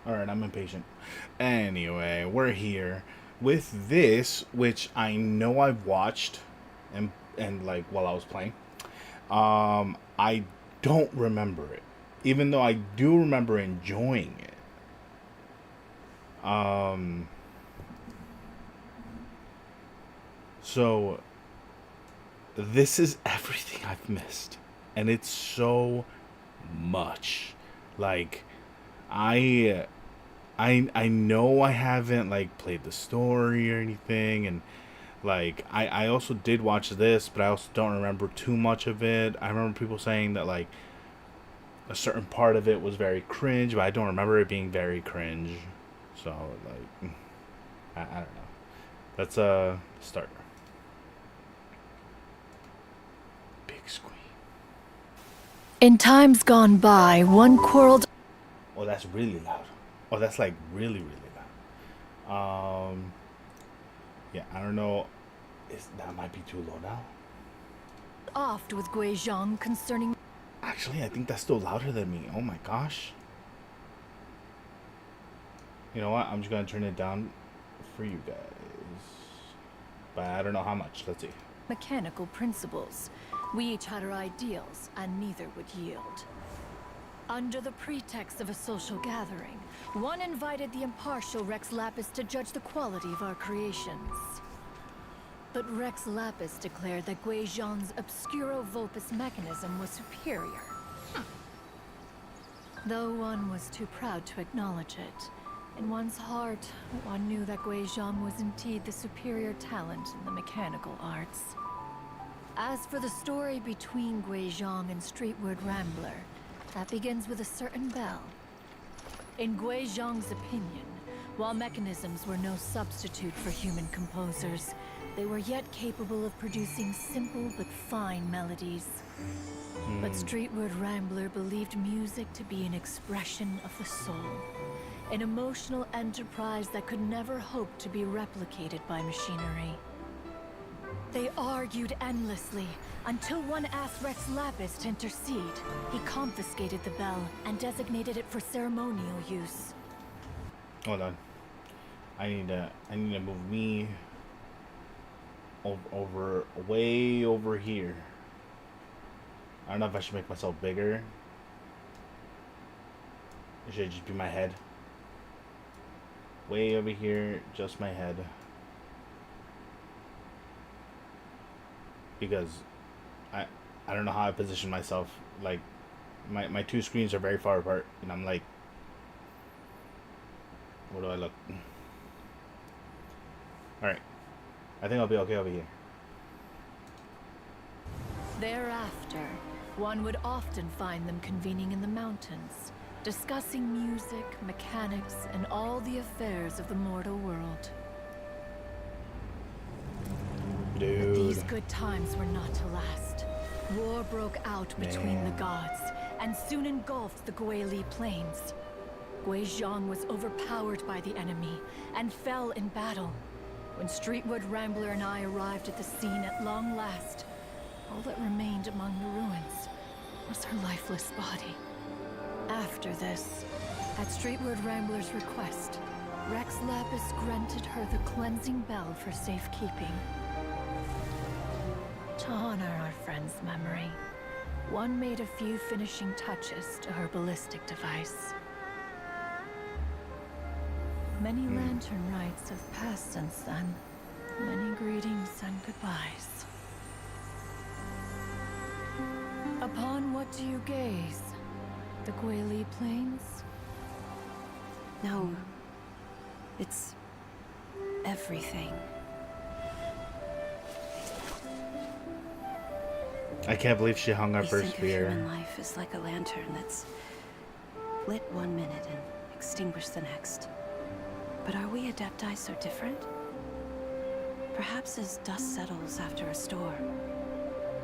Alright, I'm impatient. Anyway, we're here with this, which I know I've watched and like while I was playing. I don't remember it. Even though I do remember enjoying it. Um so this is everything I've missed. And it's so much. Like I I know I haven't like played the story or anything, and like I also did watch this, but I also don't remember too much of it. I remember people saying that like a certain part of it was very cringe, but I don't remember it being very cringe. So like I don't know. Let's start. Big screen. In times gone by, one quarreled. Oh, that's really loud. Oh, that's like really loud. Yeah, I don't know. That might be too low now? Oft with Gui Zhang concerning. Actually, I think that's still louder than me. Oh my gosh. You know what? I'm just gonna turn it down for you guys. But I don't know how much. Let's see. Mechanical principles. We each had our ideals, and neither would yield. Under the pretext of a social gathering, one invited the impartial Rex Lapis to judge the quality of our creations. But Rex Lapis declared that Gui Zhang's Obscuro Vulpus mechanism was superior. Though one was too proud to acknowledge it, in one's heart, one knew that Gui Zhang was indeed the superior talent in the mechanical arts. As for the story between Gui Zhang and Streetward Rambler, that begins with a certain bell. In Gui Zhang's opinion, while mechanisms were no substitute for human composers, they were yet capable of producing simple but fine melodies. But Streetward Rambler believed music to be an expression of the soul, an emotional enterprise that could never hope to be replicated by machinery. They argued endlessly, until one asked Rex Lapis to intercede. He confiscated the bell and designated it for ceremonial use. Hold on. I need to move me over way over here. I don't know if I should make myself bigger. It should just be my head. Way over here, just my head. Because I don't know how I position myself. Like my two screens are very far apart, and I'm like, where do I look? All right, I think I'll be okay over here. Thereafter, one would often find them convening in the mountains, discussing music, mechanics, and all the affairs of the mortal world. Dude. But these good times were not to last. War broke out between the gods, and soon engulfed the Guili plains. Gui Zhang was overpowered by the enemy, and fell in battle. When Streetwood Rambler and I arrived at the scene at long last, all that remained among the ruins was her lifeless body. After this, at Streetwood Rambler's request, Rex Lapis granted her the cleansing bell for safekeeping. To honor our friend's memory, one made a few finishing touches to her ballistic device. Many lantern rites have passed since then. Many greetings and goodbyes. Upon what do you gaze? The Guili Plains? No. It's everything. I can't believe she hung her We first think of spear. human life is like a lantern that's lit one minute and extinguished the next. But are we Adepti so different? Perhaps as dust settles after a storm,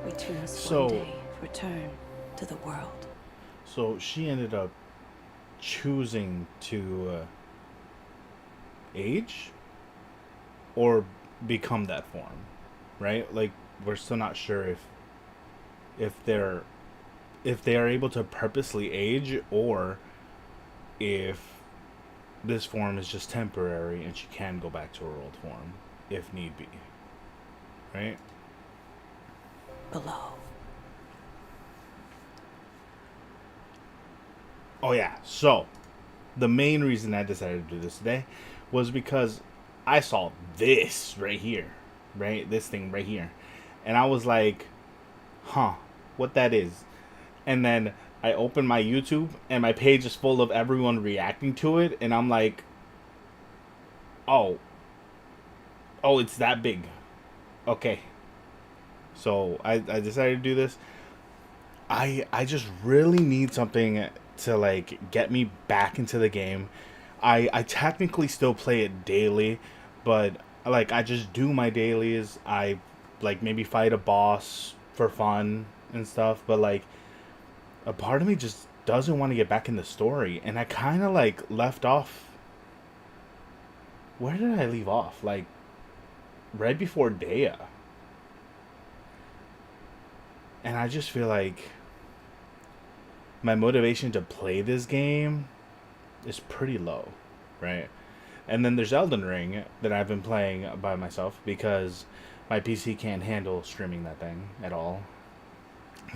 we too must one day return to the world. So she ended up choosing to age or become that form, right? Like we're still not sure if they're if they are able to purposely age, or if this form is just temporary and she can go back to her old form if need be. Right? Below. Oh yeah, so the main reason I decided to do this today was because I saw this right here, right? This thing right here. And I was like, huh, what that is. And then I opened my YouTube and my page is full of everyone reacting to it. And I'm like, oh, it's that big. Okay. So I decided to do this. I just really need something to like get me back into the game. I technically still play it daily, but like I just do my dailies. I like maybe fight a boss for fun and stuff, but like a part of me just doesn't want to get back in the story, and I kind of like left off. Where did I leave off? Like right before Dea. And I just feel like my motivation to play this game is pretty low, right? And then there's Elden Ring that I've been playing by myself because my PC can't handle streaming that thing at all.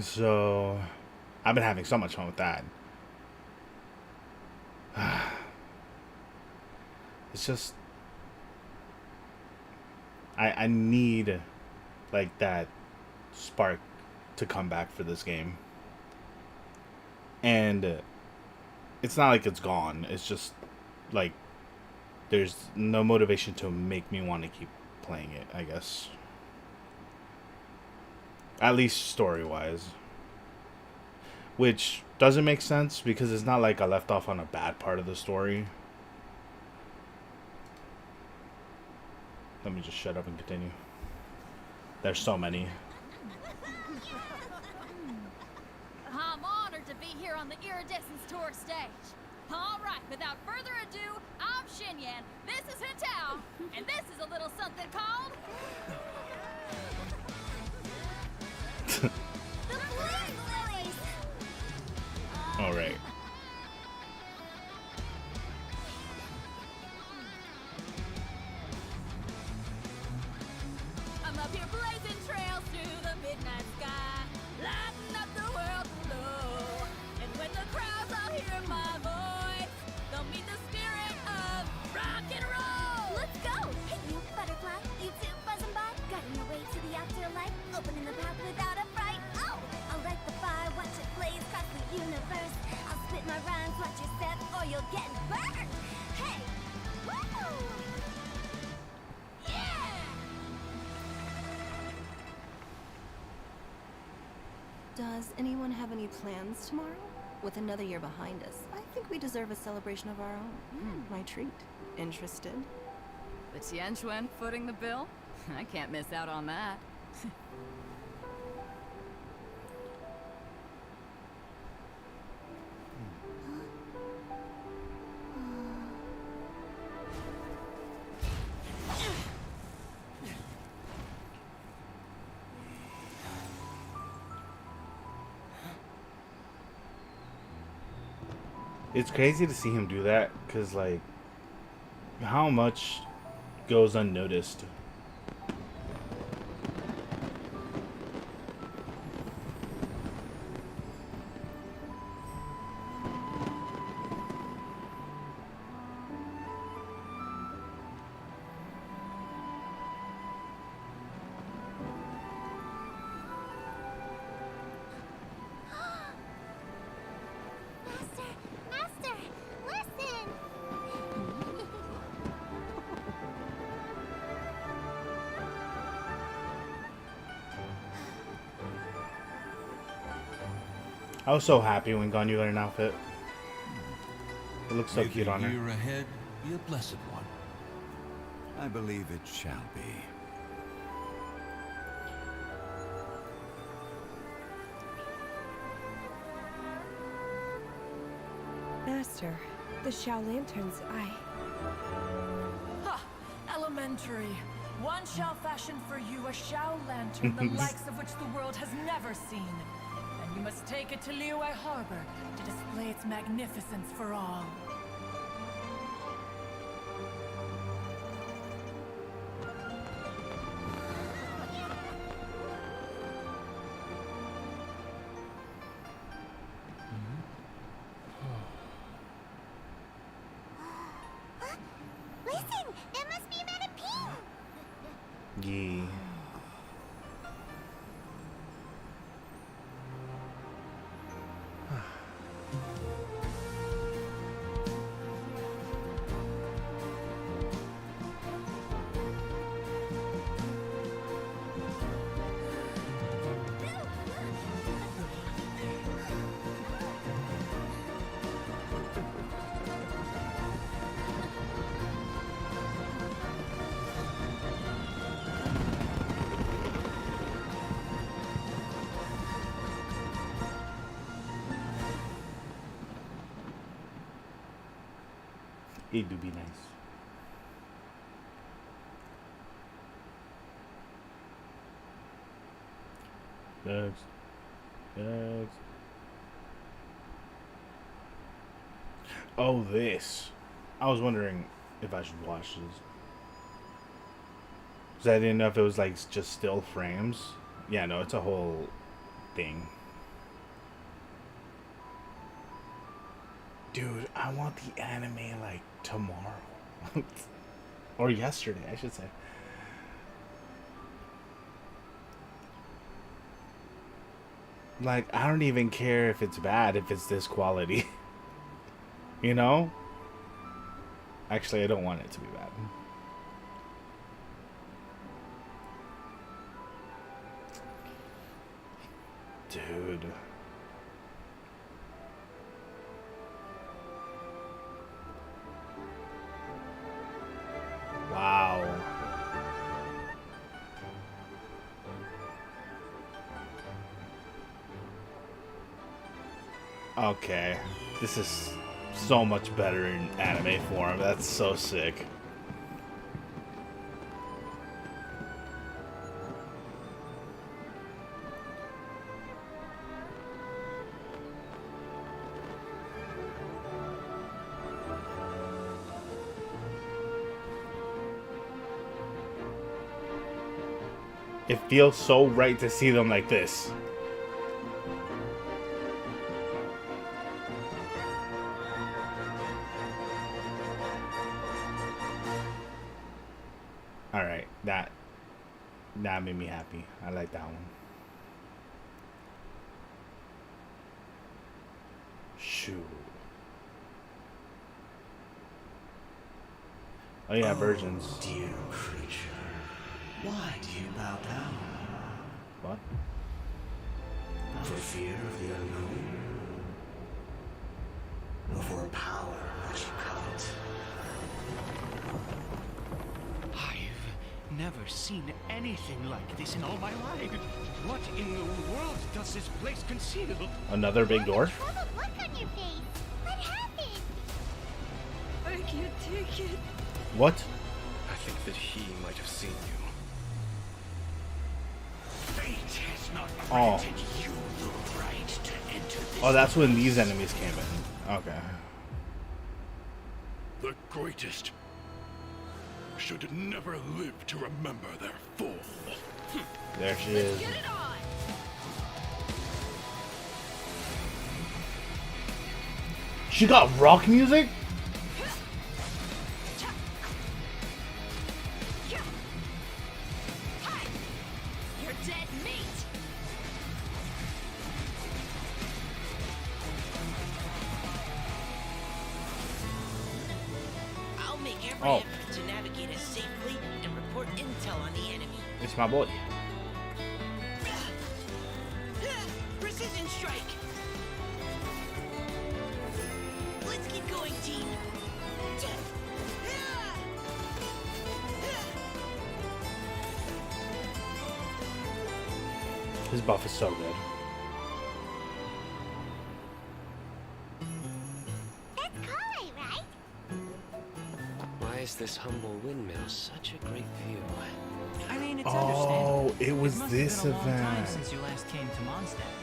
So I've been having so much fun with that. It's just I need like that spark to come back for this game. And it's not like it's gone. It's just like there's no motivation to make me want to keep playing it, I guess. At least story-wise. Which doesn't make sense because it's not like I left off on a bad part of the story. Let me just shut up and continue. There's so many. I'm honored to be here on the Iridescence Tour stage. All right, without further ado, I'm Xinyan, this is Hetao, and this is a little something called... the Blaze Lilies! Alright. I'm up here blazing trails through the midnight sky, lighting up the world below. And when the crowds all hear my voice, they'll meet the spirit of rock and roll. Let's go! Hey, you butterfly, you too buzzing by, guiding the way to the afterlife, opening the path without a fright. Oh, I'll light the fire, watch it blaze across the universe. I'll spit my rhymes, watch your step, or you'll get burned. Hey, woo! Yeah! Does anyone have any plans tomorrow? With another year behind us, I think we deserve a celebration of our own. My treat. Interested? The Tianquan footing the bill? I can't miss out on that. It's crazy to see him do that because, like, how much goes unnoticed. Master, listen! I was so happy when Ganyu got an outfit. It looks so May cute the on her. year ahead be a blessed one. I believe it shall be. Master, the Shao Lanterns, Ha! Elementary. One shall fashion for you a Shao Lantern, the likes of which the world has never seen. And you must take it to Liyue Harbor to display its magnificence for all. Yeah. It do be nice. Next. Next. Oh, this. I was wondering if I should watch this. Because I didn't know if it was like just still frames. Yeah, no, it's a whole thing. Dude, I want the anime like tomorrow. Or yesterday, I should say. Like, I don't even care if it's bad, if it's this quality. You know? Actually, I don't want it to be bad. Dude. Wow. Okay. This is so much better in anime form. That's so sick. It feels so right to see them like this. Alright, that made me happy. I like that one. Shoot. Oh yeah, virgins. Dear creature, why do you bow down? What? For fear of the unknown? Or for a power that you covet? I've never seen anything like this in all my life. What in the world does this place conceal? Another big door? Troubled look on your face. What happened? I can't take it. What? I think that he might have seen you. Fate has not Oh. granted you the right to enter this. Oh, that's when these enemies came in. Okay. The greatest should never live to remember their fall. There she is. Get it on! She got rock music? You're dead meat! I'll make every Oh. effort to navigate us safely and report intel on the enemy. It's my boy. Precision strike! Let's keep going, team! His buff is so good. That's Kale, right? Why is this humble windmill such a great view? I mean, it's Oh, it was must this have been a long time event. since you last came to Mondstadt.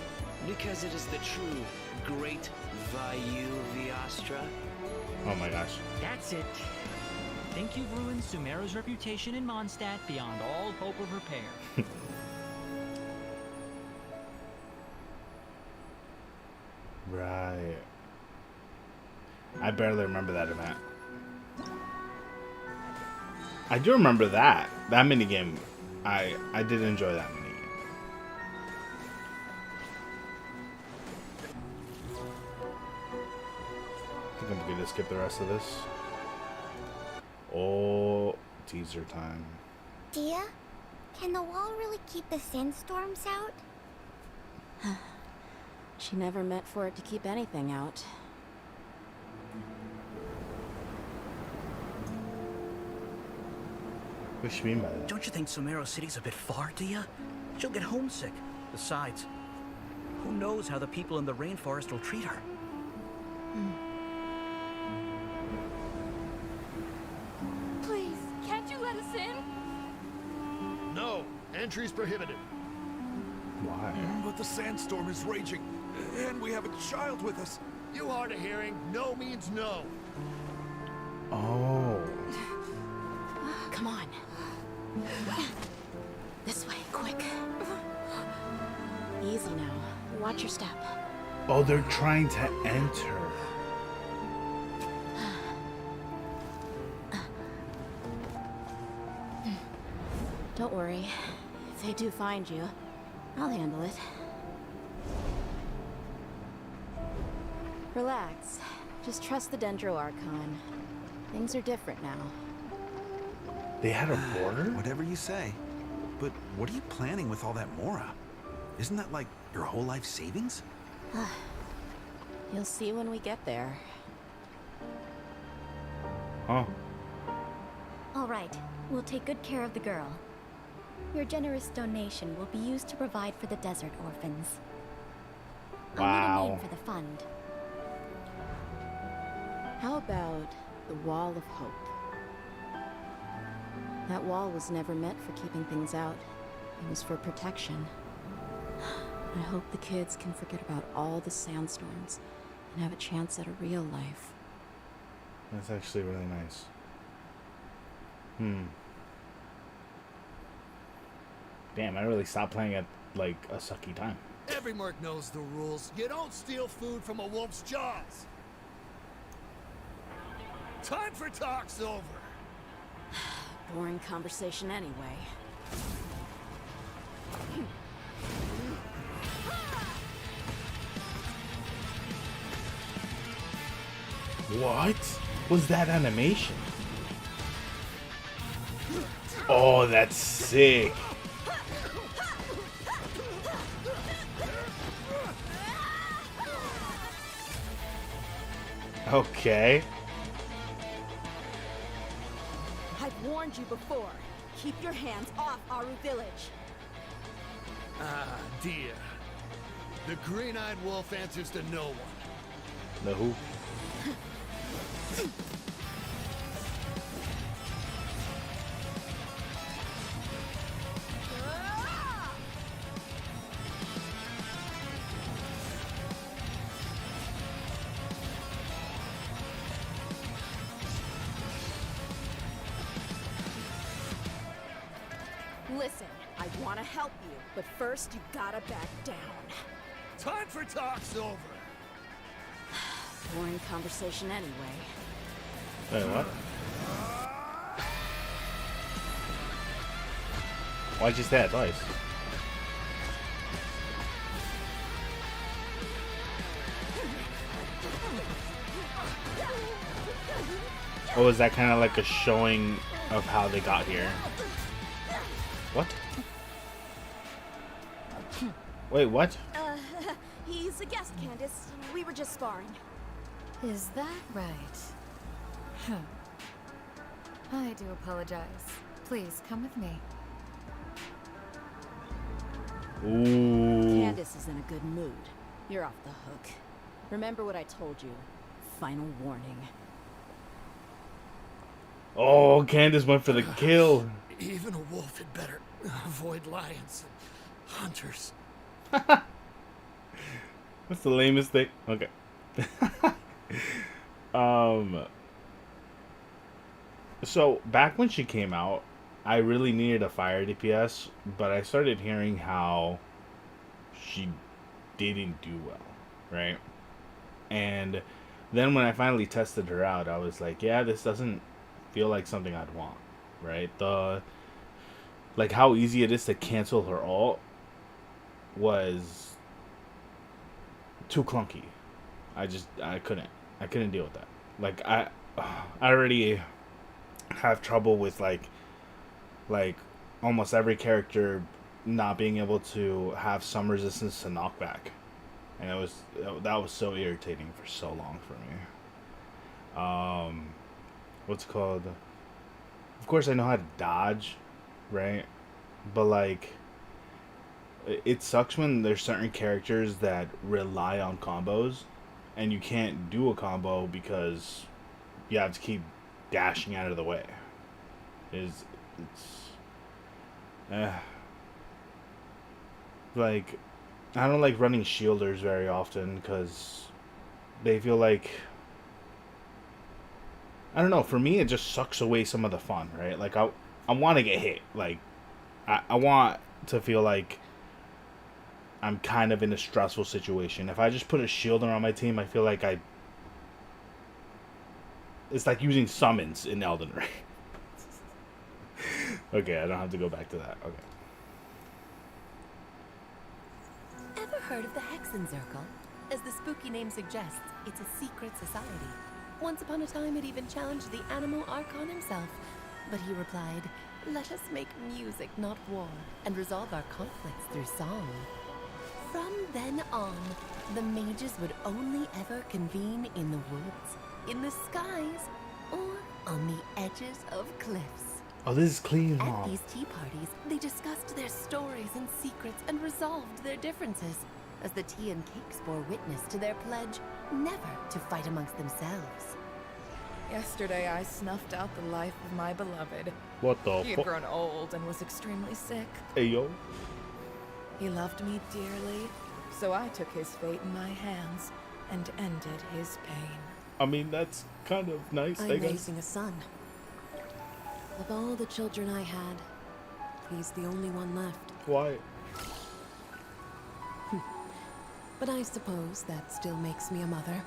Because it is the true Great Vayu Viastra. Oh my gosh. That's it. Think you've ruined Sumeru's reputation in Mondstadt beyond all hope of repair. Right. I barely remember that event. I do remember that. That minigame I did enjoy that mini. I think I'm gonna skip the rest of this. Oh, teaser time. Dia, can the wall really keep the sandstorms out? She never meant for it to keep anything out. What do you mean by that? Don't you think Sumero City's a bit far, Dia? She'll get homesick. Besides, who knows how the people in the rainforest will treat her? Please, can't you let us in? No, entry's prohibited. Why? But the sandstorm is raging, and we have a child with us. You hard of hearing, no means no. Oh. Come on. This way, quick. Easy now. Watch your step. Oh, they're trying to enter. Don't worry. If they do find you, I'll handle it. Relax. Just trust the Dendro Archon. Things are different now. They had a border? Whatever you say. But what are you planning with all that Mora? Isn't that like your whole life savings? You'll see when we get there. Huh. All right, we'll take good care of the girl. Your generous donation will be used to provide for the desert orphans. I'll need a name for the fund. How about the Wall of Hope? That wall was never meant for keeping things out. It was for protection. I hope the kids can forget about all the sandstorms and have a chance at a real life. That's actually really nice. Damn, I really stopped playing at like a sucky time. Every merc knows the rules. You don't steal food from a wolf's jaws. Time for talk's over. Boring conversation anyway. What was that animation? Oh, that's sick. Okay. I've warned you before. Keep your hands off Aru Village. Ah, dear. The green-eyed wolf answers to no one. The who? Listen, I want to help you, but first you gotta back down. Time for talk's over. Boring conversation anyway. Wait, what? Why'd you say that twice? Oh, is that kind of like a showing of how they got here? What? Wait, what? He's a guest, Candace. We were just sparring. Is that right? Huh. I do apologize. Please, come with me. Ooh. Candace is in a good mood. You're off the hook. Remember what I told you. Final warning. Oh, Candace went for the kill. Even a wolf had better avoid lions and hunters. That's the lamest thing. Okay. So back when she came out, I really needed a fire DPS, but I started hearing how she didn't do well, right? And then when I finally tested her out, I was like, yeah, this doesn't feel like something I'd want, right? like how easy it is to cancel her ult was too clunky. I couldn't deal with that. Like I already have trouble with like almost every character not being able to have some resistance to knockback, and that was so irritating for so long for me. What's it called? Of course, I know how to dodge, right? But like, it sucks when there's certain characters that rely on combos, and you can't do a combo because you have to keep dashing out of the way. It's like, I don't like running shielders very often because they feel like, I don't know, for me it just sucks away some of the fun, right? Like I want to get hit. Like I want to feel like I'm kind of in a stressful situation. If I just put a shield around my team, I feel like it's like using summons in Elden Ring. Okay, I don't have to go back to that. Okay. Ever heard of the Hexen Circle? As the spooky name suggests, it's a secret society. Once upon a time, it even challenged the animal Archon himself. But he replied, "Let us make music, not war, and resolve our conflicts through song." From then on, the mages would only ever convene in the woods, in the skies, or on the edges of cliffs. Oh, this is clean, At Mom. these tea parties, they discussed their stories and secrets and resolved their differences, as the tea and cakes bore witness to their pledge never to fight amongst themselves. Yesterday, I snuffed out the life of my beloved. What the He had grown old and was extremely sick. Hey, yo. He loved me dearly, so I took his fate in my hands and ended his pain. I mean, that's kind of nice, I I'm guess. raising a son. Of all the children I had, he's the only one left. Why? But I suppose that still makes me a mother.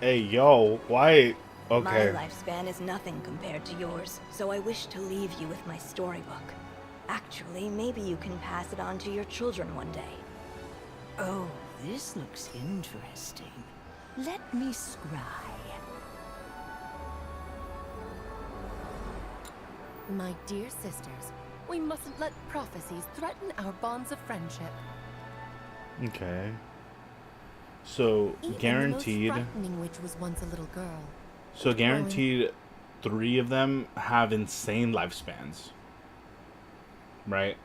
Hey, yo. Why? Okay. My lifespan is nothing compared to yours, so I wish to leave you with my storybook. Actually, maybe you can pass it on to your children one day. Oh, this looks interesting. Let me scry. My dear sisters, we mustn't let prophecies threaten our bonds of friendship. Okay. So, Even guaranteed. the most frightening witch was once a little girl. So, guaranteed 3 of them have insane lifespans. Right?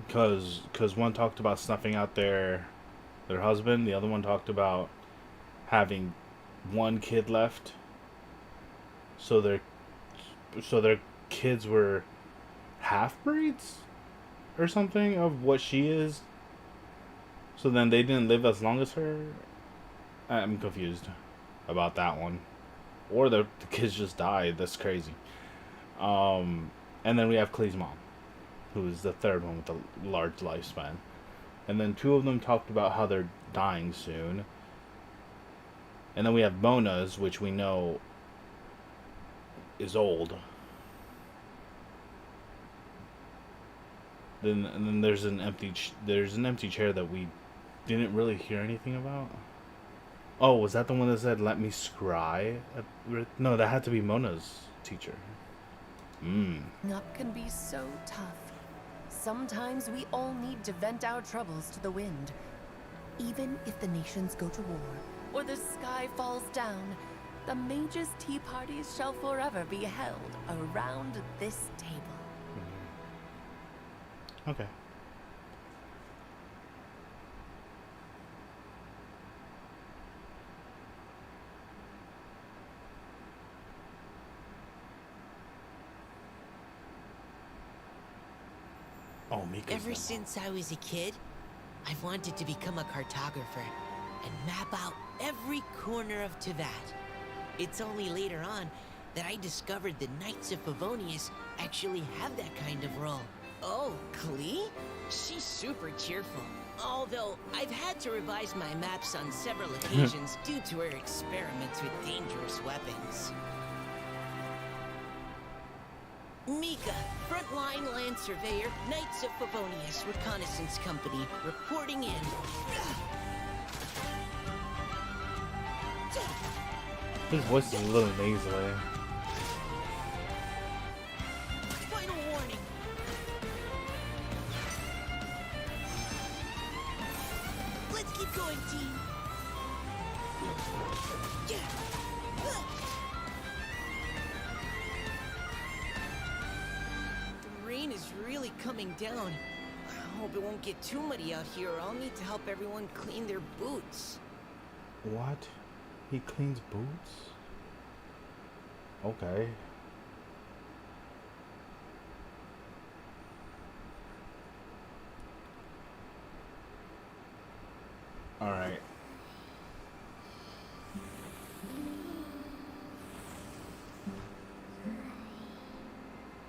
Because one talked about snuffing out their husband, the other one talked about having 1 kid left. So their kids were half-breeds or something of what she is. So then they didn't live as long as her. I'm confused about that one. Or the kids just died. That's crazy. And then we have Clee's mom, who is the third one with the large lifespan. And then 2 of them talked about how they're dying soon. And then we have Mona's, which we know is old. And then there's an empty chair that we didn't really hear anything about. Oh, was that the one that said "Let me scry"? No, that had to be Mona's teacher. Nup can be so tough. Sometimes we all need to vent our troubles to the wind. Even if the nations go to war, or the sky falls down, the mages' tea parties shall forever be held around this table. Okay. Oh, Mika's Ever demo. since I was a kid, I've wanted to become a cartographer and map out every corner of Teyvat. It's only later on that I discovered the Knights of Favonius actually have that kind of role. Oh, Klee? She's super cheerful. Although, I've had to revise my maps on several occasions due to her experiments with dangerous weapons. Mika, Frontline Land Surveyor, Knights of Favonius Reconnaissance Company, reporting in. His voice is a little nasally. Final warning. Let's keep going, team. The rain is really coming down. I hope it won't get too muddy out here, or I'll need to help everyone clean their boots. What? He cleans boots? Okay. Alright.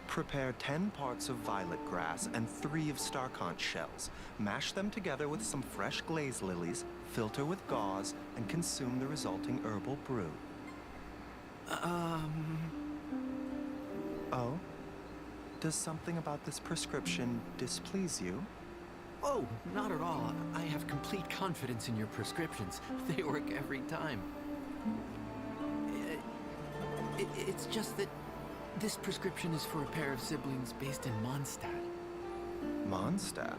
Prepare 10 parts of violet grass and 3 of star conch shells. Mash them together with some fresh glaze lilies, filter with gauze, and consume the resulting herbal brew. Oh? Does something about this prescription displease you? Oh, not at all. I have complete confidence in your prescriptions. They work every time. It's just that this prescription is for a pair of siblings based in Mondstadt. Mondstadt?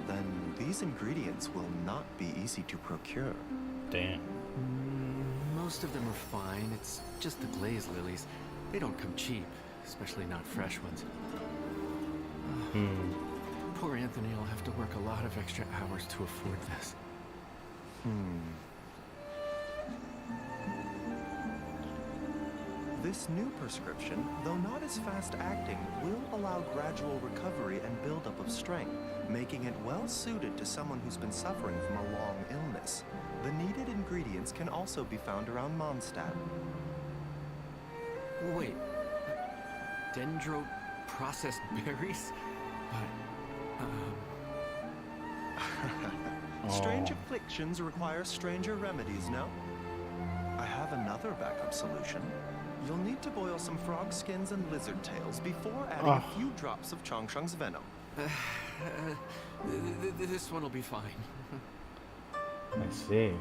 Then these ingredients will not be easy to procure. Damn. Most of them are fine. It's just the glaze lilies. They don't come cheap, especially not fresh ones. Poor Anthony will have to work a lot of extra hours to afford this. This new prescription, though not as fast-acting, will allow gradual recovery and buildup of strength, making it well-suited to someone who's been suffering from a long illness. The needed ingredients can also be found around Mondstadt. Wait, dendro processed berries? Strange afflictions require stranger remedies, no? I have another backup solution. You'll need to boil some frog skins and lizard tails before adding a few drops of Chongsheng's venom. This one will be fine. I see.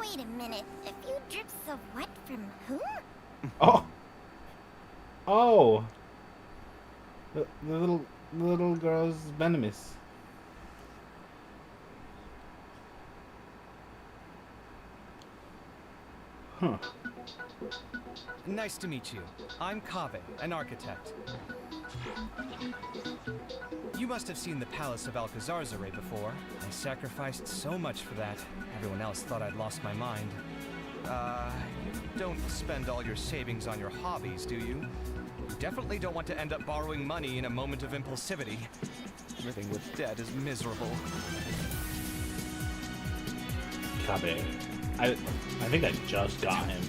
Wait a minute. A few drips of what from whom? Oh! Oh! The little girl's venomous. Huh. Nice to meet you. I'm Kaveh, an architect. You must have seen the Palace of Alcazarzaray before. I sacrificed so much for that. Everyone else thought I'd lost my mind. You don't spend all your savings on your hobbies, do you? You definitely don't want to end up borrowing money in a moment of impulsivity. Living with debt is miserable. Kaveh. I think I just got him.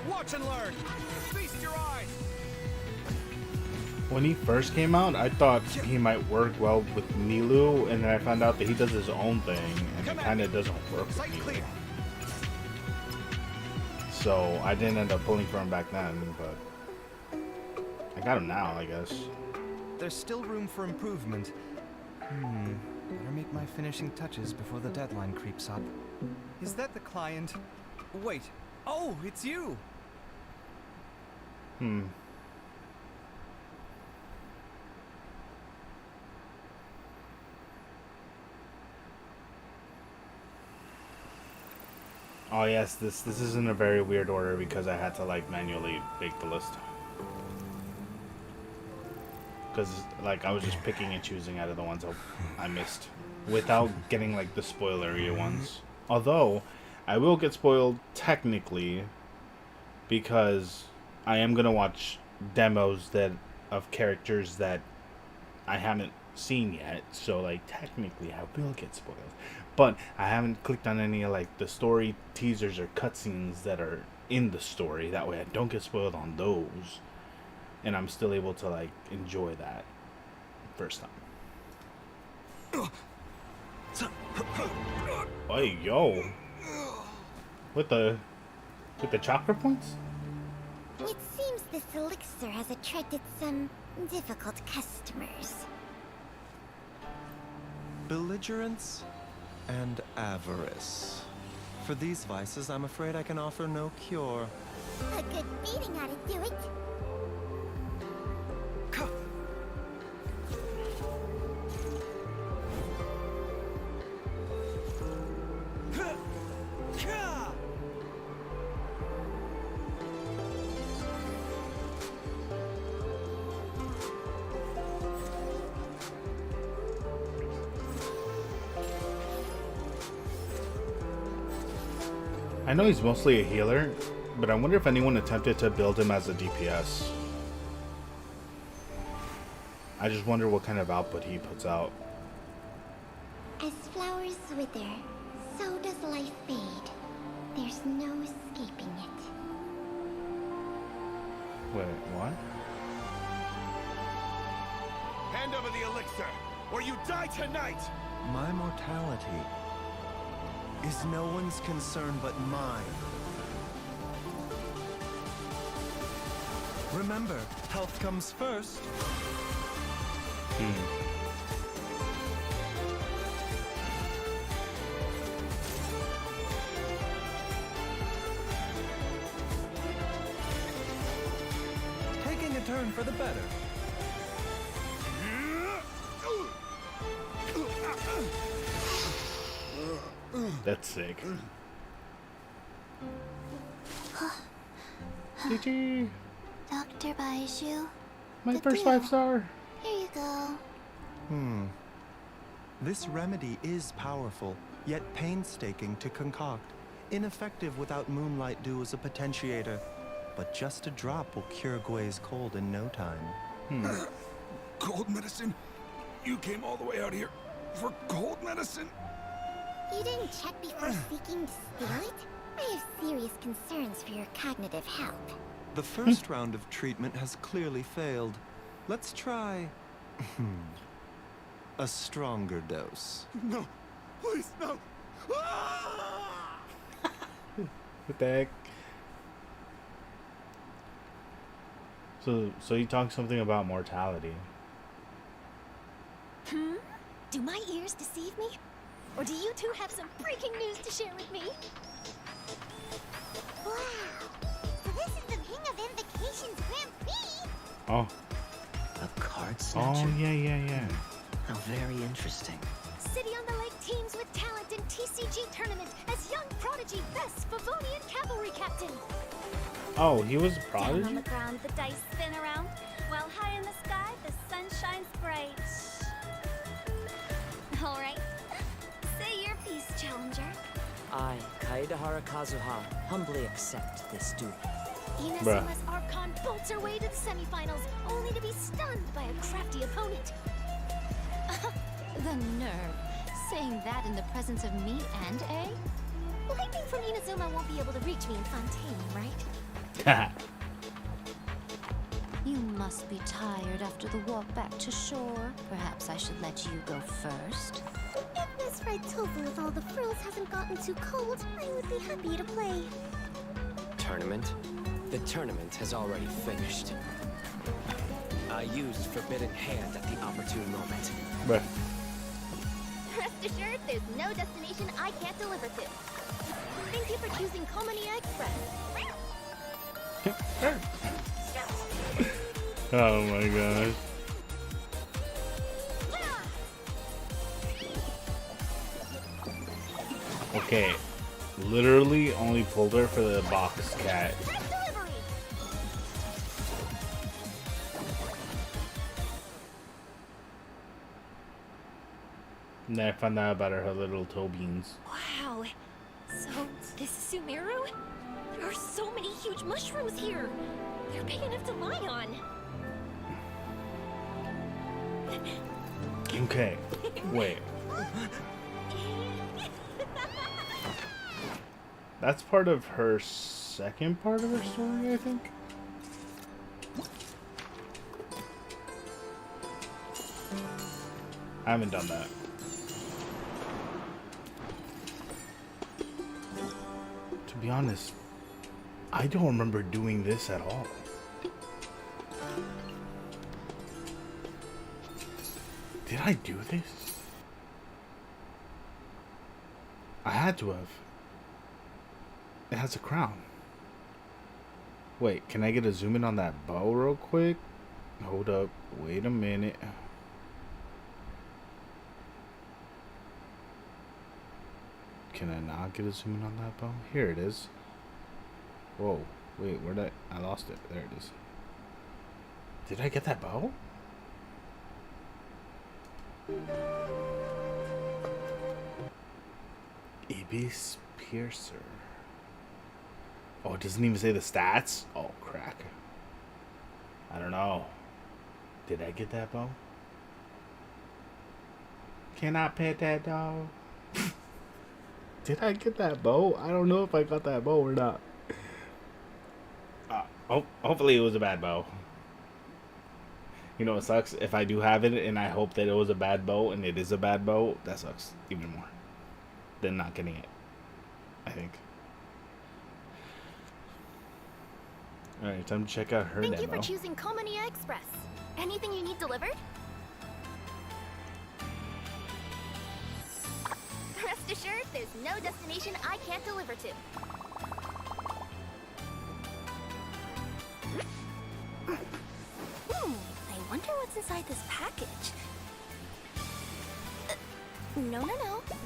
Watch and learn! Feast your eyes! When he first came out, I thought he might work well with Nilu, and then I found out that he does his own thing, and it kind of doesn't work with Nilu. So I didn't end up pulling for him back then, but I got him now, I guess. There's still room for improvement. Better make my finishing touches before the deadline creeps up. Is that the client? Wait. Oh, it's you! Oh yes, this is in a very weird order because I had to like manually make the list. Because like I was just picking and choosing out of the ones I missed without getting like the spoilery ones. Although I will get spoiled technically because I am gonna watch demos of characters that I haven't seen yet. So like technically I will get spoiled. But I haven't clicked on any of like the story teasers or cutscenes that are in the story. That way I don't get spoiled on those. and I'm still able to like enjoy that first time. Hey yo, with the chakra points. It seems this elixir has attracted some difficult customers. Belligerence and avarice. For these vices, I'm afraid I can offer no cure. A good beating ought to do it. I know he's mostly a healer, but I wonder if anyone attempted to build him as a DPS. I just wonder what kind of output he puts out. As flowers wither, so does life fade. There's no escaping it. Wait, what? Hand over the elixir, or you die tonight! My mortality is no one's concern but mine. Remember, health comes first. Taking a turn for the better. That's sick. GG. Dr. Baiju. My first 5-star. Here you go. This remedy is powerful, yet painstaking to concoct. Ineffective without moonlight dew as a potentiator. But just a drop will cure Gui's cold in no time. Cold medicine? You came all the way out here for cold medicine? You didn't check before seeking to steal it? I have serious concerns for your cognitive health. The first round of treatment has clearly failed. Let's try a stronger dose. No, please, no. What the heck? So he talks something about mortality. Do my ears deceive me? Or do you two have some breaking news to share with me? Wow! So this is the King of Invocations Grand Prix? Oh. A card snatcher? Oh, yeah. How very interesting. City on the Lake teams with talent in TCG tournament as young prodigy best Favonian cavalry captain. Oh, he was a Down prodigy? on the ground, the dice spin around, while high in the sky, the sun shines bright. All right. Say your piece, challenger. I, Kaedahara Kazuha, humbly accept this duty. Inazuma's Archon bolts her way to the semifinals, only to be stunned by a crafty opponent. The nerve. Saying that in the presence of me and A? Lightning from Inazuma won't be able to reach me in Fontaine, right? You must be tired after the walk back to shore. Perhaps I should let you go first. If this red tofu with all the frills hasn't gotten too cold, I would be happy to play. Tournament? The tournament has already finished. I used Forbidden Hand at the opportune moment. Bruh. Rest assured, there's no destination I can't deliver to. Thank you for choosing Komania Express. Oh my gosh. Okay. Literally only pulled her for the box cat. And then I found out about her little toe beans. Wow. So, this is Sumeru? There are so many huge mushrooms here. They're big enough to lie on. Okay. Wait. That's part of her second part of her story, I think. I haven't done that. To be honest, I don't remember doing this at all. Did I do this? I had to have. It has a crown. Wait, can I get a zoom in on that bow real quick? Hold up. Wait a minute. Can I not get a zoom in on that bow? Here it is. Whoa. Wait, where'd I lost it. There it is. Did I get that bow? Ibis Piercer. Oh, it doesn't even say the stats? Oh, crack. I don't know. Did I get that bow? Can I pet that dog? Did I get that bow? I don't know if I got that bow or not. Hopefully it was a bad bow. You know, it sucks if I do have it and I hope that it was a bad bow and it is a bad bow. That sucks even more than not getting it, I think. Alright, time to check out her demo. Thank you for choosing Comania Express. Anything you need delivered? Rest assured, there's no destination I can't deliver to. I wonder what's inside this package. No.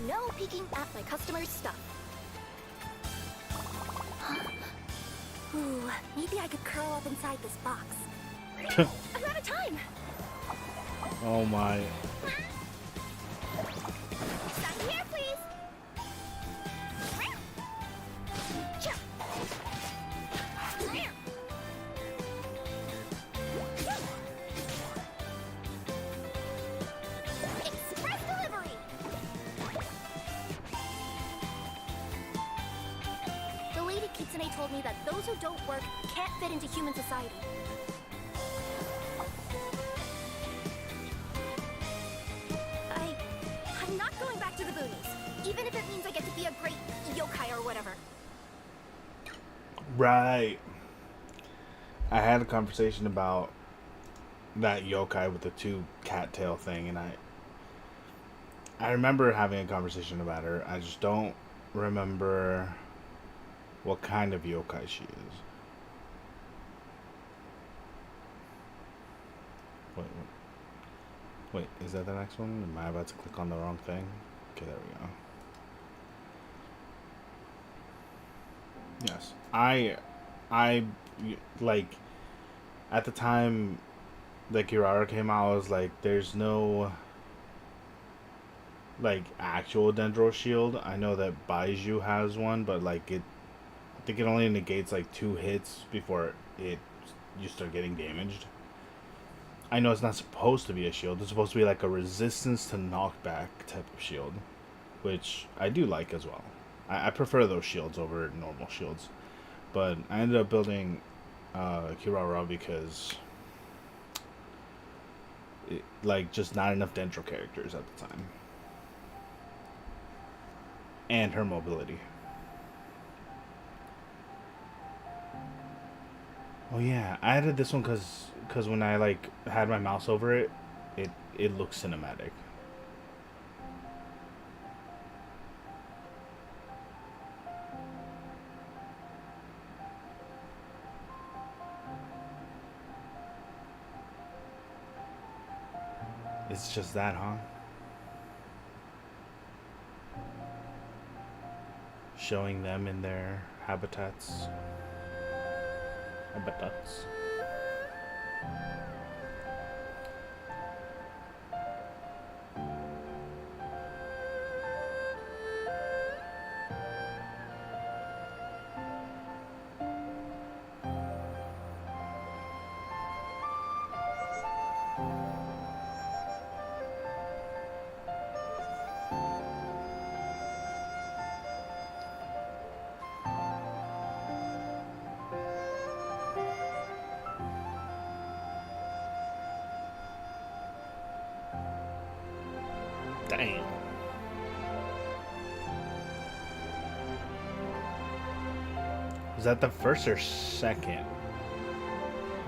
No peeking at my customer's stuff. Huh? Ooh, maybe I could curl up inside this box. I'm out of time. Oh my. Sign here, please. Express delivery. The Lady Kitsune told me that those who don't work can't fit into human society. I'm not going back to the boonies, even if it means I get to be a great yokai or whatever. Right. I had a conversation about that yokai with the two cattail thing, and I remember having a conversation about her. I just don't remember what kind of yokai she is. Wait, is that the next one? Am I about to click on the wrong thing? Okay, there we go. Yes. I like, at the time that Kirara came out, I was like, there's no, like, actual Dendro shield. I know that Baiju has one, but, like, I think it only negates, like, 2 hits before you start getting damaged. I know it's not supposed to be a shield. It's supposed to be like a resistance to knockback type of shield, which I do like as well. I prefer those shields over normal shields. But I ended up building Kirara because like just not enough Dendro characters at the time. And her mobility. Oh yeah, I added this one because when I like had my mouse over it, it looks cinematic. It's just that, huh? Showing them in their habitats. Habitats. Damn. Was that the first or second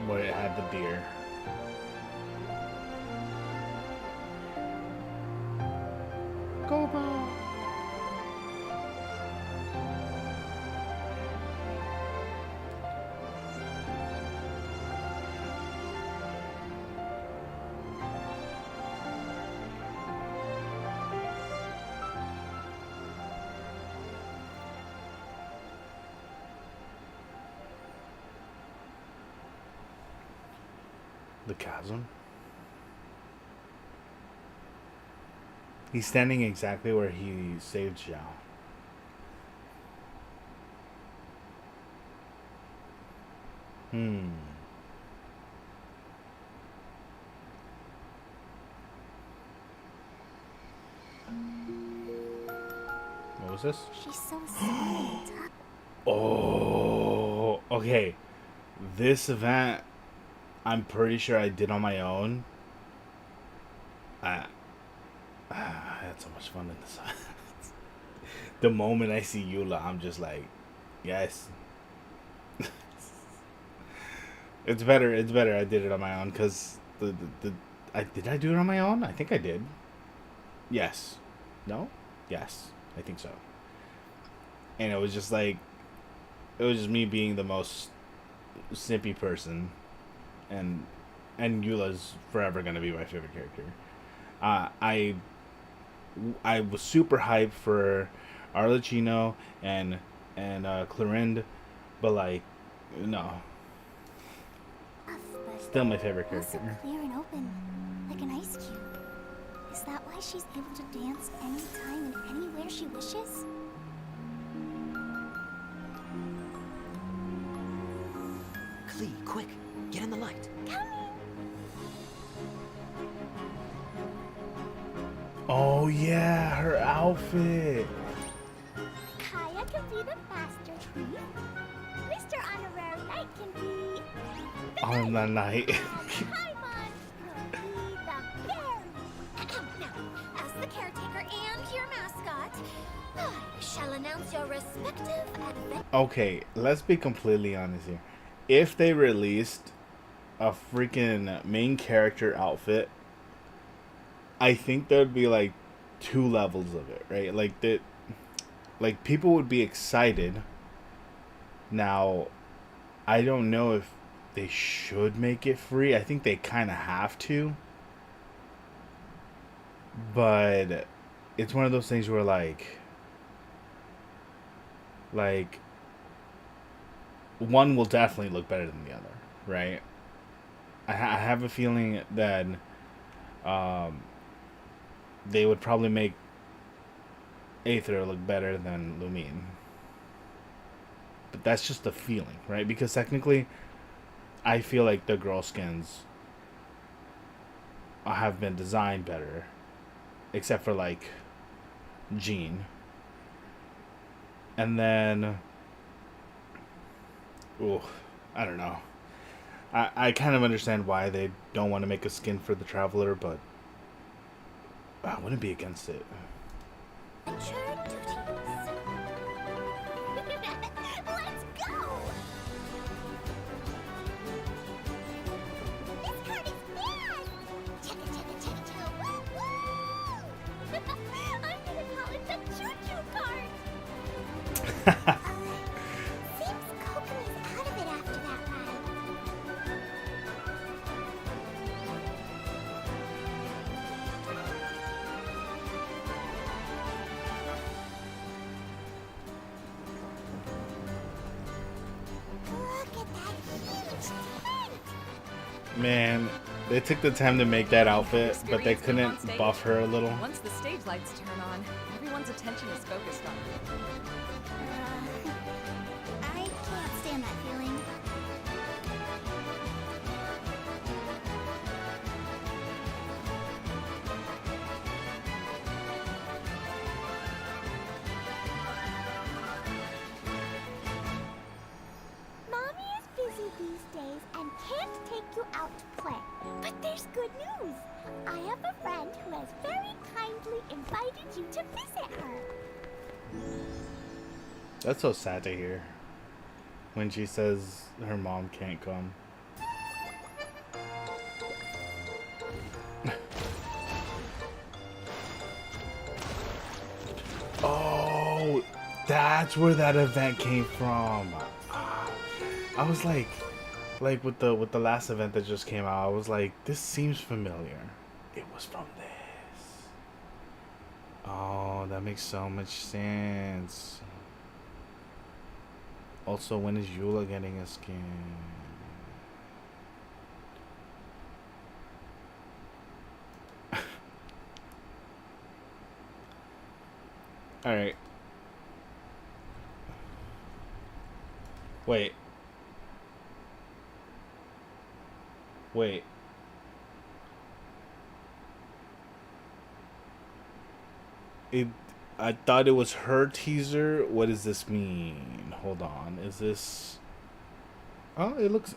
where it had the deer? Go ball. The chasm? He's standing exactly where he saved Zhao. What was this? She's so sweet. Oh, okay. This event, I'm pretty sure I did on my own. I had so much fun in this. The moment I see Eula, I'm just like, yes. It's better. It's better. I did it on my own because did I do it on my own? I think I did. Yes. No? Yes. I think so. And it was just like, it was just me being the most snippy person, and Eula's forever gonna be my favorite character. I was super hyped for Arlecchino and Clorinde, but like, no. Still my favorite character. Also clear and open, like an ice cube. Is that why she's able to dance anytime and anywhere she wishes? Klee, quick, get in the light. Oh yeah, her outfit. Kaya can be the master thief. Mr. Honorary Knight can be... On the night. Paimon could be the fairy. Now, as the caretaker and your mascot, I shall announce your respective adventures. Okay, let's be completely honest here. If they released a freaking main character outfit, I think there'd be like 2 levels of it, right? Like that, like people would be excited. Now, I don't know if they should make it free. I think they kind of have to. But it's one of those things where like one will definitely look better than the other, right? I have a feeling that they would probably make Aether look better than Lumine. But that's just a feeling, right? Because technically, I feel like the girl skins have been designed better. Except for, like, Jean. And then... Ooh, I don't know. I kind of understand why they don't want to make a skin for the Traveler, but I wouldn't be against it. Let's go! This card is fast! Chugga chugga chugga chugga woo woo! I'm gonna call it the choo-choo card! Seems Kokomi's out of it after that ride. Look at that huge tent! Man, they took the time to make that outfit, but they couldn't buff her a little. Once the stage lights turn on, everyone's attention is focused on you. I can't stand that feeling. Mommy is busy these days. holidays and can't take you out to play. But there's good news. I have a friend who has very kindly invited you to visit her. That's so sad to hear. When she says her mom can't come. Oh, that's where that event came from. I was like with the last event that just came out, I was like, this seems familiar. It was from this. Oh, that makes so much sense. Also, when is Eula getting a skin? Alright. Wait. Wait. I thought it was her teaser. What does this mean? Hold on. Is this... Oh, it looks...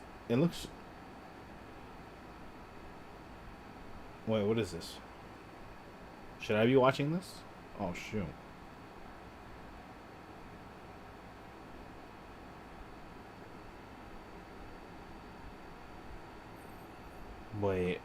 Wait, what is this? Should I be watching this? Oh, shoot. Wait.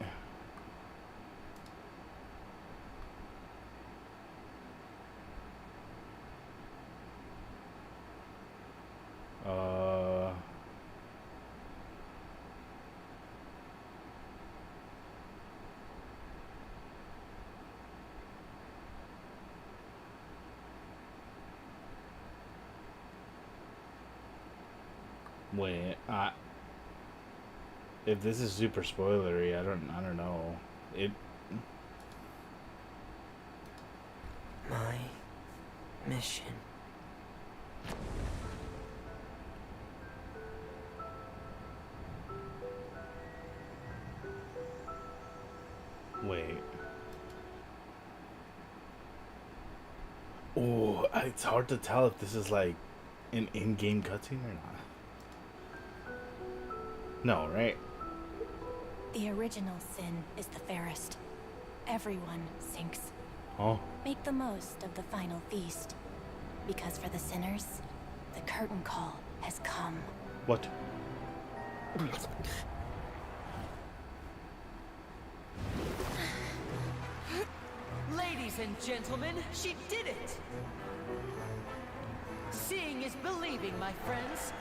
Wait, if this is super spoilery, I don't know. My mission. Wait. Oh, it's hard to tell if this is like an in-game cutscene or not. No, right? The original sin is the fairest. Everyone sinks. Oh. Make the most of the final feast. Because for the sinners, the curtain call has come. What? Ladies and gentlemen, she did it! Seeing is believing, my friends.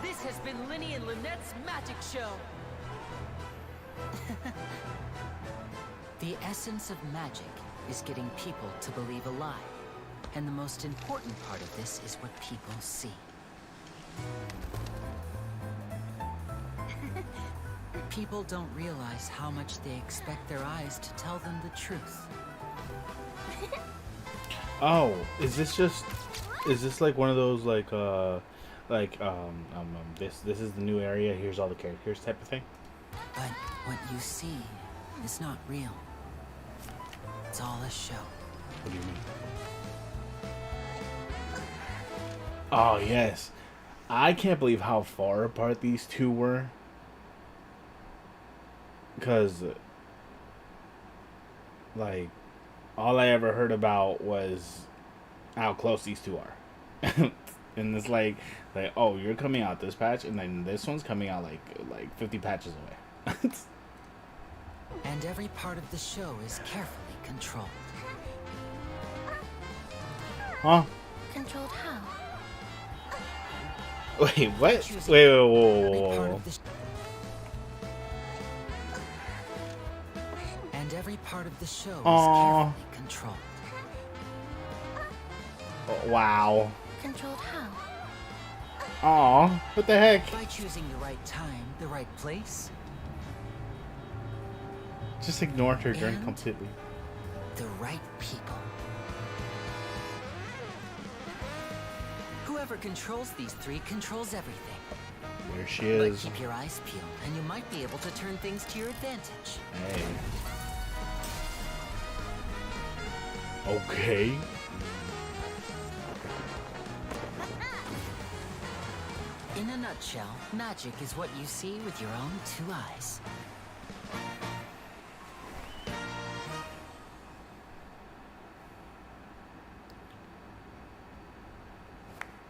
This has been Linny and Lynette's magic show. The essence of magic is getting people to believe a lie. And the most important part of this is what people see. People don't realize how much they expect their eyes to tell them the truth. Oh, is this like one of those this is the new area, here's all the characters type of thing? But what you see is not real. It's all a show. What do you mean? Oh, yes. I can't believe how far apart these two were. Because, like, all I ever heard about was how close these two are. And it's like, oh, you're coming out this patch, and then this one's coming out like 50 patches away. And every part of the show is carefully controlled. Huh? Controlled how? Wait, what? Wait, whoa. And every part of the show is Aww. carefully controlled. Oh, wow. Controlled how? Aw, what the heck? By choosing the right time, the right place. Just ignored her during And completely. the right people. Whoever controls these three controls everything. There she But is. keep your eyes peeled, and you might be able to turn things to your advantage. Hey. Okay. In a nutshell, magic is what you see with your own 2 eyes.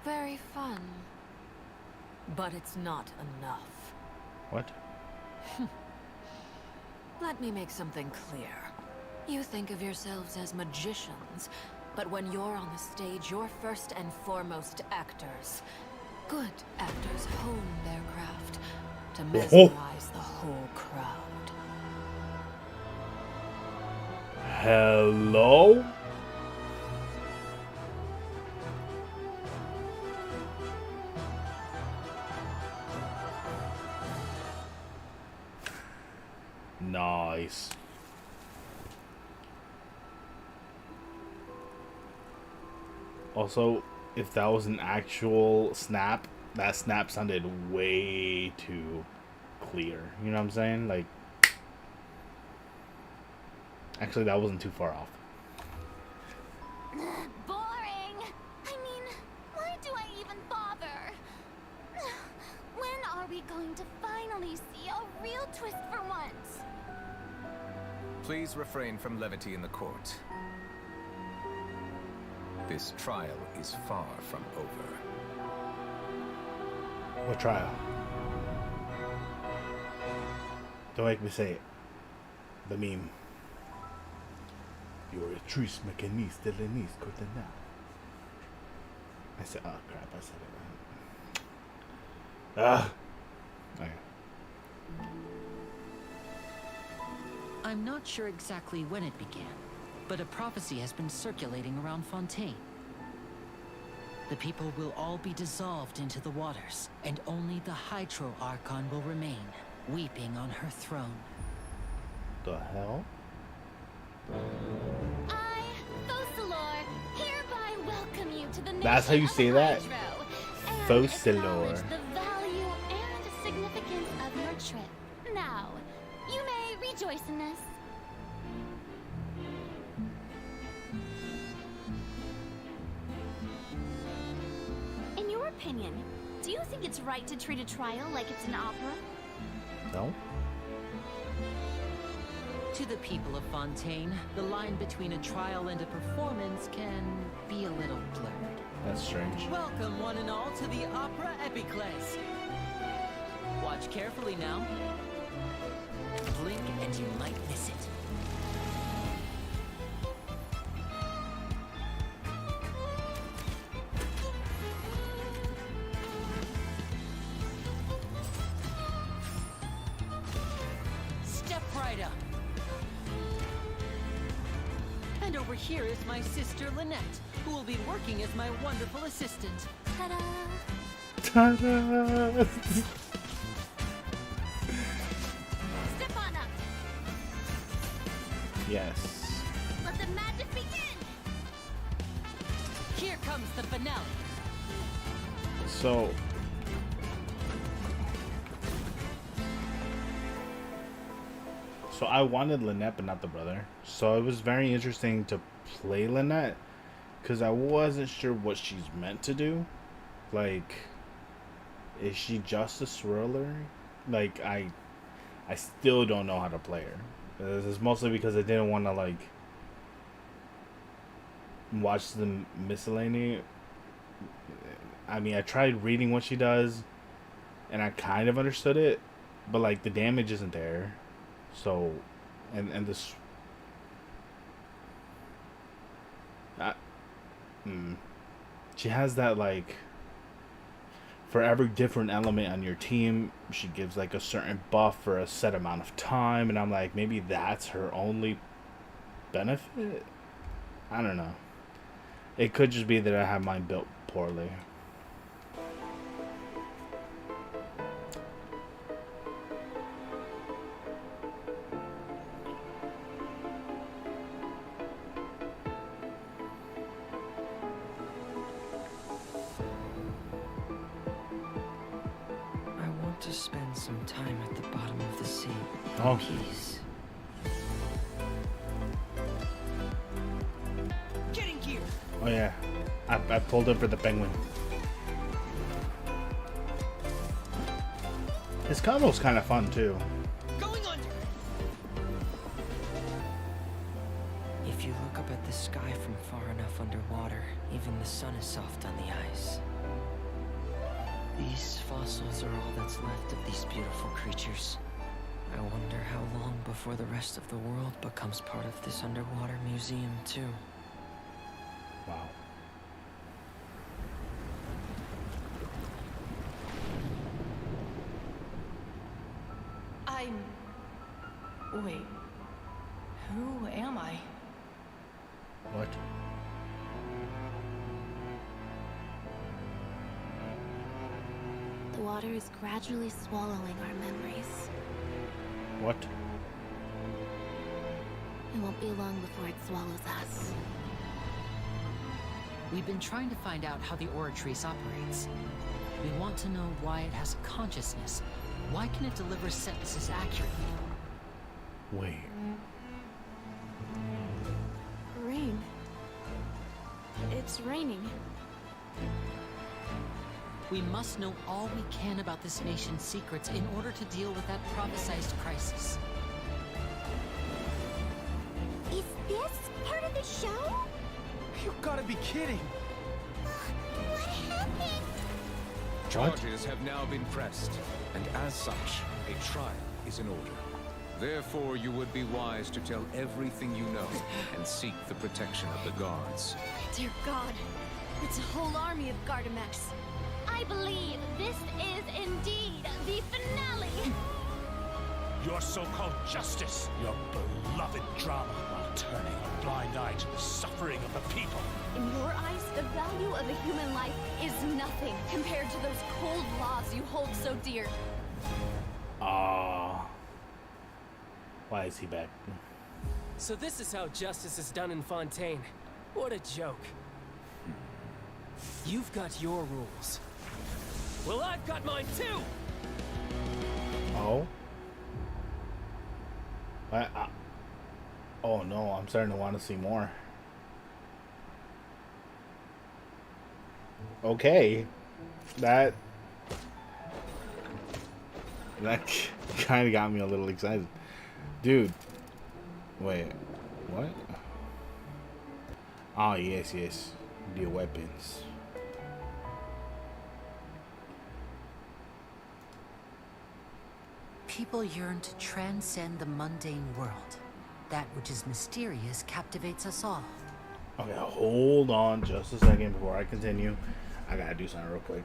Very fun. But it's not enough. What? Let me make something clear. You think of yourselves as magicians, but when you're on the stage, you're first and foremost actors. Good actors hone their craft to mesmerize the whole crowd. Hello? Nice. Also, if that was an actual snap, that snap sounded way too clear. You know what I'm saying? Like, actually, that wasn't too far off. Boring. I mean, why do I even bother? When are we going to finally see a real twist for once? Please refrain from levity in the court. This trial is far from over. What trial? Don't make me say it. The meme. You're a truce mécaniste de l'Ennis Courtenay. I said, oh crap, I said it right. Ah! Okay. I'm not sure exactly when it began, but a prophecy has been circulating around Fontaine. The people will all be dissolved into the waters, and only the Hydro Archon will remain, weeping on her throne. The hell? I, Focalor, hereby welcome you to the nation. That's how you say that? Focalor. The value and significance of your trip. Now, you may rejoice in this. In your opinion, do you think it's right to treat a trial like it's an opera? No. To the people of Fontaine, the line between a trial and a performance can be a little blurred. That's strange. Welcome, one and all, to the Opera Epiclese. Watch carefully now. Blink and you might miss it. Step right up. And over here is my sister Lynette, who will be working as my wonderful assistant. Ta-da! Ta-da! Step on up. Yes. Let the magic begin. Here comes the finale. So I wanted Lynette, but not the brother. So it was very interesting to play Lynette, because I wasn't sure what she's meant to do. Like, is she just a swirler? Like, I still don't know how to play her. This is mostly because I didn't want to, like, watch the miscellany. I mean, I tried reading what she does, and I kind of understood it, but, like, the damage isn't there. So, and this, she has that, like, for every different element on your team, she gives, like, a certain buff for a set amount of time, and I'm like, maybe that's her only benefit? I don't know. It could just be that I have mine built poorly. To spend some time at the bottom of the sea. Oh. Peace. Getting gear. Oh yeah, I pulled in for the penguin. His combo's kind of fun too. Going under. If you look up at the sky from far enough underwater, even the sun is soft on the ice. These fossils are all that's left of these beautiful creatures. I wonder how long before the rest of the world becomes part of this underwater museum, too. Wow. Wait. Who am I? What? The water is gradually swallowing our memories. What? It won't be long before it swallows us. We've been trying to find out how the Oratrice operates. We want to know why it has a consciousness. Why can it deliver sentences accurately? Wait. Rain. It's raining. We must know all we can about this nation's secrets in order to deal with that prophesized crisis. Is this part of the show? You gotta be kidding! What happened? Charges have now been pressed, and as such, a trial is in order. Therefore, you would be wise to tell everything you know and seek the protection of the guards. Dear God, it's a whole army of Gardamex. I believe this is indeed the finale. Your so-called justice, your beloved drama, while turning a blind eye to the suffering of the people. In your eyes, the value of a human life is nothing compared to those cold laws you hold so dear. Why is he back? So this is how justice is done in Fontaine. What a joke. You've got your rules. Well, I've got mine too! Oh? Oh no, I'm starting to want to see more. Okay. That kind of got me a little excited. Dude. Wait. What? Oh, yes, yes. The weapons. People yearn to transcend the mundane world. That which is mysterious captivates us all. Okay, hold on just a second before I continue. I gotta do something real quick.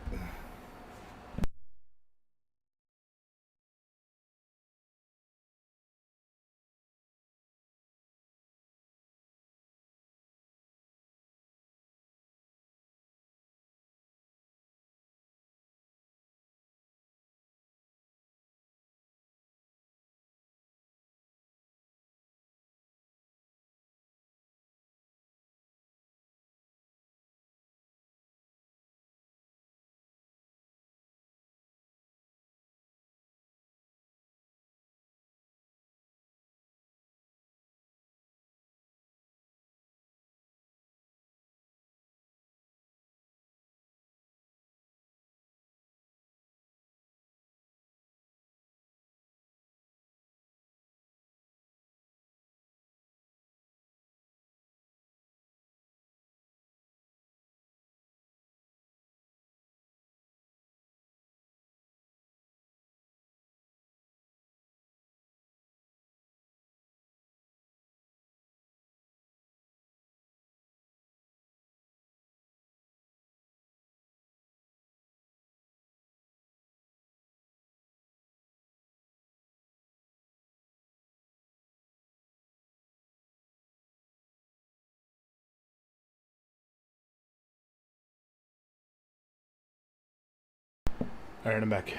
Alright, I'm back.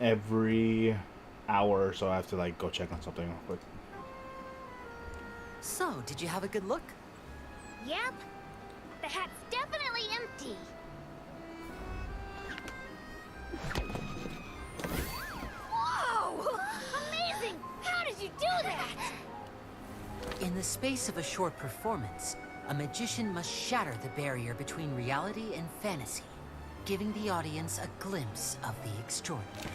Every hour or so I have to like go check on something real quick. So, did you have a good look? Yep. The hat's definitely empty. Whoa! Amazing! How did you do that? In the space of a short performance, a magician must shatter the barrier between reality and fantasy. giving the audience a glimpse of the extraordinary.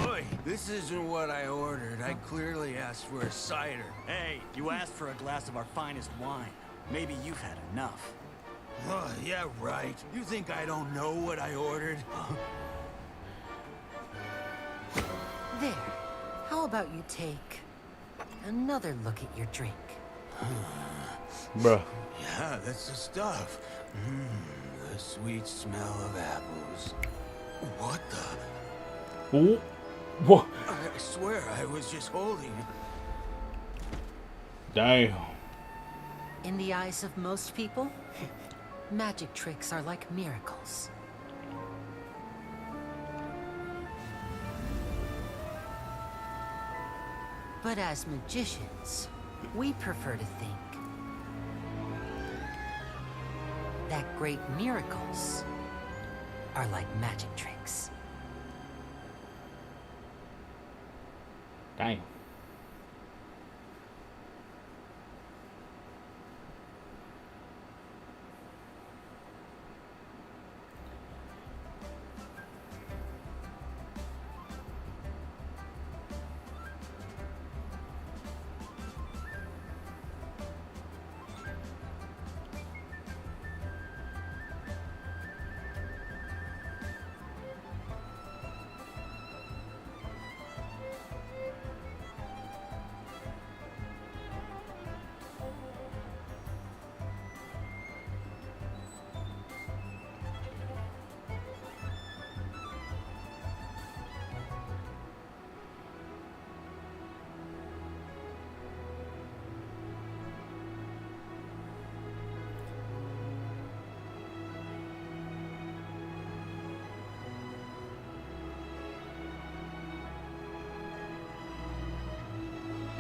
Oi, this isn't what I ordered. I clearly asked for a cider. Hey, you asked for a glass of our finest wine. Maybe you've had enough. Oh, yeah, right. You think I don't know what I ordered? There. How about you take another look at your drink? Bruh. Yeah, that's the stuff. The sweet smell of apples. What the? Ooh. What? I swear I was just holding. Damn. In the eyes of most people, magic tricks are like miracles. But as magicians, we prefer to think that great miracles are like magic tricks. Dang.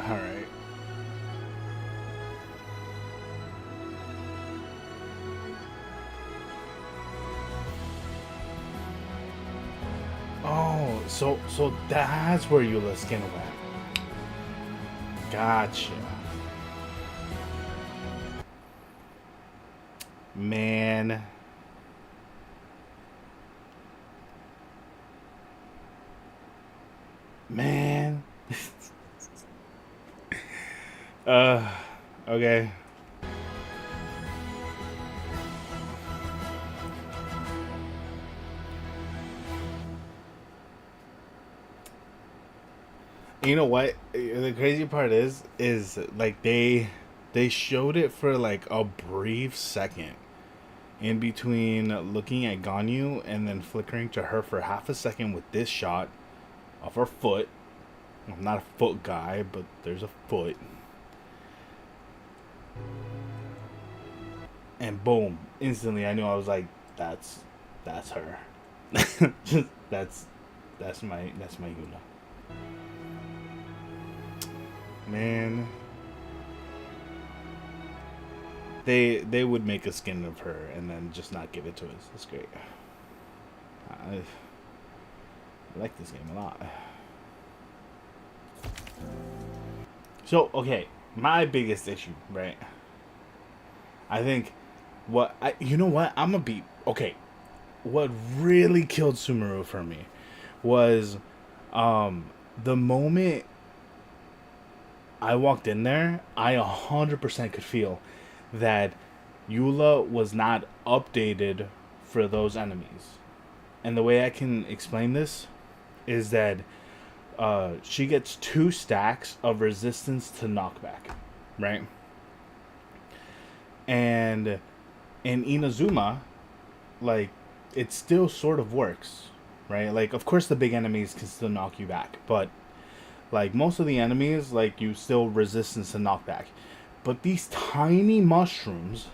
All right. Oh, so that's where Eula's skin went. Gotcha. Man. Man. Okay. You know what? The crazy part is like they showed it for like a brief second in between looking at Ganyu and then flickering to her for half a second with this shot of her foot. I'm not a foot guy, but there's a foot. And boom, instantly I knew. I was like, that's her. that's my Yuna. Man, they would make a skin of her and then just not give it to us. That's great. I like this game a lot. So, okay, my biggest issue, right? I think you know what? I'm gonna be okay. What really killed Sumeru for me was the moment I walked in there, I 100% could feel that Eula was not updated for those enemies. And the way I can explain this is that she gets 2 stacks of resistance to knockback, right? And in Inazuma, like, it still sort of works, right? Like, of course the big enemies can still knock you back, but like most of the enemies, like, you still resistance to knockback. But these tiny mushrooms,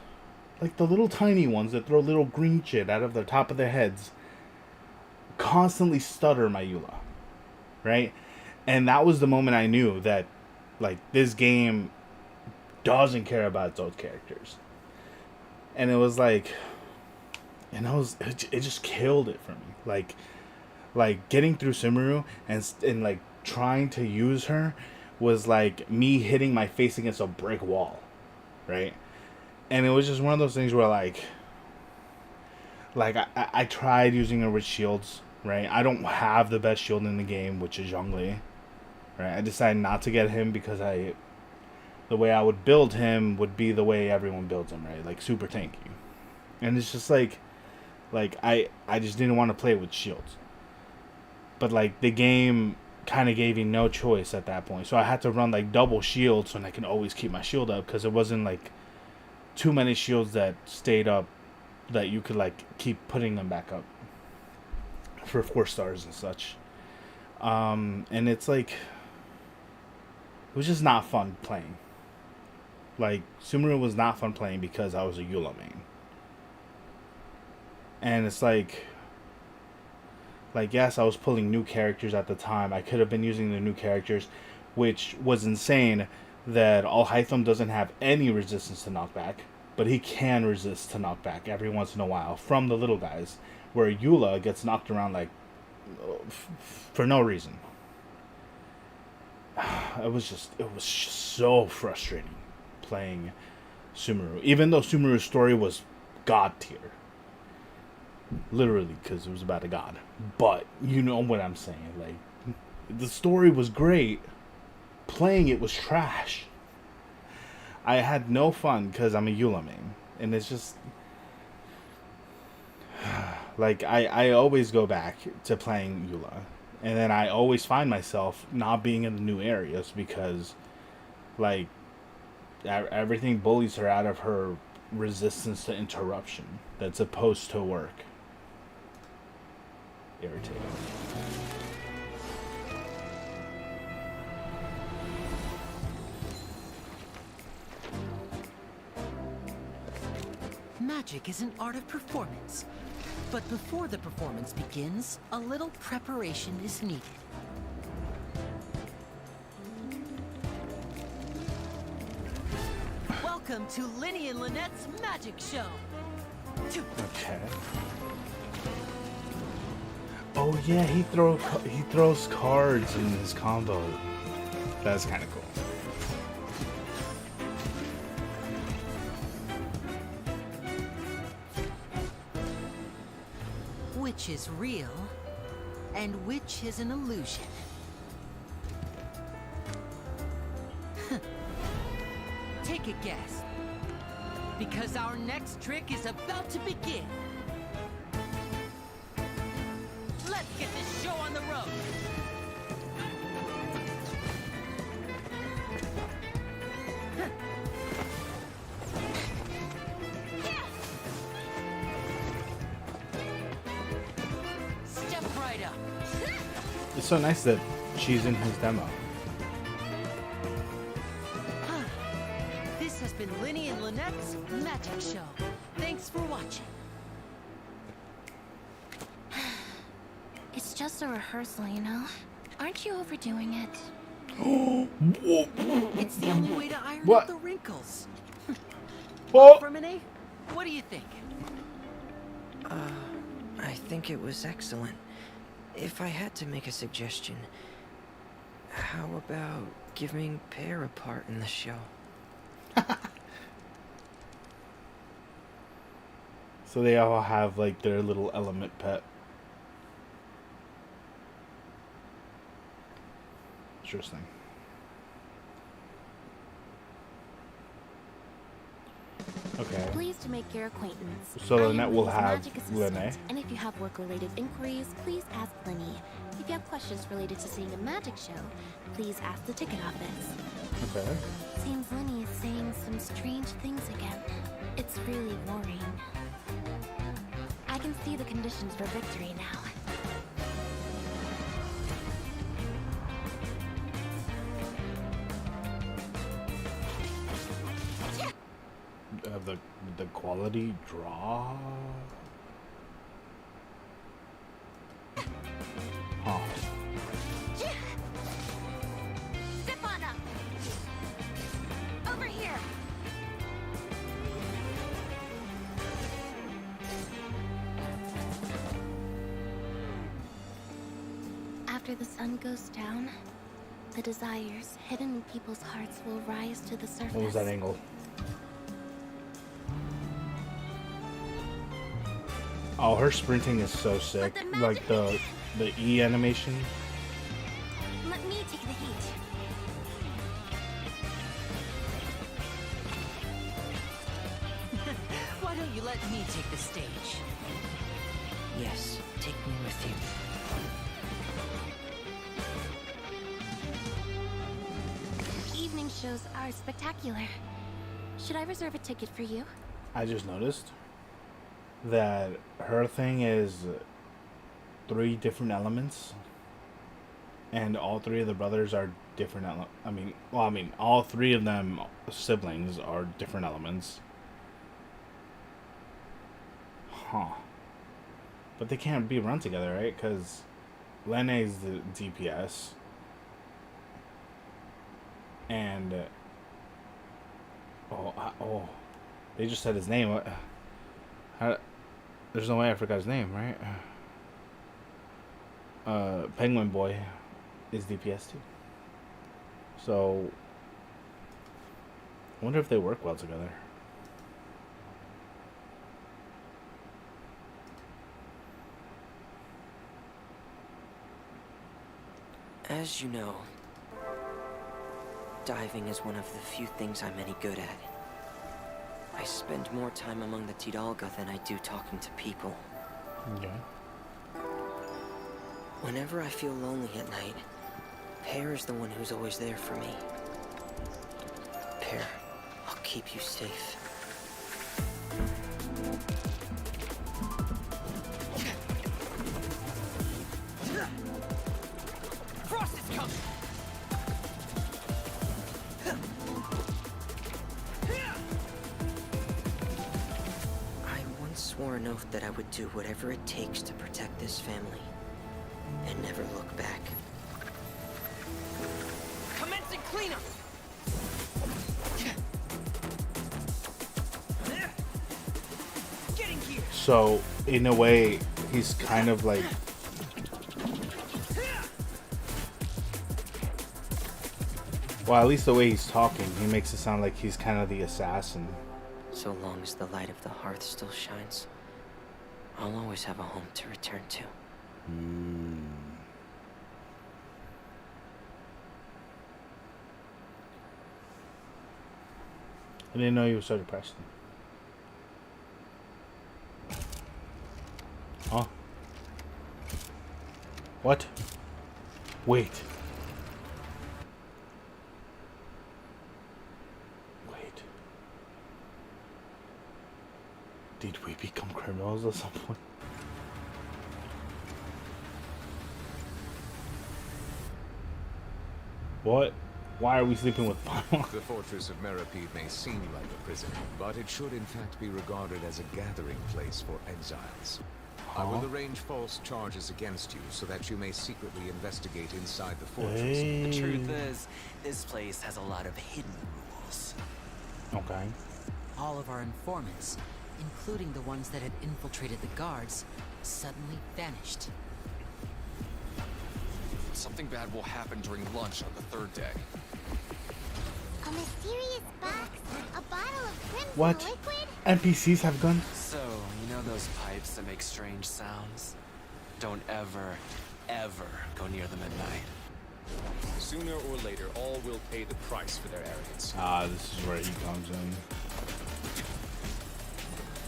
like the little tiny ones that throw little green shit out of the top of their heads, constantly stutter my Eula, right? And that was the moment I knew that, like, this game doesn't care about its own characters. And it was like, and it just killed it for me. Like getting through Sumeru and like trying to use her was like me hitting my face against a brick wall, right? And it was just one of those things where I tried using it with shields, right? I don't have the best shield in the game, which is Zhongli, right? I decided not to get him because the way I would build him would be the way everyone builds him, right? Like super tanky. And it's just like I just didn't want to play with shields. But like the game kind of gave me no choice at that point. So I had to run like double shields so I can always keep my shield up, because it wasn't like too many shields that stayed up that you could like keep putting them back up for 4 stars and such. And it's like, it was just not fun playing. Like Sumeru was not fun playing because I was a Eula main. And it's like yes, I was pulling new characters at the time. I could have been using the new characters, which was insane that Alhaitham doesn't have any resistance to knockback, but he can resist to knockback every once in a while from the little guys, where Eula gets knocked around like for no reason. It was just so frustrating playing Sumeru, even though Sumeru's story was god tier. Literally, because it was about a god. But you know what I'm saying. Like, the story was great. Playing it was trash. I had no fun because I'm a Eula main. And it's just... like, I always go back to playing Eula. And then I always find myself not being in the new areas because, like, everything bullies her out of her resistance to interruption that's supposed to work. Irritating. Magic is an art of performance. But before the performance begins, a little preparation is needed. Welcome to Linny and Lynette's magic show. Okay. Oh yeah, he throws cards in his combo. That's kind of cool. Which is real, and which is an illusion? Take a guess. Because our next trick is about to begin. Let's get this show on the road. Step right up. It's so nice that she's in his demo. This has been Linny and Lynette's magic show. Thanks for watching. It's just a rehearsal, you know? Aren't you overdoing it? It's the only way to iron What? out the wrinkles. Well, Fermine, what do you think? I think it was excellent. If I had to make a suggestion, how about giving Pear a part in the show? So they all have like their little element pet. Interesting. Okay. Pleased to make your acquaintance. So I am Lynette will Linny's have magic assistant, Lynette. and if you have work-related inquiries, please ask Linny. If you have questions related to seeing a magic show, please ask the ticket office. Okay. Seems Linny is saying some strange things again. It's really worrying. I can see the conditions for victory now. The quality draw. Huh. Zip on up. Over here. After the sun goes down, the desires hidden in people's hearts will rise to the surface. What was that angle? Oh, her sprinting is so sick. Like the E animation. Let me take the heat. Why don't you let me take the stage? Yes, take me with you. Evening shows are spectacular. Should I reserve a ticket for you? I just noticed that her thing is 3 different elements, and all 3 of the brothers are different. All 3 of them siblings are different elements. Huh. But they can't be run together, right? Because Lene is the DPS. And... they just said his name. There's no way I forgot his name, right? Penguin Boy is DPS too. So... I wonder if they work well together. As you know, diving is one of the few things I'm any good at. I spend more time among the Tidalga than I do talking to people. Okay. Whenever I feel lonely at night, Pear is the one who's always there for me. Pear, I'll keep you safe. Frost is coming! I once swore an oath that I would do whatever it takes to protect this family, and never look back. Commencing cleanup! Getting here! So, in a way, he's kind of like... Well, at least the way he's talking, he makes it sound like he's kind of the assassin. So long as the light of the hearth still shines, I'll always have a home to return to. I didn't know you were so depressed. Huh? What? Wait. Wait. Did we become criminals at some point? What? Why are we sleeping with fire? The fortress of Meripede may seem like a prison, but it should in fact be regarded as a gathering place for exiles. I will arrange false charges against you so that you may secretly investigate inside the fortress. The truth is, this place has a lot of hidden rules. Okay. All of our informants, including the ones that had infiltrated the guards, suddenly vanished. Something bad will happen during lunch on the 3rd day. A mysterious box, a bottle of crimson What? liquid? NPCs have guns? So, you know those pipes that make strange sounds? Don't ever, ever go near them at night. Sooner or later, all will pay the price for their arrogance. Ah, this is where he comes in.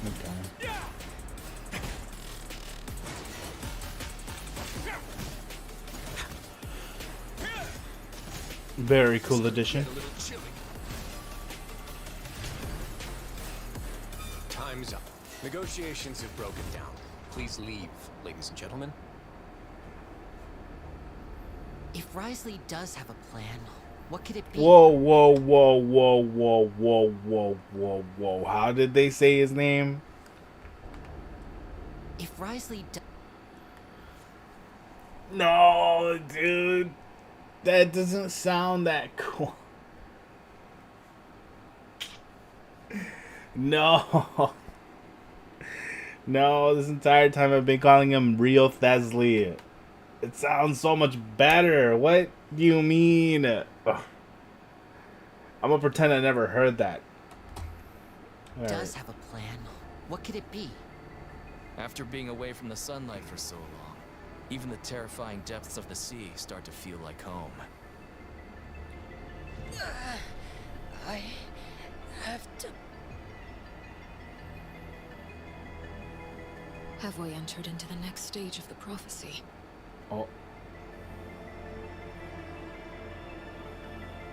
Okay. Very cool addition. Time's up. Negotiations have broken down. Please leave, ladies and gentlemen. If Risley does have a plan, what could it be? Whoa, whoa, whoa, whoa, whoa, whoa, whoa, whoa, whoa. How did they say his name? If Risley does... No, dude. That doesn't sound that cool. No. No, this entire time I've been calling him Rio Thesli. It sounds so much better. What do you mean? Ugh. I'm gonna pretend I never heard that. Does have a plan. What could it be? After being away from the sunlight for so long, even the terrifying depths of the sea start to feel like home. I have to... Have we entered into the next stage of the prophecy? Oh.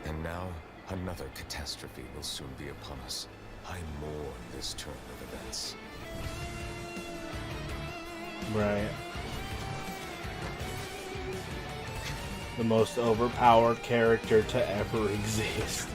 And now, another catastrophe will soon be upon us. I mourn this turn of events. Right. The most overpowered character to ever exist.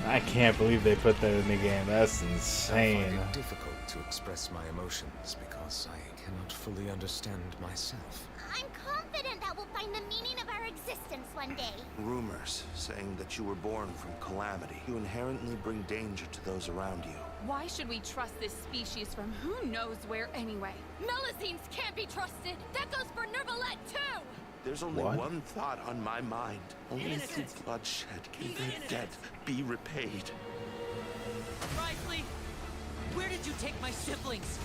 I can't believe they put that in the game. That's insane. I find it difficult to express my emotions because I cannot fully understand myself. I'm confident that we'll find the meaning of our existence one day. Rumors saying that you were born from calamity. You inherently bring danger to those around you. Why should we trust this species from who knows where anyway? Melazines can't be trusted! That goes for Nervalette too! There's only What? one thought on my mind. Only through bloodshed can their debt be repaid. Risley, where did you take my siblings?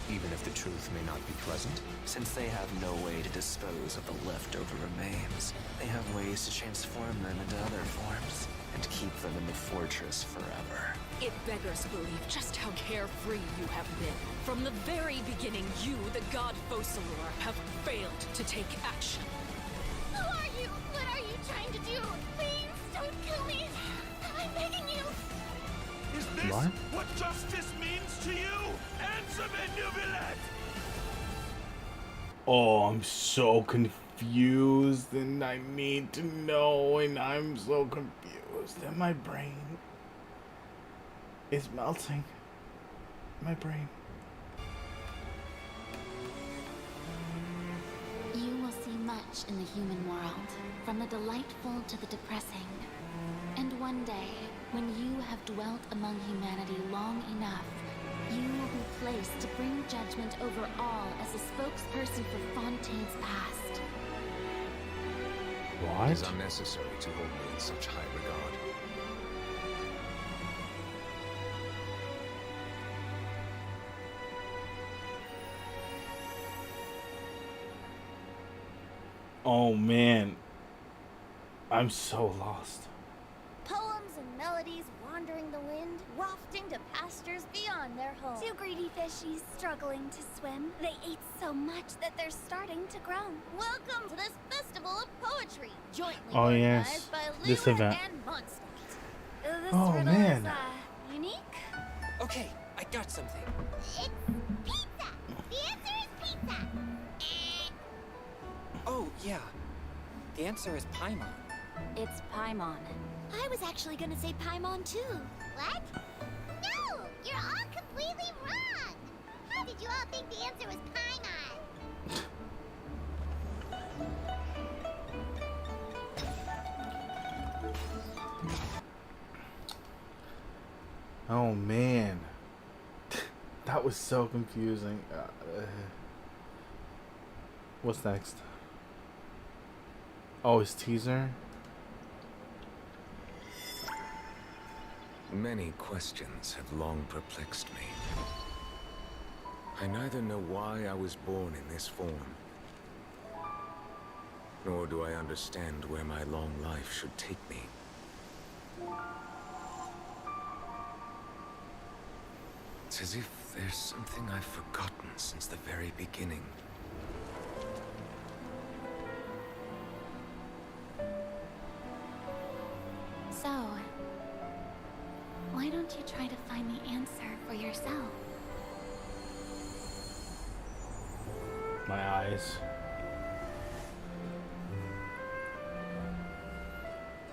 Even if the truth may not be pleasant, since they have no way to dispose of the leftover remains, they have ways to transform them into other forms, and keep them in the fortress forever. It beggars belief just how carefree you have been. From the very beginning, you, the god Focalor, have failed to take action. Who are you? What are you trying to do? Please don't kill me. I'm begging you. Is this What? what justice means to you? Answer me, Nubilet! Oh, I'm so confused, and I need to know, and I'm so confused, and my brain is melting. My brain. You will see much in the human world, from the delightful to the depressing. And one day, when you have dwelt among humanity long enough, you will be placed to bring judgment over all as a spokesperson for Fontaine's past. What? It is unnecessary to hold me in such high regard. Oh man, I'm so lost. Poems and melodies wandering the wind, wafting to pastures beyond their home. Two greedy fishies struggling to swim. They ate so much that they're starting to groan. Welcome to this festival of poetry, jointly Oh, organized yes. by This Lula event. and Mondstadt. This Oh, riddle man. is, unique? Okay, I got something. It's pizza! The answer is pizza! Oh, yeah. The answer is Paimon. It's Paimon. I was actually gonna say Paimon too. What? No! You're all completely wrong! How did you all think the answer was Paimon? Oh man, that was so confusing. What's next? Oh, his teaser? Many questions have long perplexed me. I neither know why I was born in this form, nor do I understand where my long life should take me. It's as if there's something I've forgotten since the very beginning. So, why don't you try to find the answer for yourself? My eyes.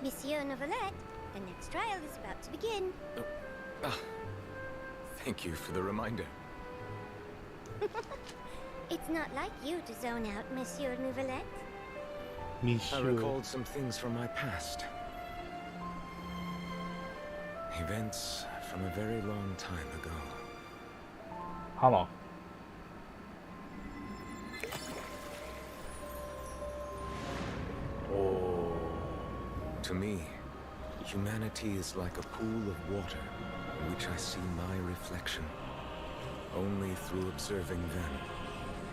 Monsieur Novelette, the next trial is about to begin. Thank you for the reminder. It's not like you to zone out, Monsieur Novelette. I recalled some things from my past. Events from a very long time ago. How long? Oh. To me, humanity is like a pool of water in which I see my reflection. Only through observing them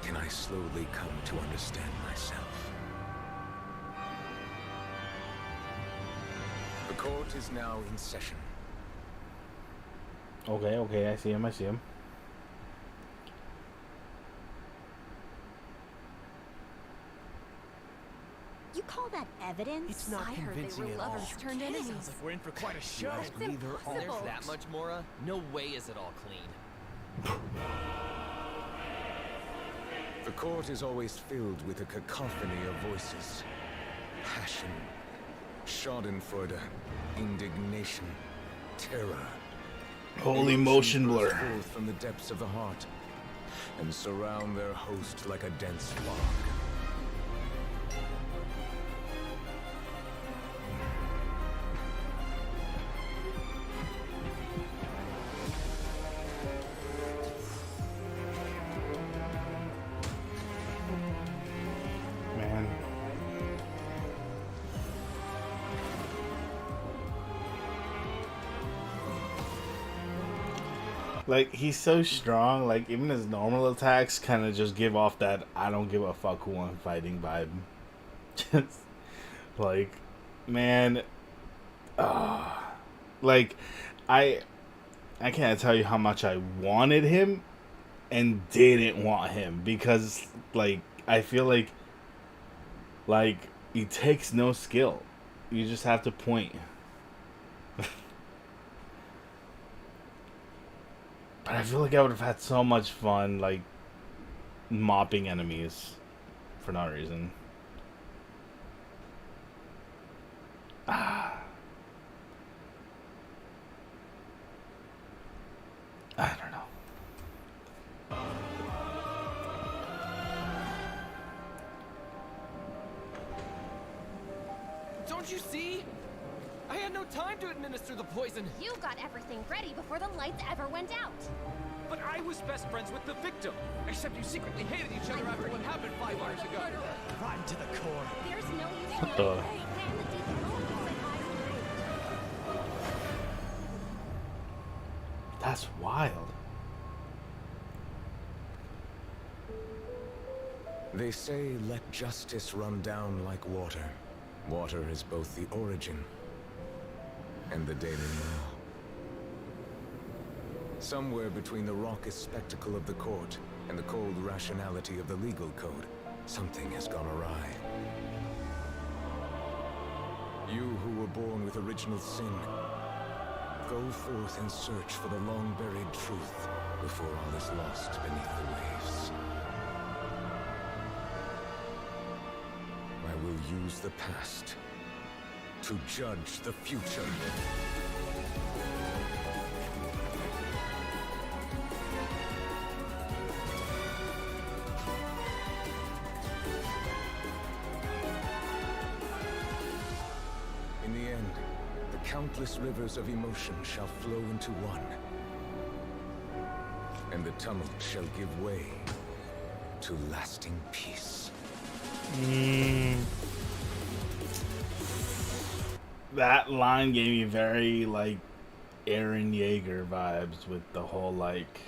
can I slowly come to understand myself. The court is now in session. Okay, I see him. You call that evidence? It's not I heard they convincing were at all. lovers turned enemies. Sounds like we're in for quite a show. That's impossible. There's that much, Mora? No way is it all clean. The court is always filled with a cacophony of voices. Passion, schadenfreude, indignation, terror. Holy motion Emotion blur. burst forth from the depths of the heart and surround their host like a dense fog. Man. Like, he's so strong, like, even his normal attacks kind of just give off that I don't give a fuck who I'm fighting vibe. Just, like, man, like, I can't tell you how much I wanted him and didn't want him, because, like, I feel like, he takes no skill. You just have to point. But I feel like I would have had so much fun, like, mopping enemies for no reason. I don't know. Don't you see? I had no time to administer the poison. You got everything ready before the lights ever went out. But I was best friends with the victim. Except you secretly hated each other after what happened 5 hours ago. Rotten to the core. There's no use What the? That's wild. They say, let justice run down like water. Water is both the origin and the daily law. Somewhere between the raucous spectacle of the court and the cold rationality of the legal code, something has gone awry. You who were born with original sin, go forth and search for the long-buried truth before all is lost beneath the waves. I will use the past to judge the future. In the end, the countless rivers of emotion shall flow into one, and the tumult shall give way to lasting peace. That line gave me very, like, Eren Yeager vibes with the whole, like,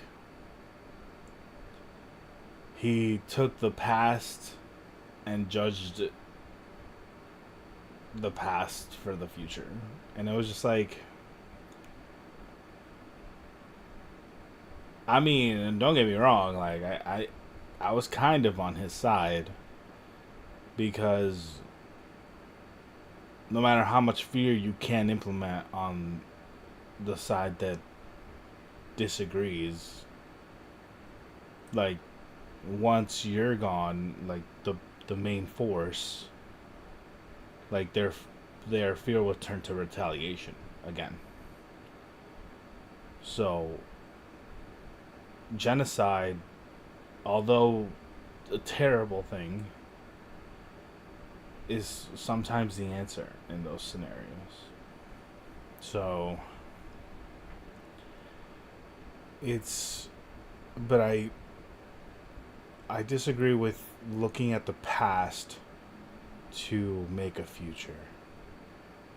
he took the past and judged the past for the future. And it was just like, I mean, don't get me wrong, like, I was kind of on his side, because no matter how much fear you can implement on the side that disagrees, like, once you're gone, like, the main force, like, their fear will turn to retaliation again. So, genocide, although a terrible thing, is sometimes the answer in those scenarios. So, but I disagree with looking at the past to make a future.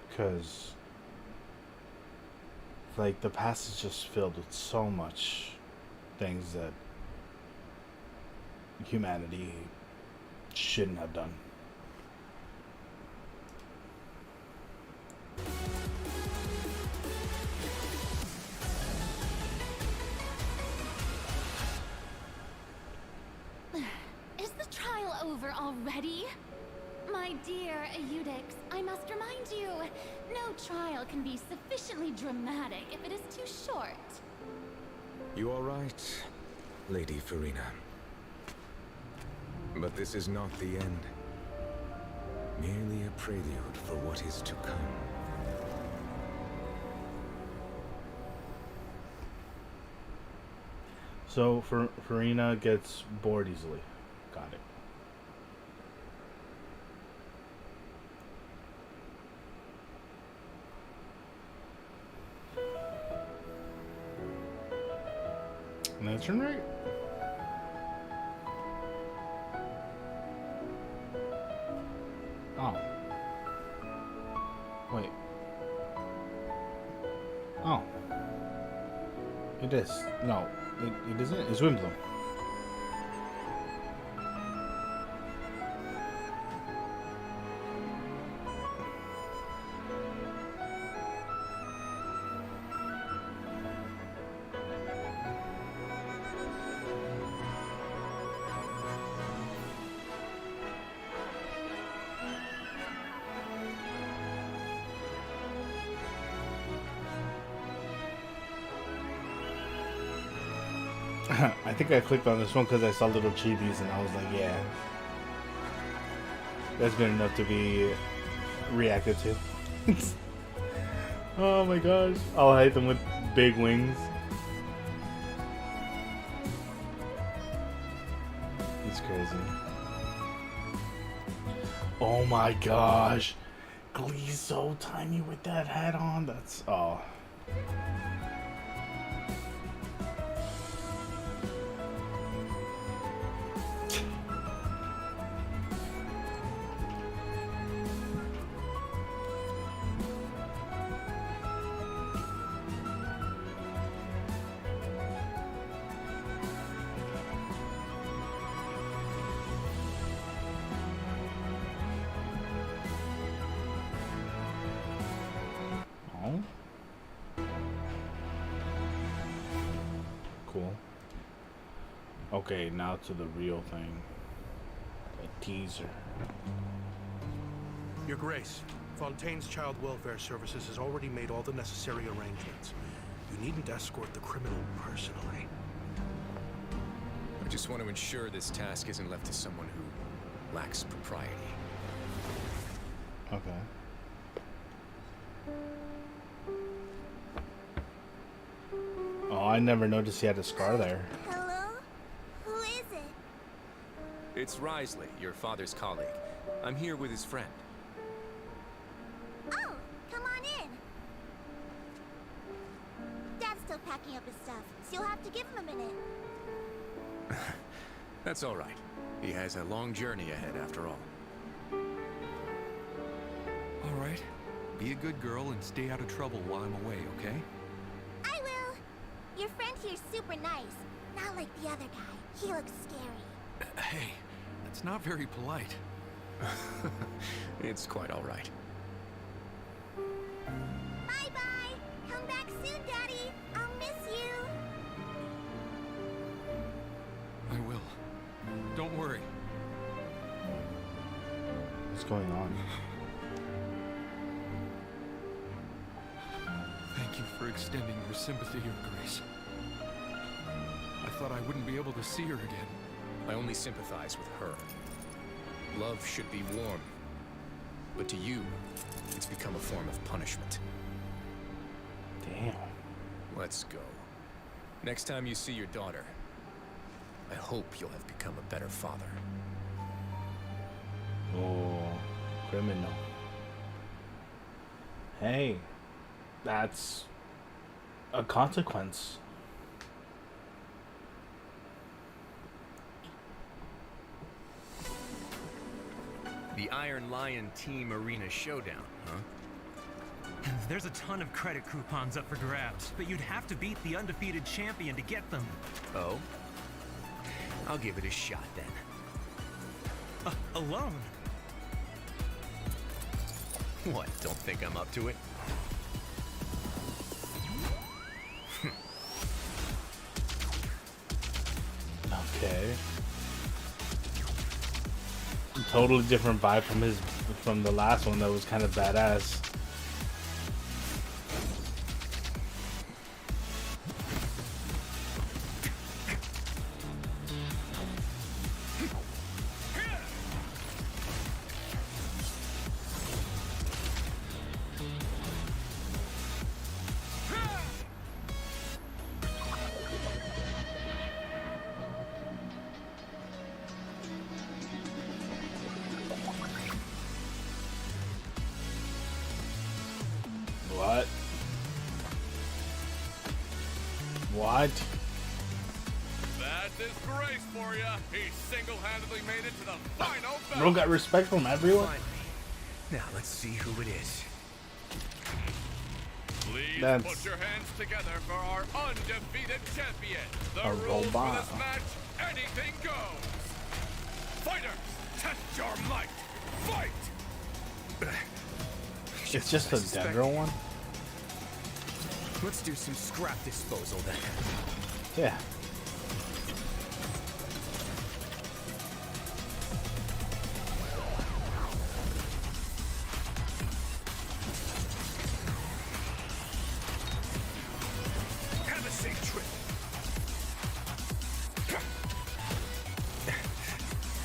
Because, like, the past is just filled with so much things that humanity shouldn't have done. Is the trial over already? My dear Eudix, I must remind you, no trial can be sufficiently dramatic if it is too short. You are right, Lady Farina. But this is not the end. Merely a prelude for what is to come. So, Farina gets bored easily. Got it. That's right. Oh. Wait. Oh. It is. No, it isn't. It's Wimbledon. I think I clicked on this one because I saw little chibis and I was like, yeah, that's good enough to be reacted to. Oh my gosh. I'll hate them with big wings. It's crazy. Oh my gosh. Glee's so tiny with that hat on. That's, oh. Cool. Okay, now to the real thing. A teaser. Your Grace, Fontaine's Child Welfare Services has already made all the necessary arrangements. You needn't escort the criminal personally. I just want to ensure this task isn't left to someone who lacks propriety. Okay. Oh, I never noticed he had a scar there. Hello? Who is it? It's Risley, your father's colleague. I'm here with his friend. Oh, come on in. Dad's still packing up his stuff, so you'll have to give him a minute. That's all right. He has a long journey ahead after all. All right. Be a good girl and stay out of trouble while I'm away, okay? I will. Your friend here's super nice. Not like the other guy. He looks scary. Hey, that's not very polite. It's quite all right. Bye-bye. Come back soon, Daddy. I'll miss you. I will. Don't worry. What's going on? Thank you for extending your sympathy, Your Grace. I thought I wouldn't be able to see her again. I only sympathize with her. Love should be warm. But to you, it's become a form of punishment. Damn. Let's go. Next time you see your daughter, I hope you'll have become a better father. Oh, criminal. Hey, that's a consequence. The The Iron Lion Team Arena Showdown, huh? There's a ton of credit coupons up for grabs, but you'd have to beat the undefeated champion to get them. Oh? I'll give it a shot then. Alone? What, don't think I'm up to it? Okay. Totally different vibe from the last one that was kind of badass. What? What? That's disgrace for you. He single-handedly made it to the final battle. Bro got respect from everyone. Now let's see who it is. Please That's put your hands together for our undefeated champion. The a rules for robot. this match, anything goes. Fighters, test your might. Fight! It's just a Denver one? Let's do some scrap disposal then. Yeah. Have a safe trip.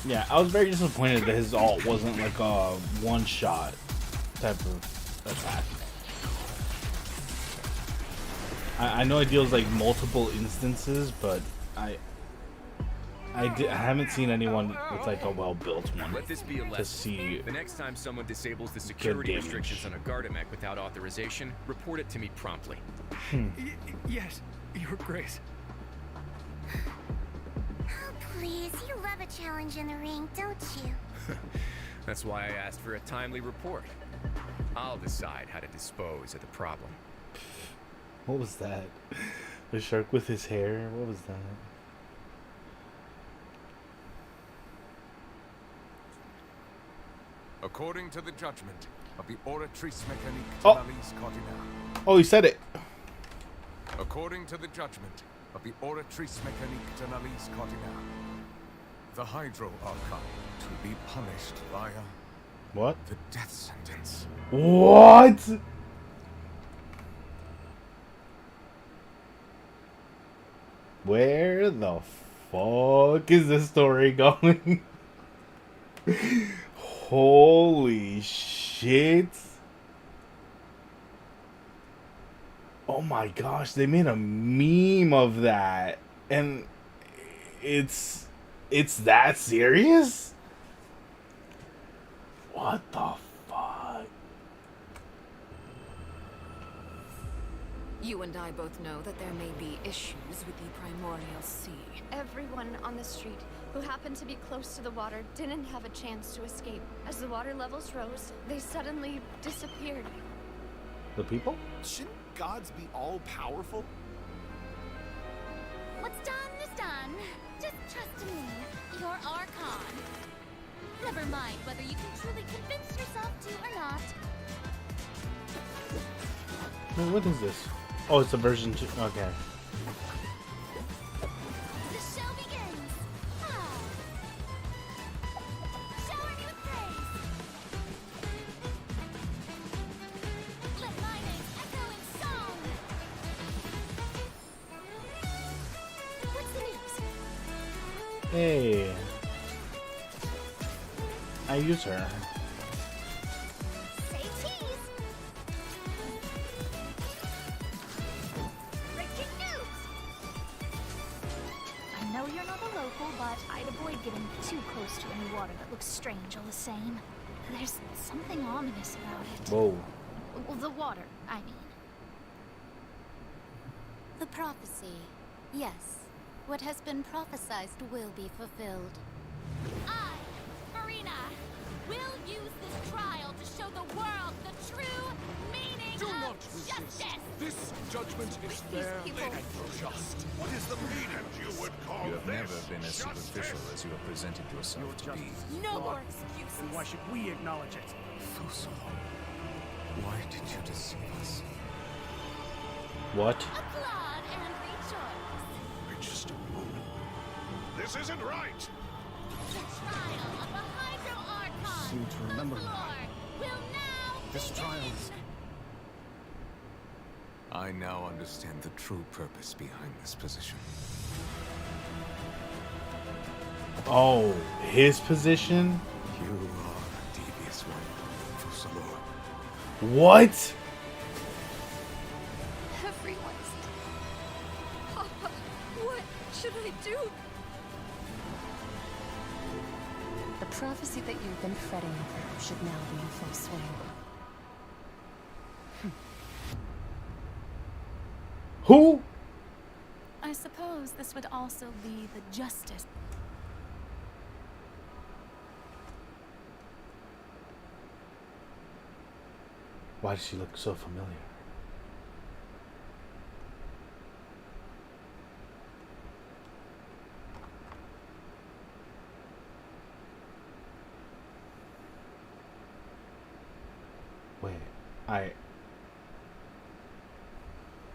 Yeah, I was very disappointed that his ult wasn't like a one-shot type of attack. I know it deals like multiple instances, but I haven't seen anyone with like a well-built one Let this be a to lesson. see. The next time someone disables the security damage. restrictions on a Gardamek without authorization, report it to me promptly. Yes, Your Grace. Oh, please, you love a challenge in the ring, don't you? That's why I asked for a timely report. I'll decide how to dispose of the problem. What was that? The shark with his hair? What was that? According to the judgment of the Oratrice Mécanique Oh. d'Analyse Cardinale. Oh, he said it. According to the judgment of the Oratrice Mécanique d'Analyse Cardinale, the Hydro Archon to be punished via What? the death sentence. What? Where the fuck is this story going? Holy shit. Oh my gosh, they made a meme of that. And it's that serious? What the fuck? You and I both know that there may be issues with the Primordial Sea. Everyone on the street who happened to be close to the water didn't have a chance to escape. As the water levels rose, they suddenly disappeared. The people? Shouldn't gods be all-powerful? What's done is done. Just trust in me, your Archon. Never mind whether you can truly convince yourself to or not. Wait, what is this? Oh, it's a version 2. Okay. The show begins. Ah. Shower me with praise. Let my name echo in song. What's the news? Hey. I use her. Say cheese. Breaking news. I know you're not a local, but I'd avoid getting too close to any water that looks strange all the same. There's something ominous about it. Whoa. Well, the water, I mean. The prophecy. Yes. What has been prophesized will be fulfilled. I, Marina, We'll use this trial to show the world the true meaning Do of not resist. justice. This judgment is fair and just. What is the meaning you would call You have this never been as superficial as you have presented yourself to be. No more excuses. Why should we acknowledge it? Fusalo, why did you deceive us? What? Applaud and rejoice. Wait just a moment. This isn't right. The trial of the Hydro Archon. Seem to remember the now. floor will now This trial begin. is... I now understand the true purpose behind this position. Oh, his position? You are a devious one, Fusalo. What? Everyone's... Papa, what should I do? The prophecy that you've been fretting over should now be in full swing. Who? I suppose this would also be the justice. Why does she look so familiar?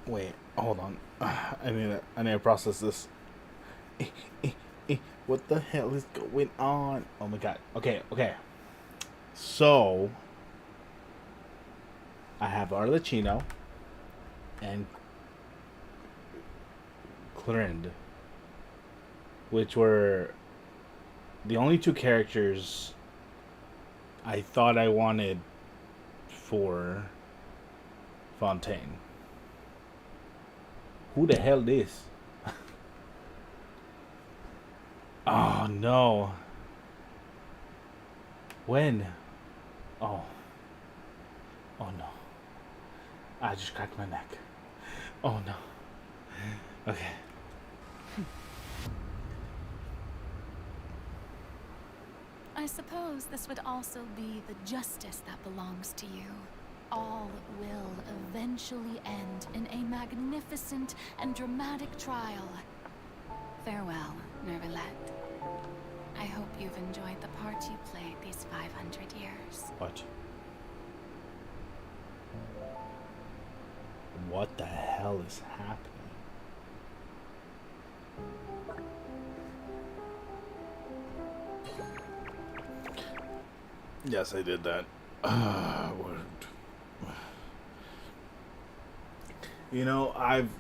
Wait, hold on. I need to process this. What the hell is going on? Oh my god. Okay. So I have Arlecchino and Clorind, which were the only two characters I thought I wanted for Fontaine. Who the hell this? Oh no. When? Oh no. I just cracked my neck. Oh no. Okay. I suppose this would also be the justice that belongs to you. All will eventually end in a magnificent and dramatic trial. Farewell, Nervalette. I hope you've enjoyed the part you played these 500 years. What the hell is happening? Yes, I did that. You know, I've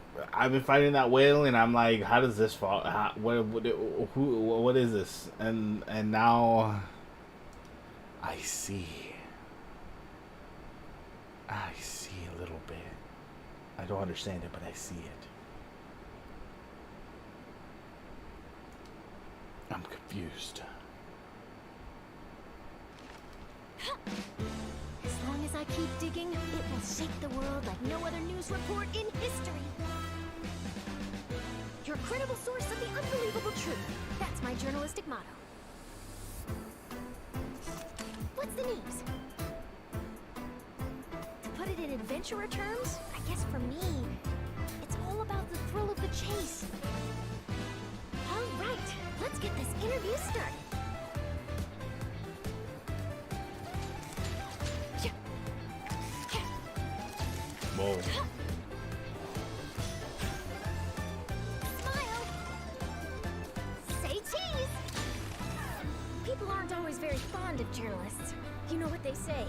been fighting that whale, and I'm like, how does this fall? What is this? And now I see a little bit. I don't understand it, but I see it. I'm confused. As long as I keep digging, it will shake the world like no other news report in history. Your credible source of the unbelievable truth. That's my journalistic motto. What's the news? To put it in adventurer terms, I guess for me, it's all about the thrill of the chase. All right, let's get this interview started. Whoa. Smile. Say cheese. People aren't always very fond of journalists. You know what they say.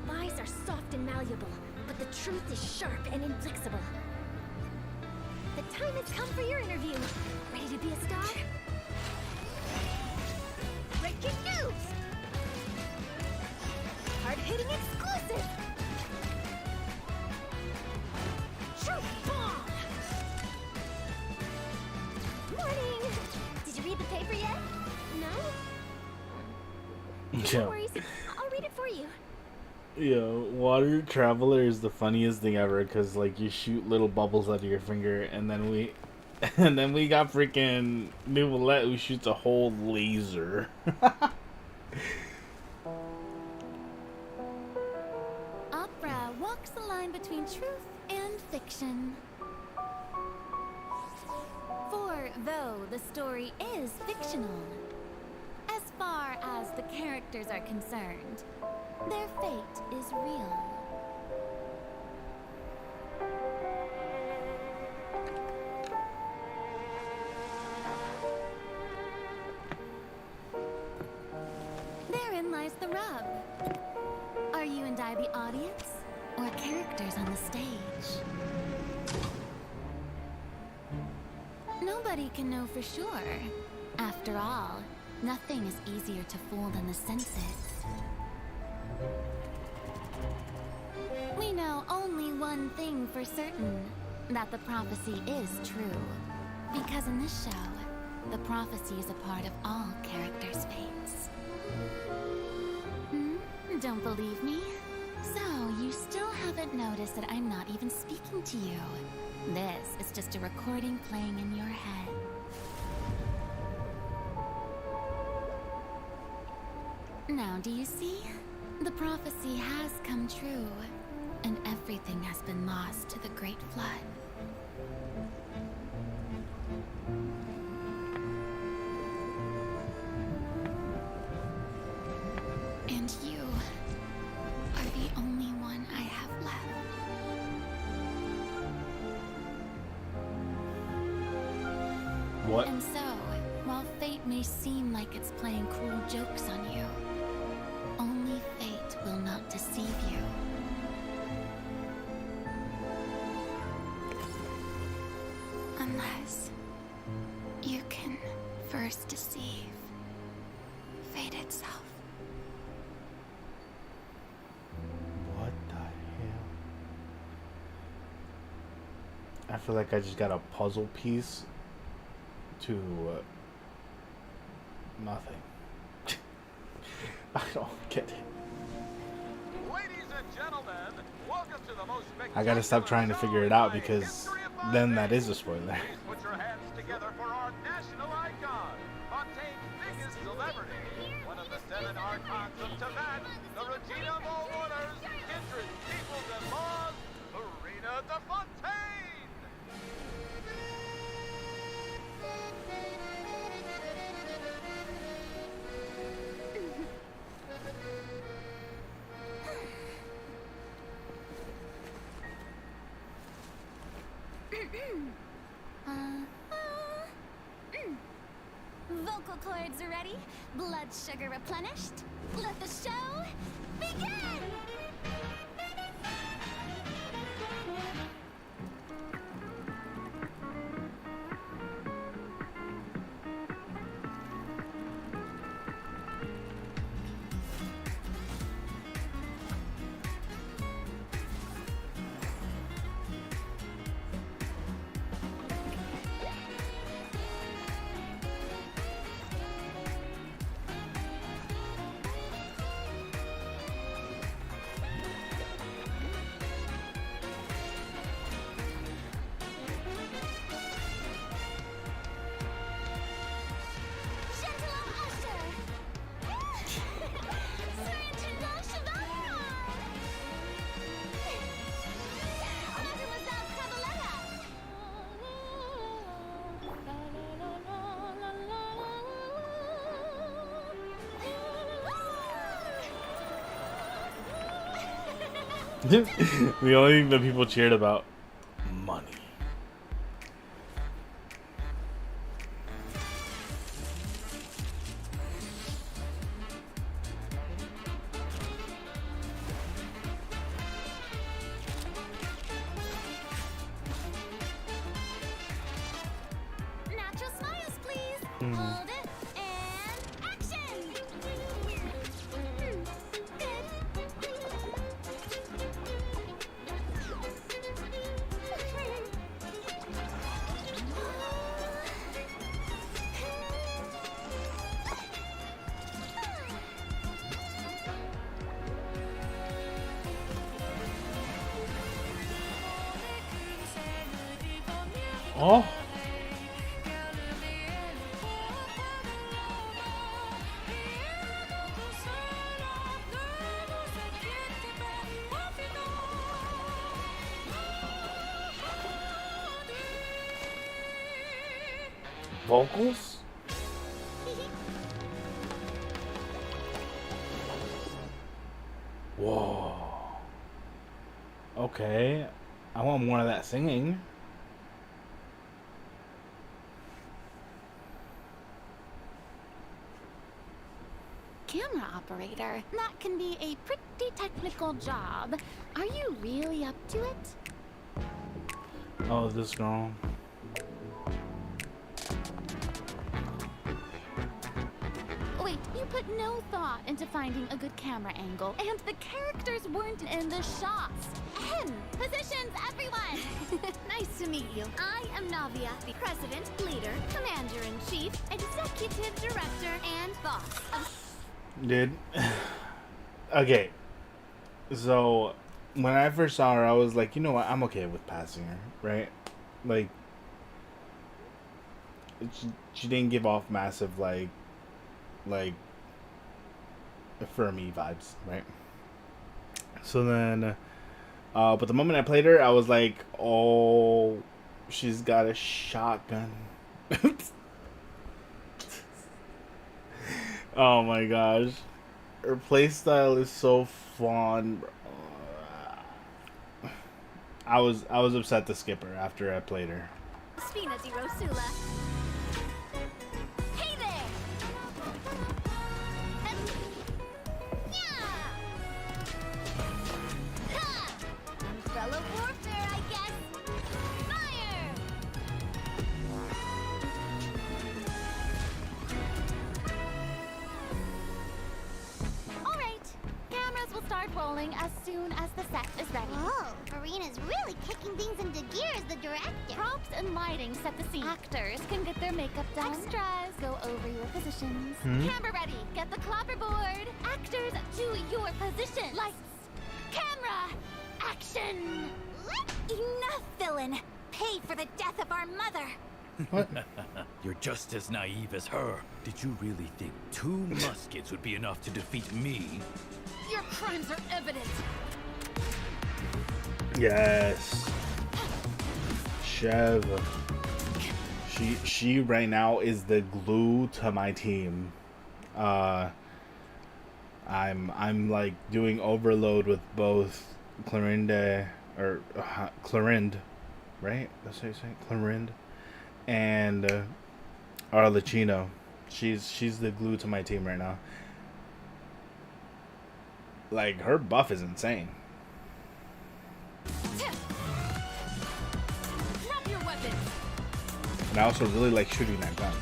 Lies are soft and malleable, but the truth is sharp and inflexible. The time has come for your interview. Ready to be a star? Breaking news! Hard-hitting exclusive! Truth bomb! Morning! Did you read the paper yet? No? No worries. I'll read it for you. Yo, Water Traveler is the funniest thing ever, because like you shoot little bubbles out of your finger, and then we got freaking Nouvellette who shoots a whole laser. marks the line between truth and fiction. For though the story is fictional, as far as the characters are concerned, their fate is real. Therein lies the rub. Are you and I the audience, or characters on the stage? Nobody can know for sure. After all, nothing is easier to fool than the senses. We know only one thing for certain, that the prophecy is true. Because in this show, the prophecy is a part of all characters' fates. Don't believe me? So, you still haven't noticed that I'm not even speaking to you. This is just a recording playing in your head. Now, do you see? The prophecy has come true, and everything has been lost to the Great Flood. And you are the only one I have left. What? And so, while fate may seem like it's playing cruel jokes on you, only fate will not deceive you. Unless you can first deceive fate itself. What the hell? I feel like I just got a puzzle piece to nothing. I don't get it. Ladies and gentlemen, welcome to the most I gotta stop trying to figure it out because then that is a spoiler. Put your hands together for our national icon, Fontaine's biggest celebrity, one of the 7 archons of Tibet, the Regina of all orders, kindred, peoples, and laws, Marina de Fontaine! Vocal cords ready, blood sugar replenished. Let the show begin! The only thing that people cheered about, money. Natural smiles, please. Hold it and action. Oh. vocals? Whoa. Okay. I want more of that singing. Camera operator. That can be a pretty technical job. Are you really up to it? Oh, this girl. Wait, you put no thought into finding a good camera angle, and the characters weren't in the shots. Positions, everyone! Nice to meet you. I am Navia, the president, leader, commander-in-chief, executive director, and boss of... Dude. Okay. So, when I first saw her, I was like, you know what? I'm okay with passing her, right? Like, she didn't give off massive, like Fermi vibes, right? So then, but the moment I played her, I was like, oh, she's got a shotgun. Oh my gosh. Her playstyle is so fun. I was upset to skip her after I played her. Spina di Rosula. Hey there! Umbrella warfare, I guess. Fire! All right, cameras will start rolling as soon as the set is ready. Whoa, Arena's really kicking things into gear as the director. Props and lighting set the scene. Actors can get their makeup done. Extras go over your positions. Camera ready. Get the clapperboard. Actors to your position. Lights. Camera. Action. Enough, villain. Pay for the death of our mother. What? You're just as naive as her. Did you really think 2 muskets would be enough to defeat me? Your crimes are evident. Yes. Chev. She right now is the glue to my team. I'm like doing overload with both Clorinde or Clorinde, right? That's how you say it? Clorinde and Arlecchino. She's the glue to my team right now. Like, her buff is insane. Drop your weapons. And I also really like shooting that gun.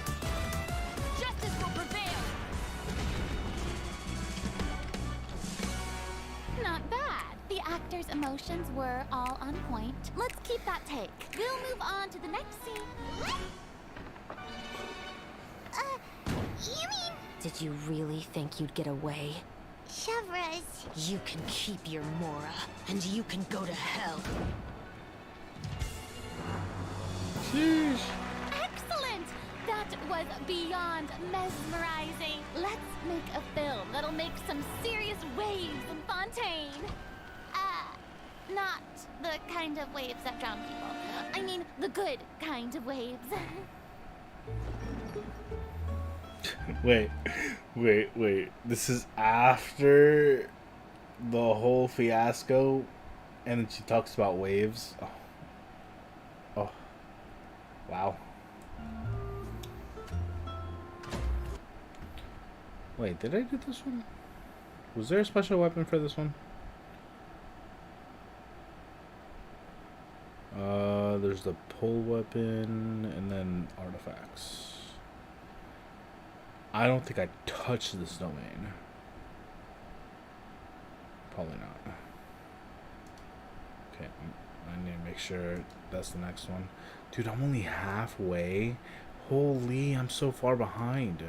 Justice will prevail. Not bad. The actors' emotions were all on point. Let's keep that take. We'll move on to the next scene. You mean... Did you really think you'd get away? Chevras. You can keep your Mora, and you can go to hell. Sheesh. Excellent! That was beyond mesmerizing. Let's make a film that'll make some serious waves in Fontaine. Not the kind of waves that drown people. I mean, the good kind of waves. Wait. This is after the whole fiasco, and then she talks about waves. Oh. Wow. Wait, did I do this one? Was there a special weapon for this one? There's the pull weapon and then artifacts. I don't think I touched this domain. Probably not. Okay, I need to make sure that's the next one. Dude, I'm only halfway. Holy, I'm so far behind.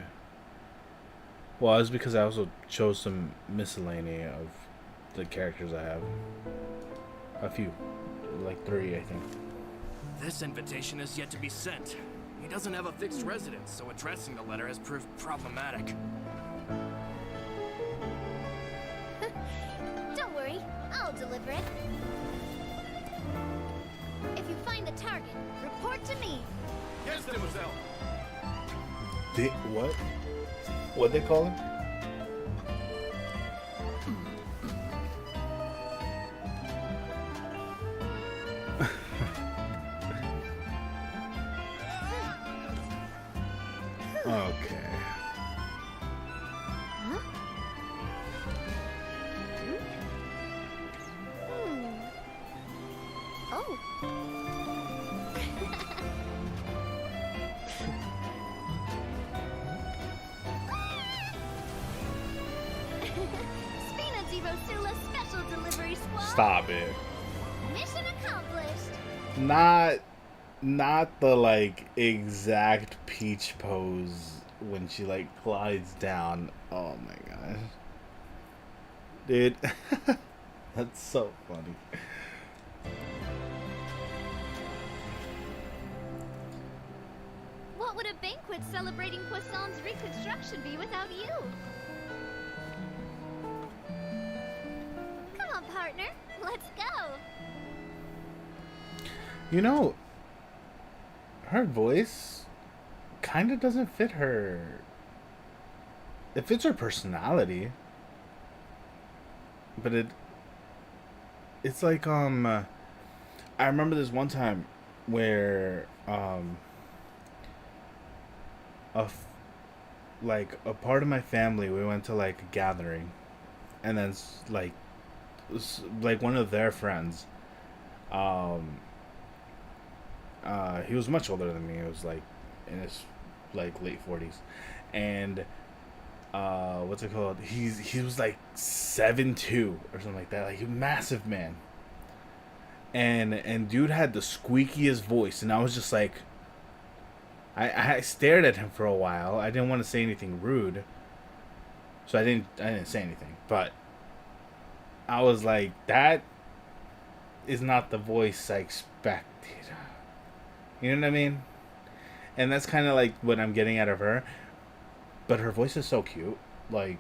Well, it's because I also chose some miscellany of the characters I have. A few. Like 3, I think. This invitation is yet to be sent. He doesn't have a fixed residence, so addressing the letter has proved problematic. Don't worry, I'll deliver it. If you find the target, report to me. Yes, mademoiselle. What? What they call him? Okay. Oh. Spina Divosula Special Delivery Squad. Stop it. Mission accomplished. Not the like exact Peach pose when she like glides down. Oh my gosh. Dude. That's so funny. What would a banquet celebrating Poisson's reconstruction be without you? Come on, partner. Let's go. You know, her voice kind of doesn't fit her. It fits her personality. But it's like I remember this one time where like a part of my family, we went to like a gathering, and then like one of their friends, he was much older than me. He was like in his like late 40s, and what's it called? He was like 7'2" or something like that, like a massive man. And dude had the squeakiest voice, and I was just like, I stared at him for a while. I didn't want to say anything rude, so I didn't say anything. But I was like, that is not the voice I expected. You know what I mean? And that's kind of like what I'm getting out of her. But her voice is so cute, like,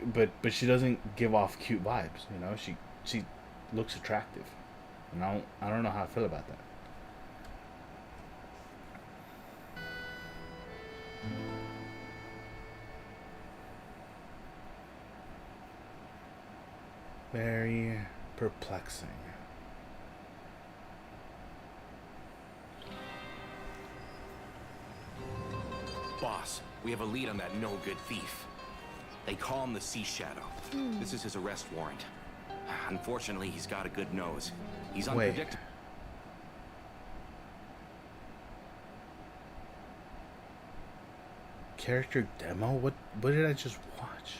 but she doesn't give off cute vibes. You know, she looks attractive, and I don't know how I feel about that. Very perplexing. Boss, we have a lead on that no-good thief. They call him the Sea Shadow. This is his arrest warrant. Unfortunately, he's got a good nose. He's unpredictable. Character demo? What did I just watch?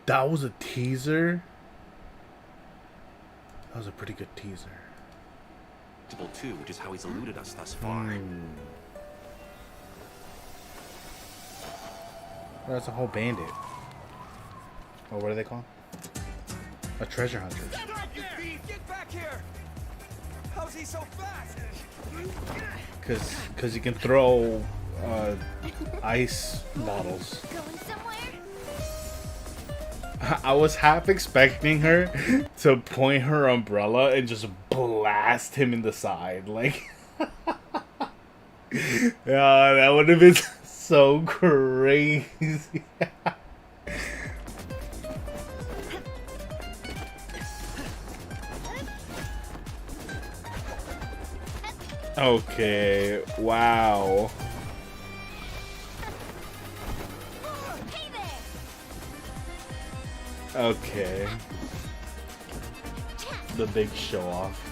That was a teaser? That was a pretty good teaser. Too, which is how he's eluded us thus far. That's a whole bandit. Oh, what do they call? A treasure hunter. Get back here! How's he so fast? Cause you can throw ice bottles. Going somewhere? I was half expecting her to point her umbrella and just blast him in the side, like. Yeah, that would have been so crazy. Okay, wow. Okay. The big show off.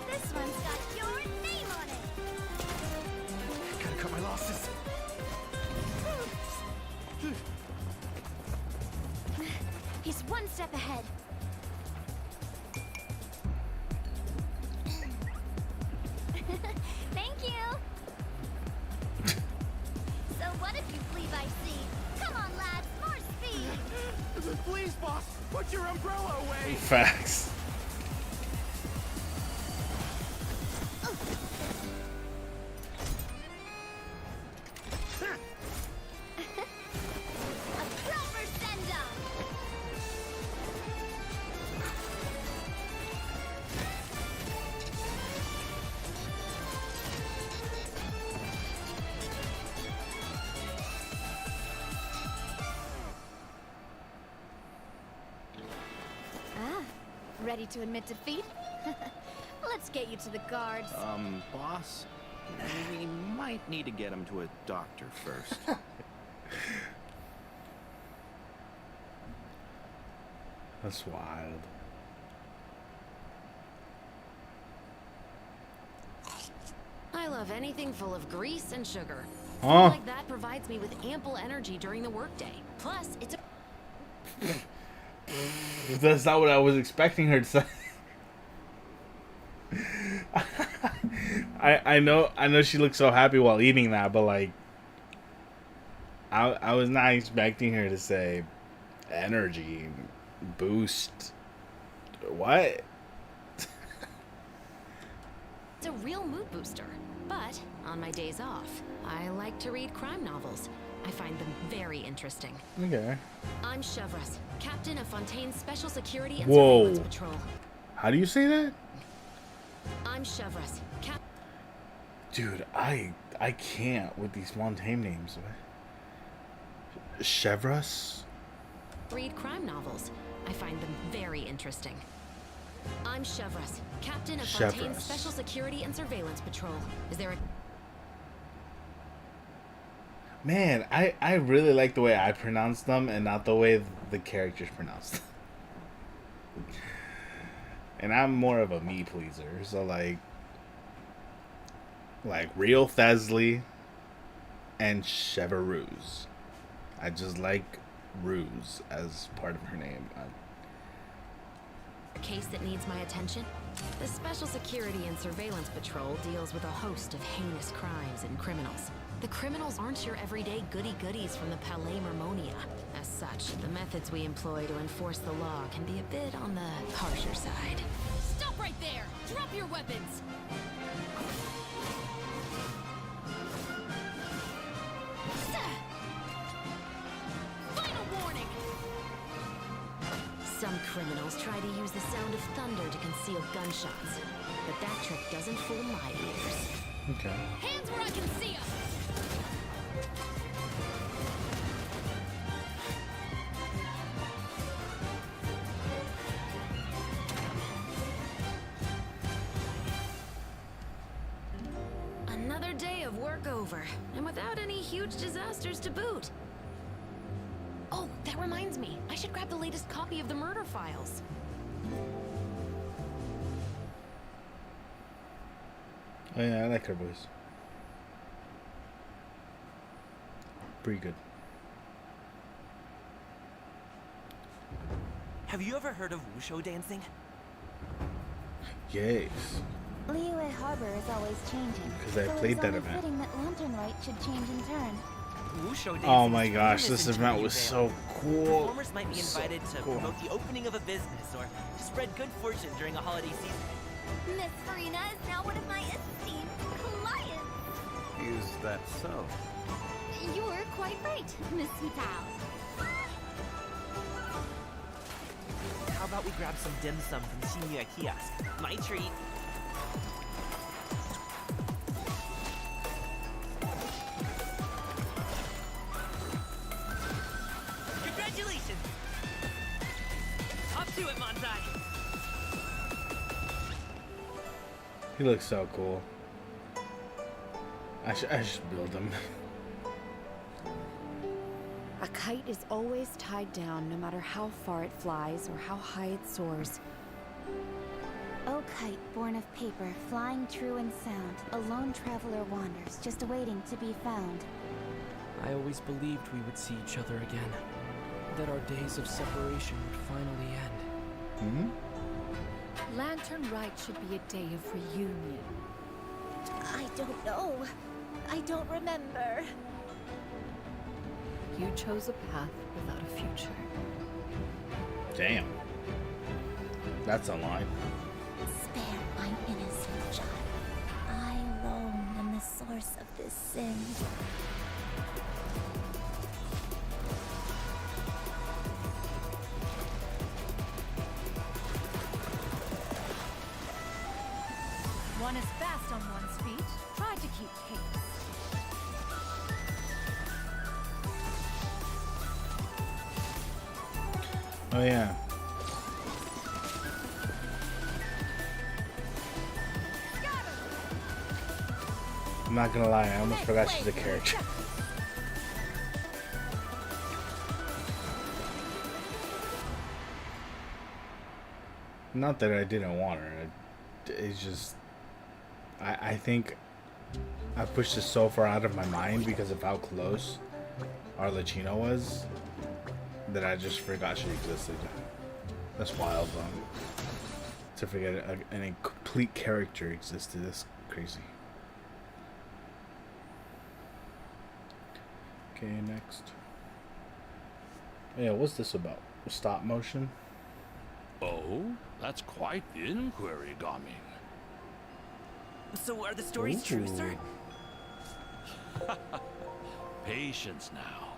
This one's got your name on it. Gotta cut my losses. He's one step ahead. Thank you. So what if you flee by sea? Come on, lads, more speed. Please, boss, put your umbrella away. Ready to admit defeat? Let's get you to the guards. Boss, we might need to get him to a doctor first. That's wild. I love anything full of grease and sugar. Huh? Food like that provides me with ample energy during the workday. Plus, it's a That's not what I was expecting her to say. I know she looked so happy while eating that, but like I was not expecting her to say energy boost. What? It's a real mood booster. But on my days off, I like to read crime novels. I find them very interesting. Okay. I'm Chevros, captain of Fontaine's Special Security and Whoa. Surveillance Patrol. How do you say that? I'm Chevros, Dude, I can't with these Montaigne names. Chevros? read crime novels. I find them very interesting. I'm Chevros, captain of Fontaine's Chevros. Special Security and Surveillance Patrol. Is there a... Man, I really like the way I pronounce them and not the way the characters pronounce them. And I'm more of a me pleaser, so like Real Thesley and Cheveruse. I just like Ruse as part of her name. case that needs my attention? The Special Security and Surveillance Patrol deals with a host of heinous crimes and criminals. The criminals aren't your everyday goody-goodies from the Palais Mermonia. As such, the methods we employ to enforce the law can be a bit on the harsher side. Stop right there! Drop your weapons! Final warning! Some criminals try to use the sound of thunder to conceal gunshots, but that trick doesn't fool my ears. Okay. Hands where I can see 'em! Another day of work over, and without any huge disasters to boot. Oh, that reminds me. I should grab the latest copy of the murder files. Oh yeah, I like her voice. Pretty good. Have you ever heard of wushu dancing? Yes. Liyue Harbor is always changing. 'Cause I so played it's that only event. fitting that Lantern Light should change in turn. Wushu dancing Oh my is gosh, famous this in event was Japan. so cool. Performers might be So invited to cool. promote the opening of a business or to spread good fortune during a holiday season. Miss Farina is now one of my esteemed clients. Is that so? You were quite right, Miss Hutao. How about we grab some dim sum from Shinya Kiosk? My treat. Congratulations! Up to it, Manzai! He looks so cool. I should build him. A kite is always tied down no matter how far it flies or how high it soars. O kite born of paper, flying true and sound, a lone traveler wanders, just awaiting to be found. I always believed we would see each other again. That our days of separation would finally end. Lantern Rite should be a day of reunion. I don't know. I don't remember. You chose a path without a future. Damn. That's a line. Spare mine innocent child. I alone am the source of this sin. One is fast on one's feet. Try to keep pace. Oh yeah. I'm not gonna lie, I almost forgot she's a character. Not that I didn't want her. It's just, I think I pushed this so far out of my mind because of how close Arlecchino was that I just forgot she existed. That's wild, though. To forget a complete character existed. That's crazy. Okay, next. Yeah, what's this about? Stop motion? Oh, that's quite the inquiry, Gaming. So are the stories true, sir? Patience now.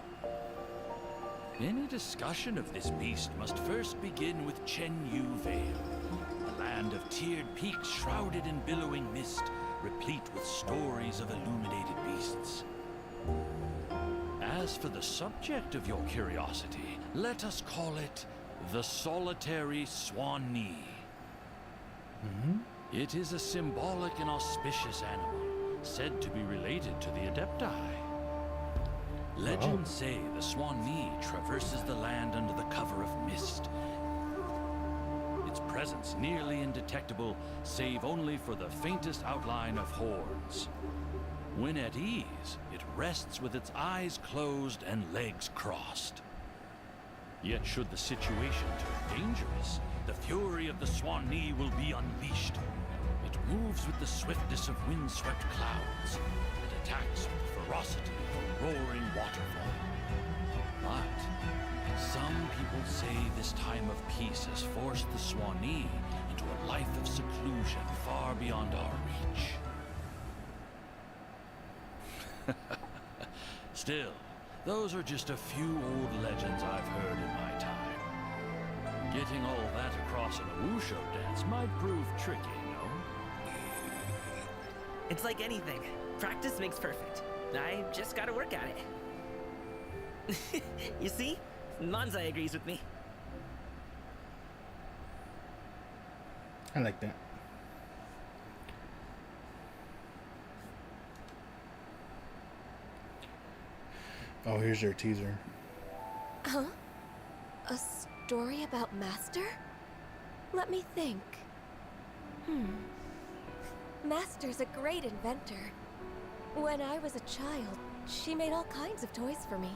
Any discussion of this beast must first begin with Chen-Yu Vale, a land of tiered peaks shrouded in billowing mist, replete with stories of illuminated beasts. As for the subject of your curiosity, let us call it the solitary Swan-Ni. It is a symbolic and auspicious animal, said to be related to the Adepti. Legends say the Swan-Ni traverses the land under the cover of mist. Its presence nearly indetectable, save only for the faintest outline of horns. When at ease, it rests with its eyes closed and legs crossed. Yet should the situation turn dangerous, the fury of the Swan-Ni will be unleashed. It moves with the swiftness of windswept clouds and attacks with the ferocity of a roaring waterfall. But some people say this time of peace has forced the Swan-Ni into a life of seclusion far beyond our reach. Still, those are just a few old legends I've heard in my time. Getting all that across in a Wushu dance might prove tricky, no? It's like anything. Practice makes perfect. I just gotta work at it. You see? Manzai agrees with me. I like that. Oh, here's your teaser. Huh? A story about Master? Let me think. Master's a great inventor. When I was a child, she made all kinds of toys for me.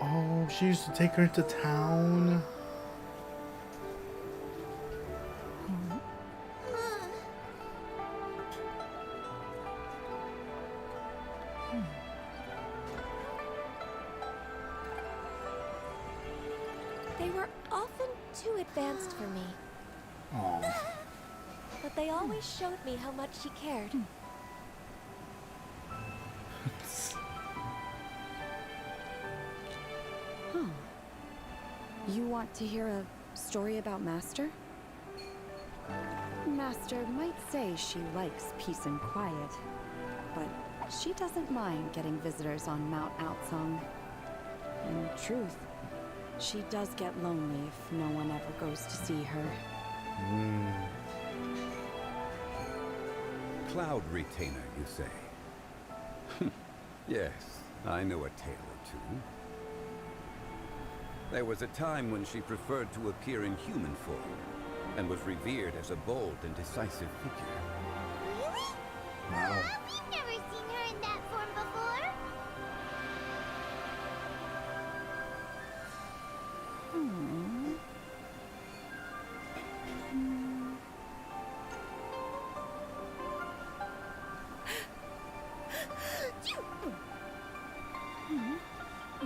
Oh, she used to take her into town. They were often too advanced for me. Aww. But they always showed me how much she cared. You want to hear a story about Master? Master might say she likes peace and quiet, but she doesn't mind getting visitors on Mount Outsong. In truth, she does get lonely if no one ever goes to see her. Cloud Retainer, you say? Yes, I know a tale or two. There was a time when she preferred to appear in human form, and was revered as a bold and decisive figure. Really? Wow. We've never seen her in that form before.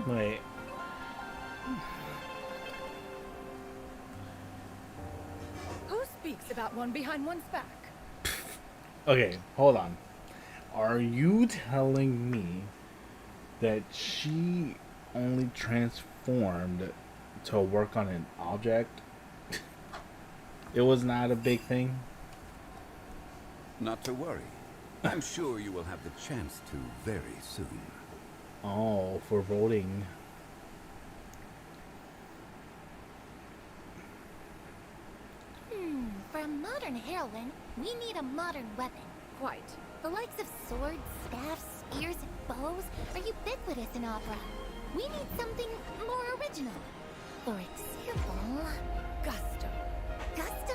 Wait. Who speaks about one behind one's back? Okay, hold on. Are you telling me that she only transformed to work on an object? It was not a big thing? Not to worry. I'm sure you will have the chance to very soon. Oh, for voting. heroine, we need a modern weapon. Quite. The likes of swords, staffs, spears, and bows are ubiquitous in opera. We need something more original. For example... Gusto. Gusto?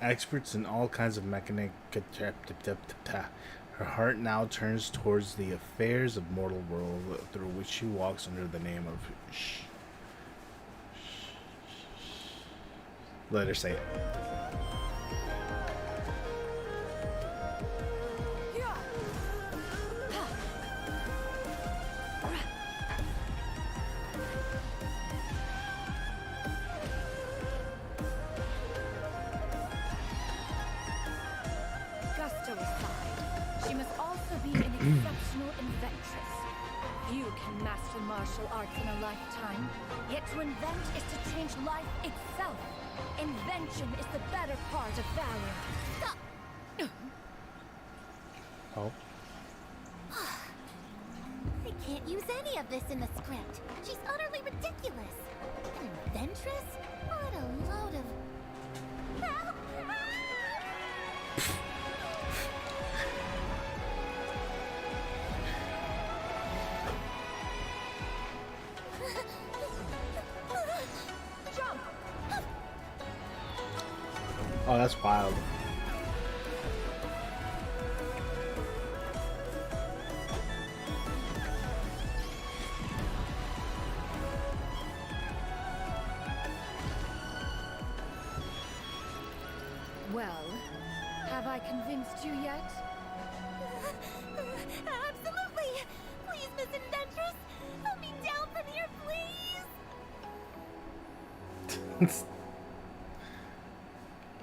Experts in all kinds of mechanic. Her heart now turns towards the affairs of mortal world through which she walks under the name of Let her say it. Gusto aside, she must also be an exceptional inventress. Few can master martial arts in a lifetime, yet to invent is to change life itself. Invention is the better part of valor. Stop! Oh. I can't use any of this in the script. She's utterly ridiculous. An inventress? What a load of... Help! Jump! Oh, that's wild. Well, have I convinced you yet? Absolutely! Please, Miss Inventress, let me down from here, please!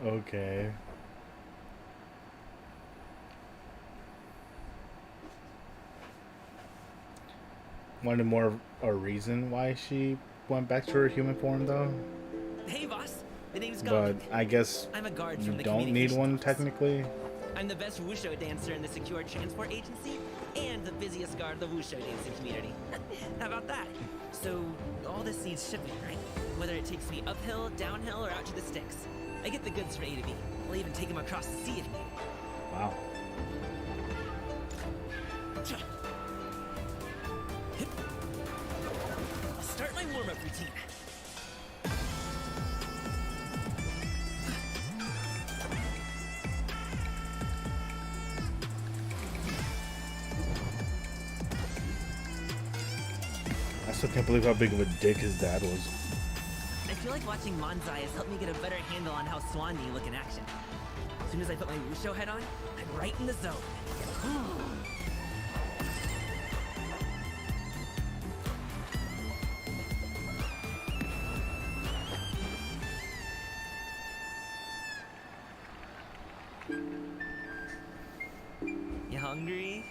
Okay. Wanted more of a reason why she went back to her human form, though. Hey, boss. The name's But Goblin. I guess I'm a guard you from the don't need communications one office. technically. I'm the best Wusho dancer in the Secure Transport Agency and the busiest guard of the Wusho dancing community. How about that? So, all this needs shipping, right? Whether it takes me uphill, downhill, or out to the sticks. I get the goods from A to B. I'll even take them across the sea if needed. Wow. I'll start my warm-up routine. I still can't believe how big of a dick his dad was. I feel like watching Manzai has helped me get a better handle on how Swan look in action. As soon as I put my Wusho head on, I'm right in the zone. You hungry?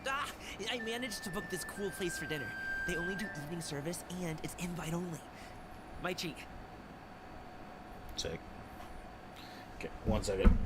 Ah! I managed to book this cool place for dinner. They only do evening service and it's invite only. My treat. Sick. Okay, 1 second.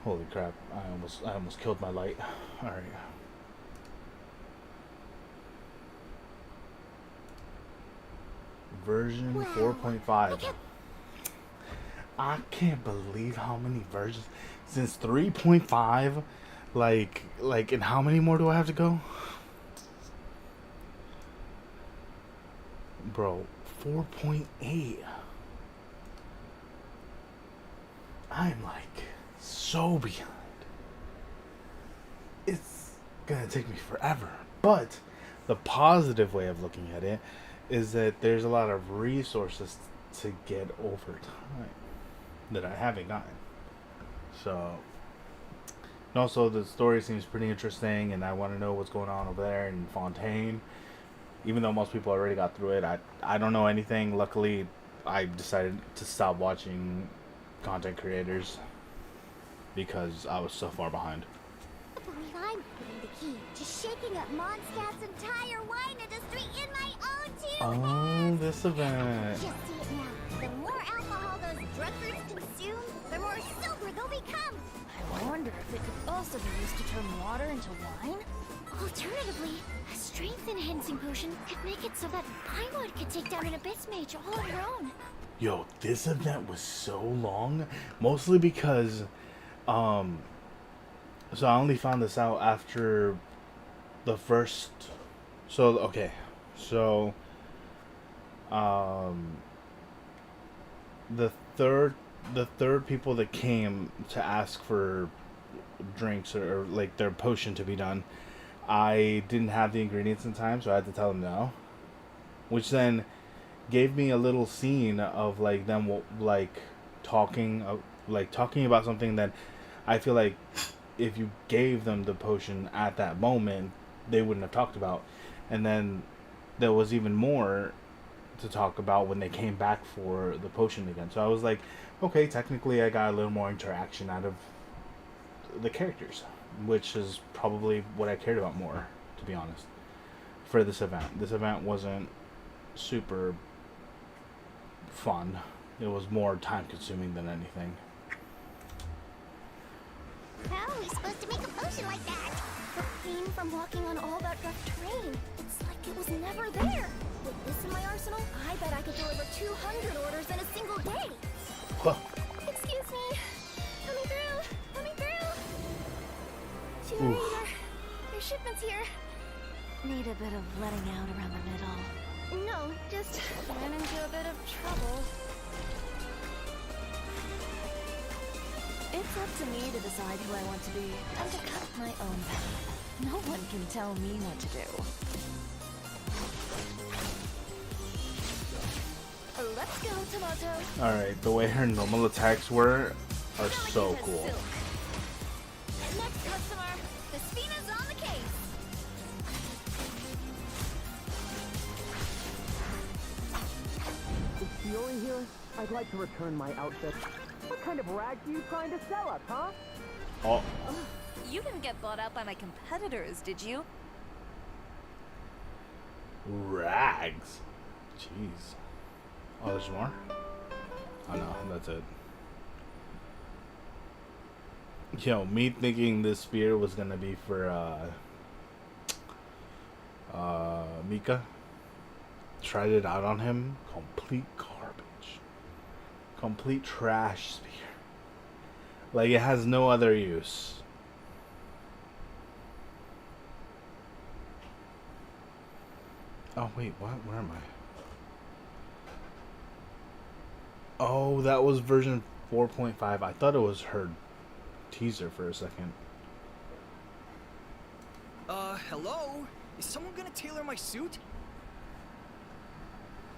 Holy crap! I almost killed my light. All right. Version 4.5. I can't believe how many versions since 3.5. Like, and how many more do I have to go? Bro, 4.8. I'm like so behind. It's gonna take me forever. But the positive way of looking at it is that there's a lot of resources to get over time that I haven't gotten. So, and also the story seems pretty interesting, and I want to know what's going on over there in Fontaine. Even though most people already got through it, I don't know anything. Luckily, I decided to stop watching content creators because I was so far behind. I believe I'm putting the key to shaking up Mondstadt's entire wine industry in my own two hands. Oh, this event. Just see it now. The more alcohol those drunkards consume, the more sober they'll become. I wonder if it could also be used to turn water into wine? Alternatively, a strength-enhancing potion could make it so that Pinewood could take down an Abyss Mage all on her own. Yo, this event was so long, mostly because, so I only found this out after the first, the third people that came to ask for drinks or like their potion to be done, I didn't have the ingredients in time, so I had to tell them no, which then gave me a little scene of like them talking about something that I feel like if you gave them the potion at that moment they wouldn't have talked about, and then there was even more to talk about when they came back for the potion again. So I was like, okay, technically I got a little more interaction out of the characters, which is probably what I cared about more, to be honest, for this event. This event wasn't super fun. It was more time consuming than anything. How are we supposed to make a potion like that? The pain from walking on all that rough terrain. It's like it was never there. With this in my arsenal, I bet I could deliver 200 orders in a single day. Huh. Excuse me. Coming through. Coming through. Cheerleader, your shipment's here. Need a bit of letting out around the middle. No, just ran into a bit of trouble. It's up to me to decide who I want to be and to cut my own path. No one can tell me what to do. Let's go, Tomato. Alright, the way her normal attacks are so cool. Next customer, the Spina's on the case. Is Fiore here? I'd like to return my outfit. What kind of rags are you trying to sell us, huh? Oh. You didn't get bought out by my competitors, did you? Rags. Jeez. Oh, there's more? Oh no, that's it. Yo, me thinking this spear was gonna be for Mika. Tried it out on him. Complete garbage. Complete trash spear. Like, it has no other use. Oh wait, what? Where am I? Oh, that was version 4.5. I thought it was her teaser for a second. Hello? Is someone gonna tailor my suit?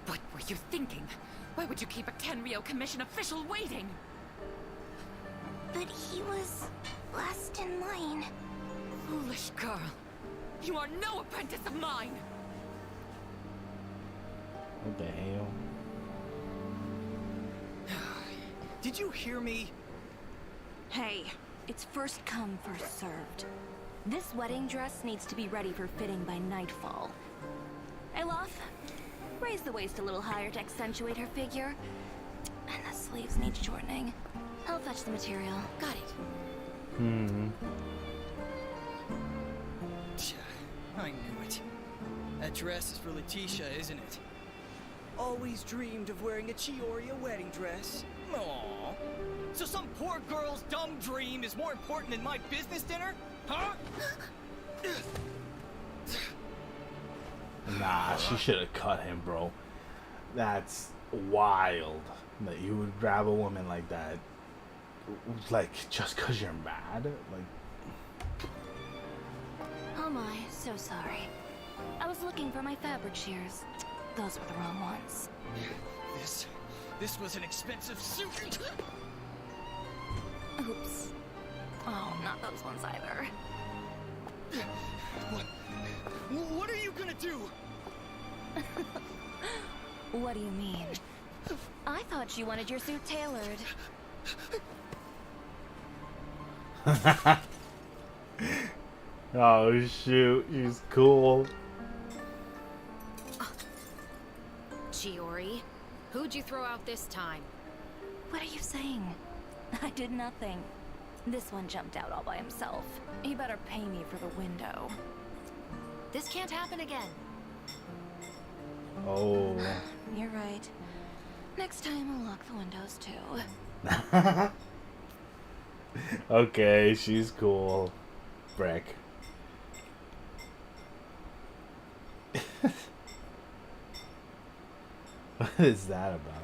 What were you thinking? Why would you keep a Tenryo Commission official waiting? But he was last in line. Foolish girl. You are no apprentice of mine! What the hell? Did you hear me? Hey, it's first come, first served. This wedding dress needs to be ready for fitting by nightfall. Eloth, raise the waist a little higher to accentuate her figure. And the sleeves need shortening. I'll fetch the material. Got it. I knew it. That dress is for Letitia, isn't it? Always dreamed of wearing a Chioria wedding dress. Aww. So some poor girl's dumb dream is more important than my business dinner? Huh? Nah, she should have cut him, bro. That's wild that you would grab a woman like that, like just cause you're mad. Like, Oh my, so sorry. I was looking for my fabric shears. Those were the wrong ones. This was an expensive suit. Oops. Oh, not those ones either. What are you gonna do? What do you mean? I thought you wanted your suit tailored. oh shoot, she's cool. Chiori, who'd you throw out this time? What are you saying? I did nothing. This one jumped out all by himself. He better pay me for the window. This can't happen again. Oh. You're right. Next time I'll lock the windows too. Okay, she's cool. Brick. What is that about?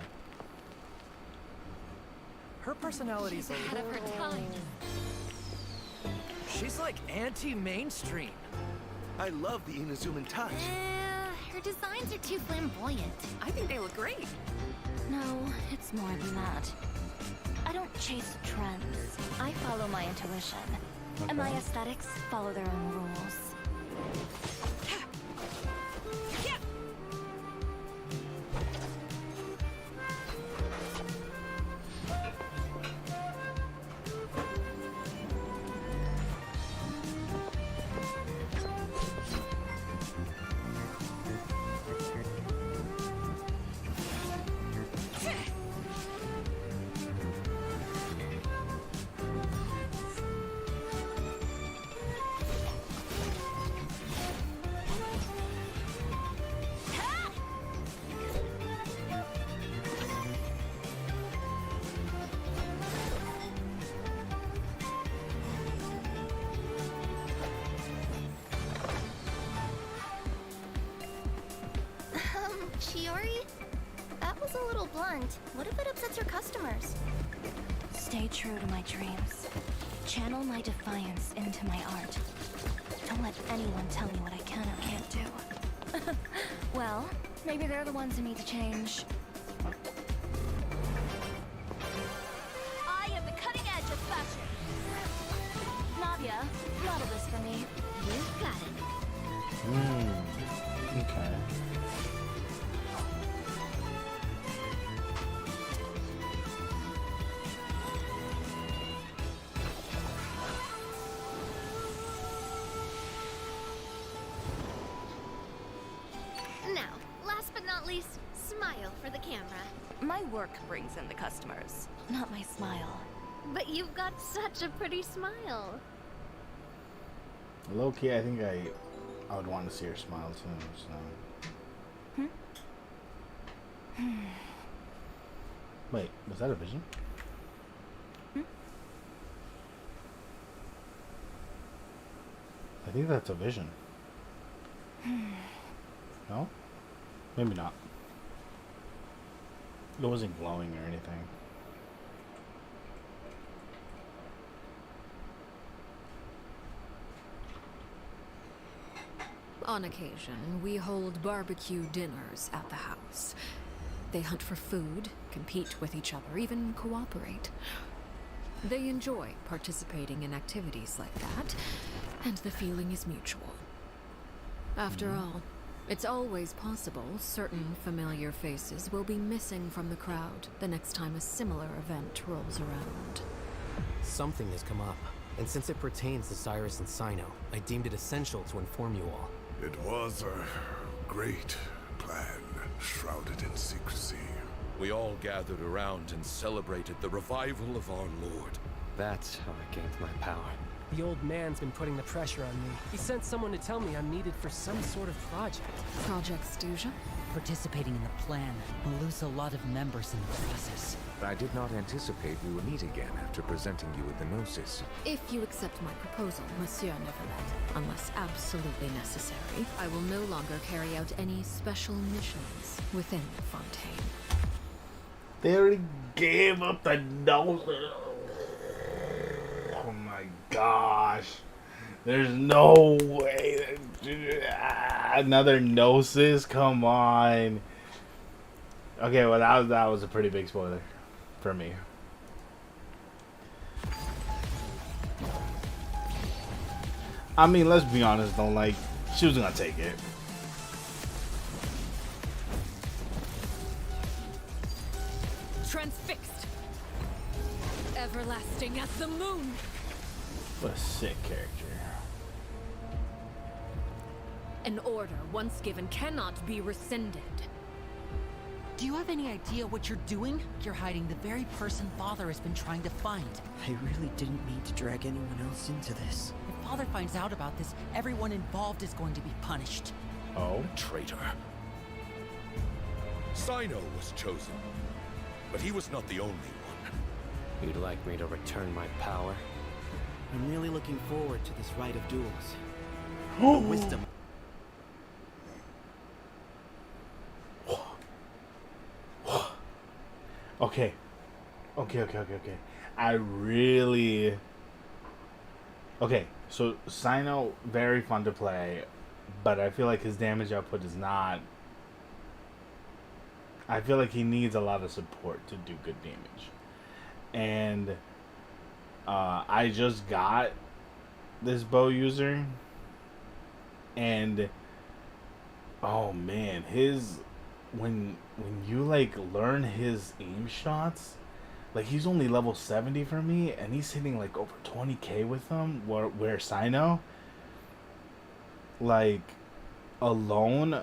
Her personality's ahead of her time. She's like anti-mainstream. I love the Inazuman touch. Her designs are too flamboyant. I think they look great. No, it's more than that. I don't chase trends. I follow my intuition. And my aesthetics follow their own rules. Chiori? That was a little blunt. What if it upsets your customers? Stay true to my dreams. Channel my defiance into my art. Don't let anyone tell me what I can or can't do. Well, maybe they're the ones who need to change. I am the cutting edge of fashion. Nadia, model this for me. You've got it. Okay. Now, last but not least, smile for the camera. My work brings in the customers, not my smile. But you've got such a pretty smile. Low key, I think I would want to see her smile too. So. Wait, was that a vision? I think that's a vision. No? Maybe not. It wasn't glowing or anything. On occasion, we hold barbecue dinners at the house. They hunt for food, compete with each other, even cooperate. They enjoy participating in activities like that, and the feeling is mutual. After all, it's always possible certain familiar faces will be missing from the crowd the next time a similar event rolls around. Something has come up, and since it pertains to Cyrus and Sino, I deemed it essential to inform you all. It was a great plan, shrouded in secrecy. We all gathered around and celebrated the revival of our Lord. That's how I gained my power. The old man's been putting the pressure on me. He sent someone to tell me I'm needed for some sort of project. Project Stuja? Participating in the plan will lose a lot of members in the process. I did not anticipate we would meet again after presenting you with the Gnosis. If you accept my proposal, Monsieur Neverlet, unless absolutely necessary, I will no longer carry out any special missions within Fontaine. They already gave up the Gnosis. Oh my gosh. There's no way. Another Gnosis? Come on. Okay, well that was a pretty big spoiler for me. I mean, let's be honest though, like, she was gonna take it. Transfixed. Everlasting as the moon. What a sick character. An order once given cannot be rescinded. Do you have any idea what you're doing? You're hiding the very person Father has been trying to find. I really didn't mean to drag anyone else into this. If Father finds out about this, everyone involved is going to be punished. Oh? Traitor. Sino was chosen, but he was not the only one. You'd like me to return my power? I'm really looking forward to this rite of duels. The wisdom. Okay. I really... Okay, so Sino, very fun to play, but I feel like his damage output is not... I feel like he needs a lot of support to do good damage. And I just got this bow user, and oh man, his... When you like learn his aim shots, like he's only level 70 for me, and he's hitting like over 20k with them. Where Sino, like alone,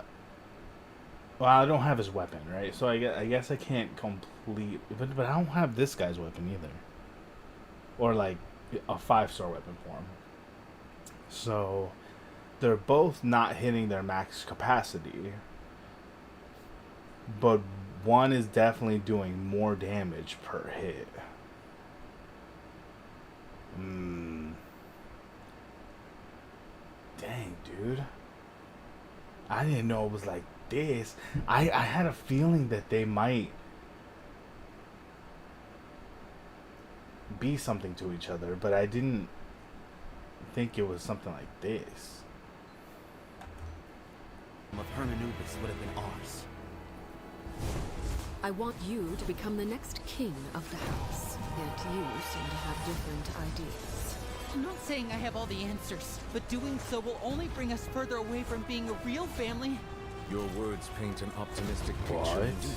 well, I don't have his weapon, right? So I guess I can't complete, but I don't have this guy's weapon either, or like a 5-star weapon for him. So they're both not hitting their max capacity. But one is definitely doing more damage per hit. Dang, dude. I didn't know it was like this. I had a feeling that they might be something to each other, but I didn't think it was something like this. Of Hermanubis would have been ours. I want you to become the next king of the house. Yet you seem to have different ideas. I'm not saying I have all the answers, but doing so will only bring us further away from being a real family. Your words paint an optimistic picture What? indeed.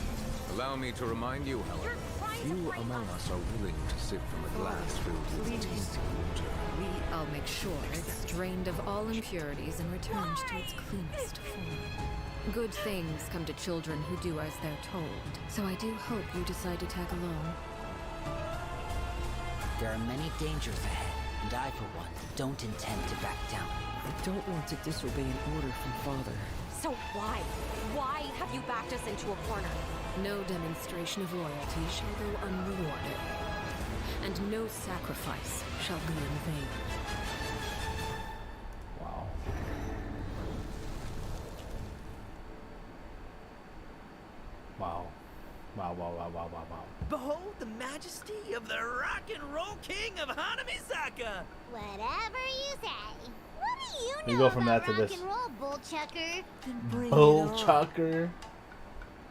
Allow me to remind you, however, few among us are willing to sip from a glass filled with tasty water. I'll make sure it's drained of all impurities and returned to its cleanest form. Good things come to children who do as they're told, so I do hope you decide to tag along. There are many dangers ahead, and I, for one, don't intend to back down. I don't want to disobey an order from Father. So why? Why have you backed us into a corner? No demonstration of loyalty shall go unrewarded, and no sacrifice shall be in vain. Wow. Behold the majesty of the rock and roll king of Hanamisaka! Whatever you say. What do you know We go from about that to rock this. and roll, bull chucker? Bull chucker.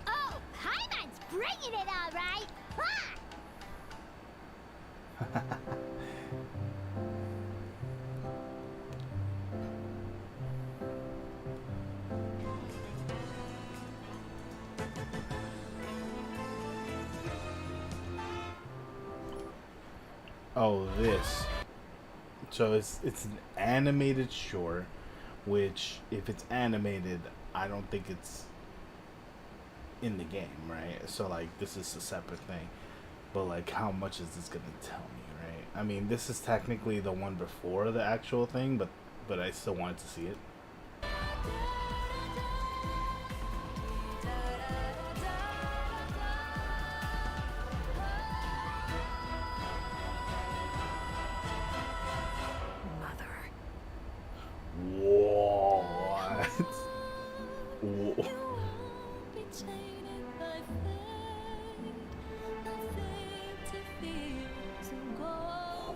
Oh, Hyman's bringing it all right. Ha! Oh, this. So it's an animated short, which if it's animated, I don't think it's in the game, right? So like this is a separate thing. But like how much is this gonna tell me, right? I mean, this is technically the one before the actual thing, but I still wanted to see it. What? Whoa.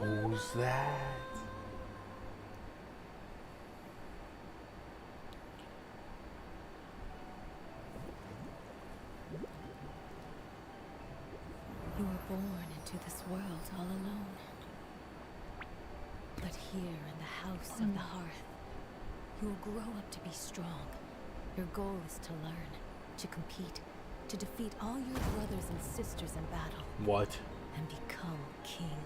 Who's that? You were born into this world all alone. But here in the house of the hearth, you will grow up to be strong. Your goal is to learn, to compete, to defeat all your brothers and sisters in battle. What? And become king.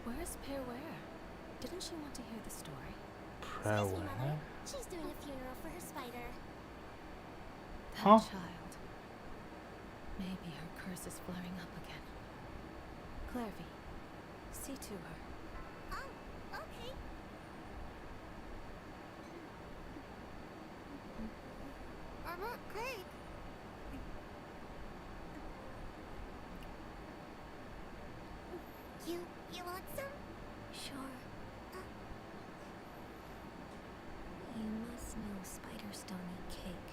Where's Perware? Didn't she want to hear the story? Perware? She's doing a funeral for her spider. That Huh? child. Maybe her curse is flaring up again. Clairvy, see to her. Oh, okay. I want cake. You want some? Sure. You must know spiders don't eat cake.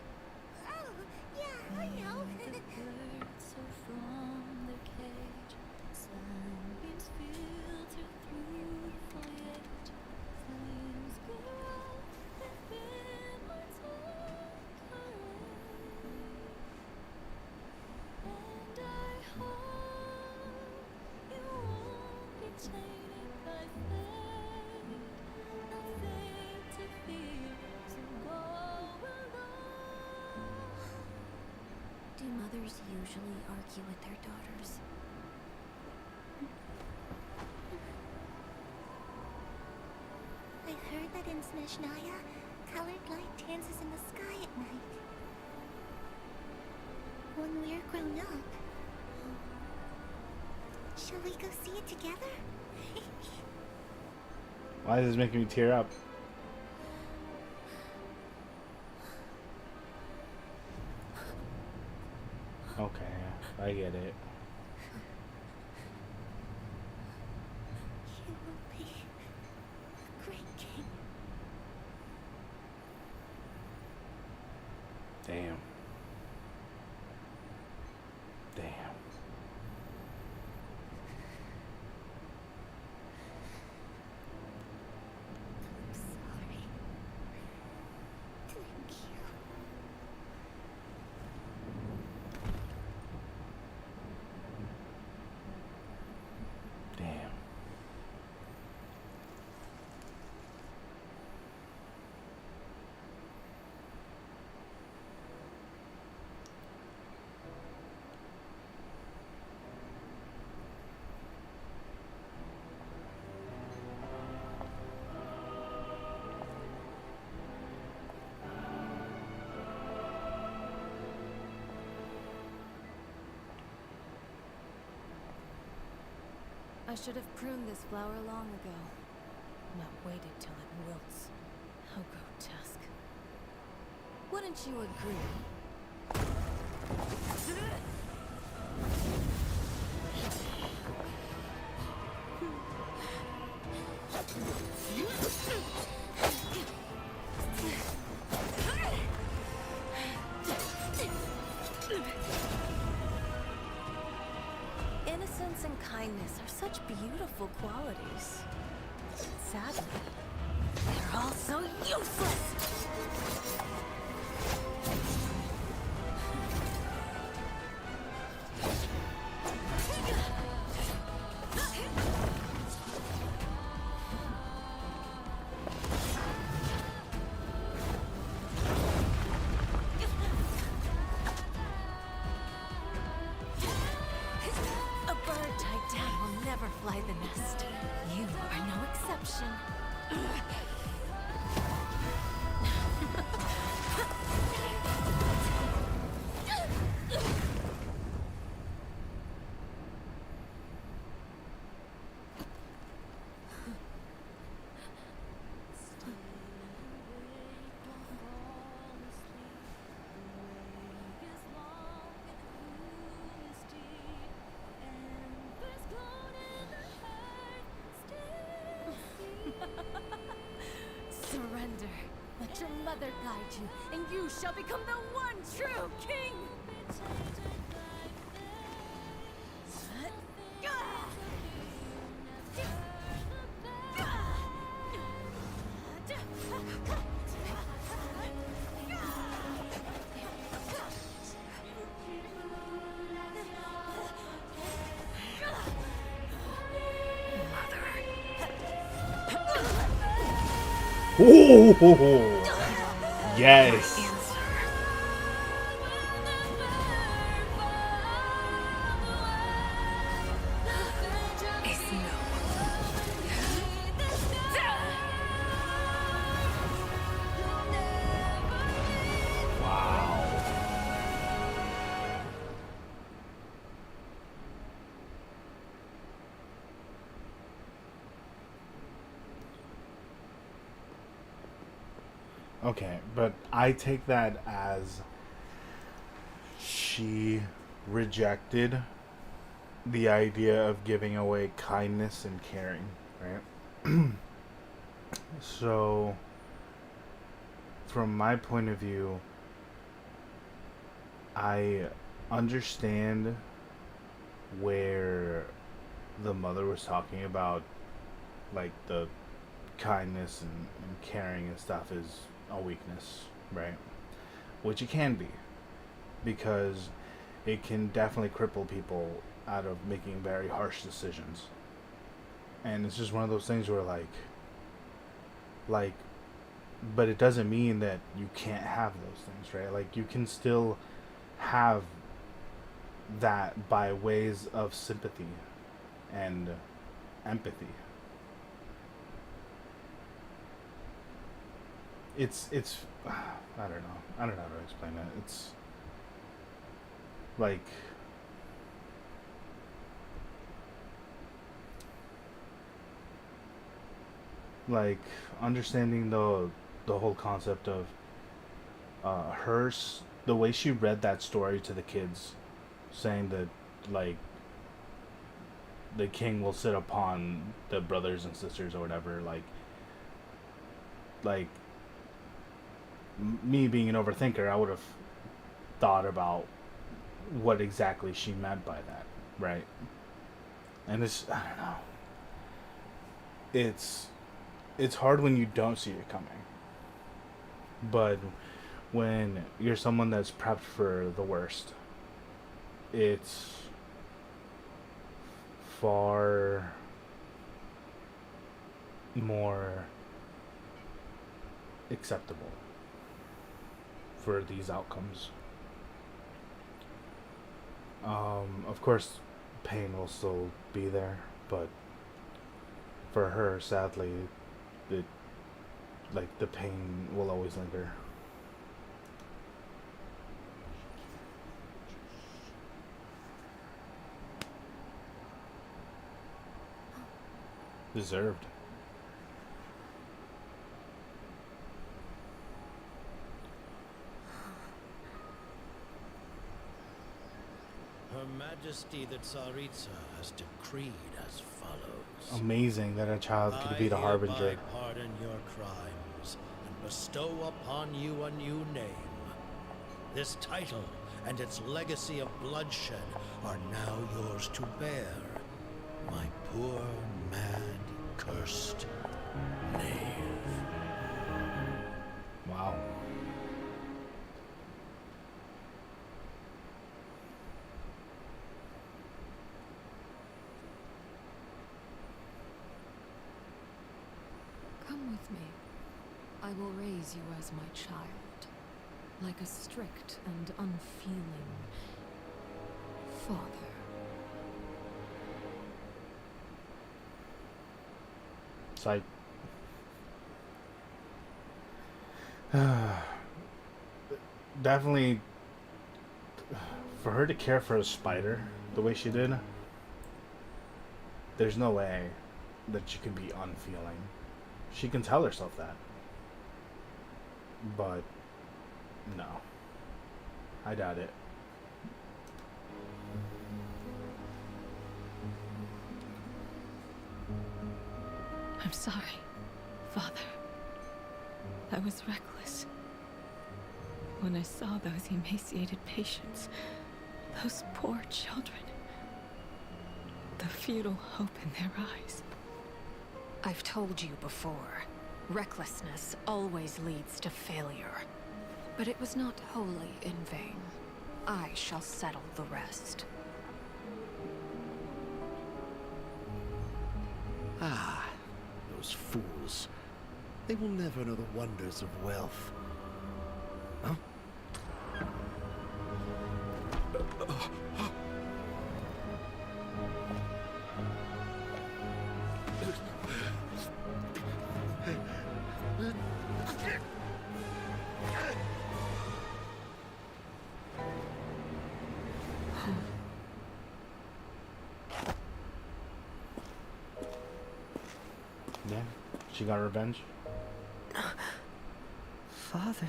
Oh, yeah, I know. The birds are from their cage. Sunbeams filter through the foliage. Flames go out within hearts away. And I hope you won't be tainted by fate. Nothing to fear, so go alone. Do mothers usually argue with their daughters? I've heard that in Snezhnaya, colored light dances in the sky at night. When we're grown up, shall we go see it together? Why is this making me tear up? Okay, I get it. You will be a great king. Damn. Damn. Sorry. Thank you. Damn. I should have pruned this flower long ago, not waited till it wilts. How grotesque. Wouldn't you agree? Innocence and kindness are such beautiful qualities. Sadly, they're all so useless! A bird tied down will never fly the nest. You are no exception. shall become the one true king! Ooh, yes. Okay, but I take that as she rejected the idea of giving away kindness and caring, right? So, from my point of view, I understand where the mother was talking about, like, the kindness and caring and stuff is a weakness, right? Which it can be, because it can definitely cripple people out of making very harsh decisions. And it's just one of those things where like, but it doesn't mean that you can't have those things, right? Like, you can still have that by ways of sympathy and empathy. It's I don't know how to explain it. It's like understanding the whole concept of the way she read that story to the kids, saying that, like, the king will sit upon the brothers and sisters or whatever, like me being an overthinker, I would have thought about what exactly she meant by that, right? And it's, I don't know, it's hard when you don't see it coming, but when you're someone that's prepped for the worst, it's far more acceptable for these outcomes. Of course, pain will still be there, but for her, sadly, the pain will always linger. Deserved. Her Majesty the Tsaritsa has decreed as follows. Amazing that a child could be the harbinger. I hereby pardon your crimes and bestow upon you a new name. This title and its legacy of bloodshed are now yours to bear. My poor, mad, cursed knave. Wow. Come with me. I will raise you as my child, like a strict and unfeeling father. It's like, definitely, for her to care for a spider the way she did, there's no way that she can be unfeeling. She can tell herself that, but no, I doubt it. I'm sorry, Father. I was reckless. when I saw those emaciated patients, those poor children. The futile hope in their eyes. I've told you before, recklessness always leads to failure. But it was not wholly in vain. I shall settle the rest. Ah, those fools. They will never know the wonders of wealth. Huh? Yeah, she got revenge. Father,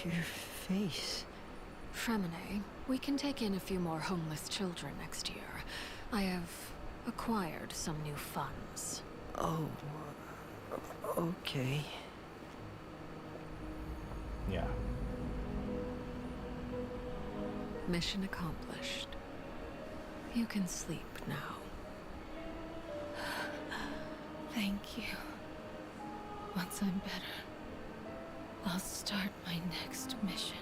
your face. Fremine, we can take in a few more homeless children next year. I have acquired some new funds. Oh, okay. Yeah. Mission accomplished. You can sleep now. Thank you. Once I'm better, I'll start my next mission.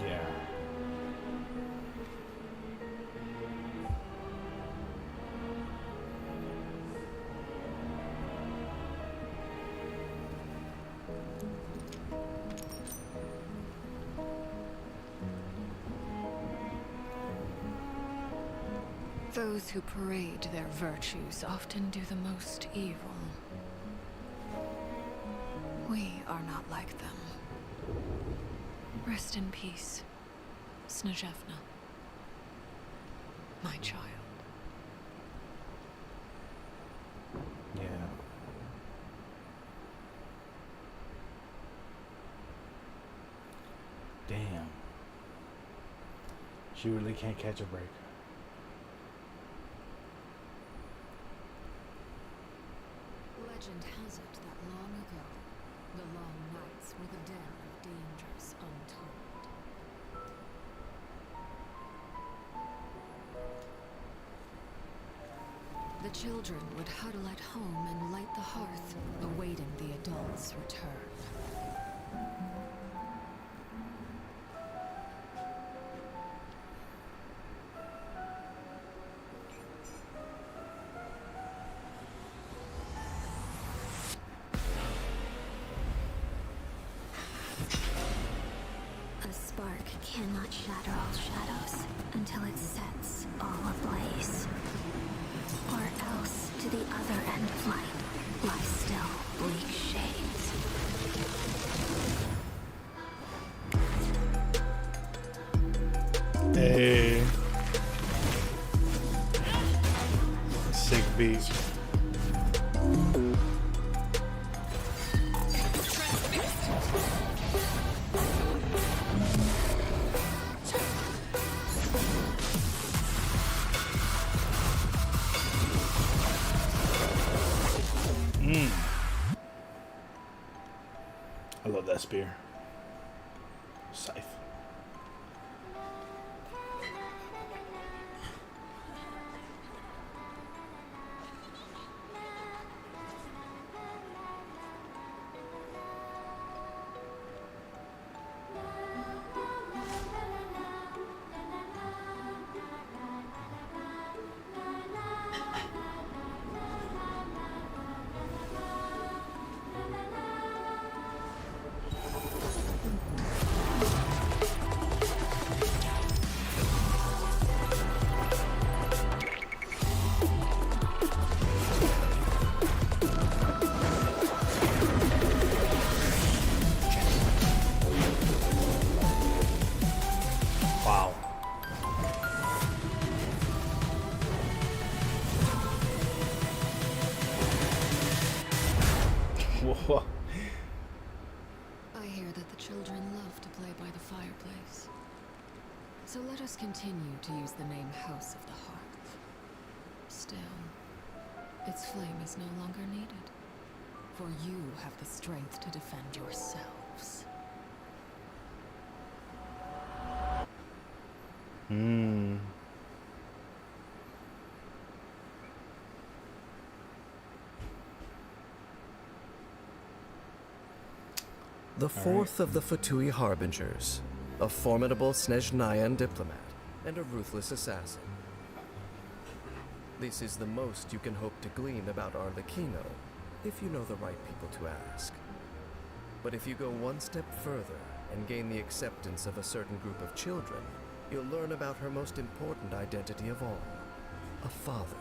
Yeah. Those who parade their virtues often do the most evil. We are not like them. Rest in peace, Snezhevna, my child. Yeah. Damn. She really can't catch a break. Legend has it that long ago, the long nights were the den of dangers untold. The children would huddle at home and light the hearth, awaiting the adults' return. A spark cannot shatter all shadows until it sets all ablaze. Or else, to the other end of light, lie still bleak shades. Hey. Sick beat. I love that spear. Scythe. Wow. Whoa. I hear that the children love to play by the fireplace. So let us continue to use the name House of the Hearth. Still, its flame is no longer needed. for you have the strength to defend yourselves. The fourth of the Fatui Harbingers, a formidable Snezhnayan diplomat and a ruthless assassin. This is the most you can hope to glean about Arlecchino, if you know the right people to ask. But if you go one step further and gain the acceptance of a certain group of children, you'll learn about her most important identity of all, a father.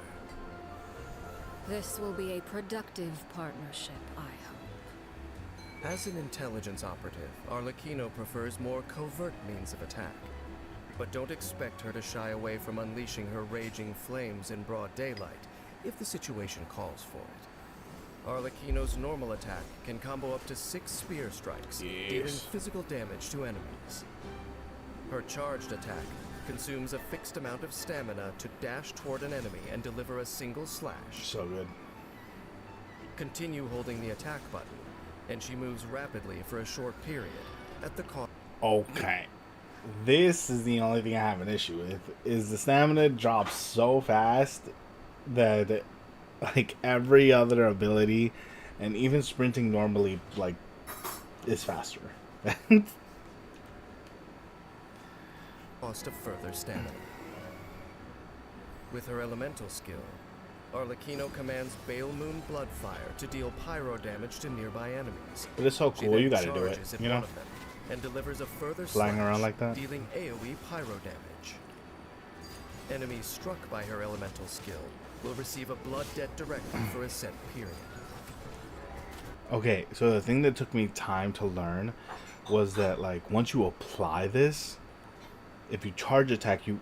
This will be a productive partnership, I hope. As an intelligence operative, Arlecchino prefers more covert means of attack. But don't expect her to shy away from unleashing her raging flames in broad daylight, if the situation calls for it. Arlecchino's normal attack can combo up to 6 spear strikes, dealing physical damage to enemies. Her charged attack consumes a fixed amount of stamina to dash toward an enemy and deliver a single slash. So good. Continue holding the attack button, and she moves rapidly for a short period at the cost. Okay. This is the only thing I have an issue with, is the stamina drops so fast that like every other ability and even sprinting normally like is faster. Cost of further stamina. With her elemental skill, Arlecchino commands Bale Moon Bloodfire to deal pyro damage to nearby enemies. But it's so cool, you gotta do it, you know? And delivers a further flying slash, around like that, dealing AoE pyro damage. Enemies struck by her elemental skill will receive a blood debt directive for a set period. Okay, so the thing that took me time to learn was that like once you apply this, if you charge attack, you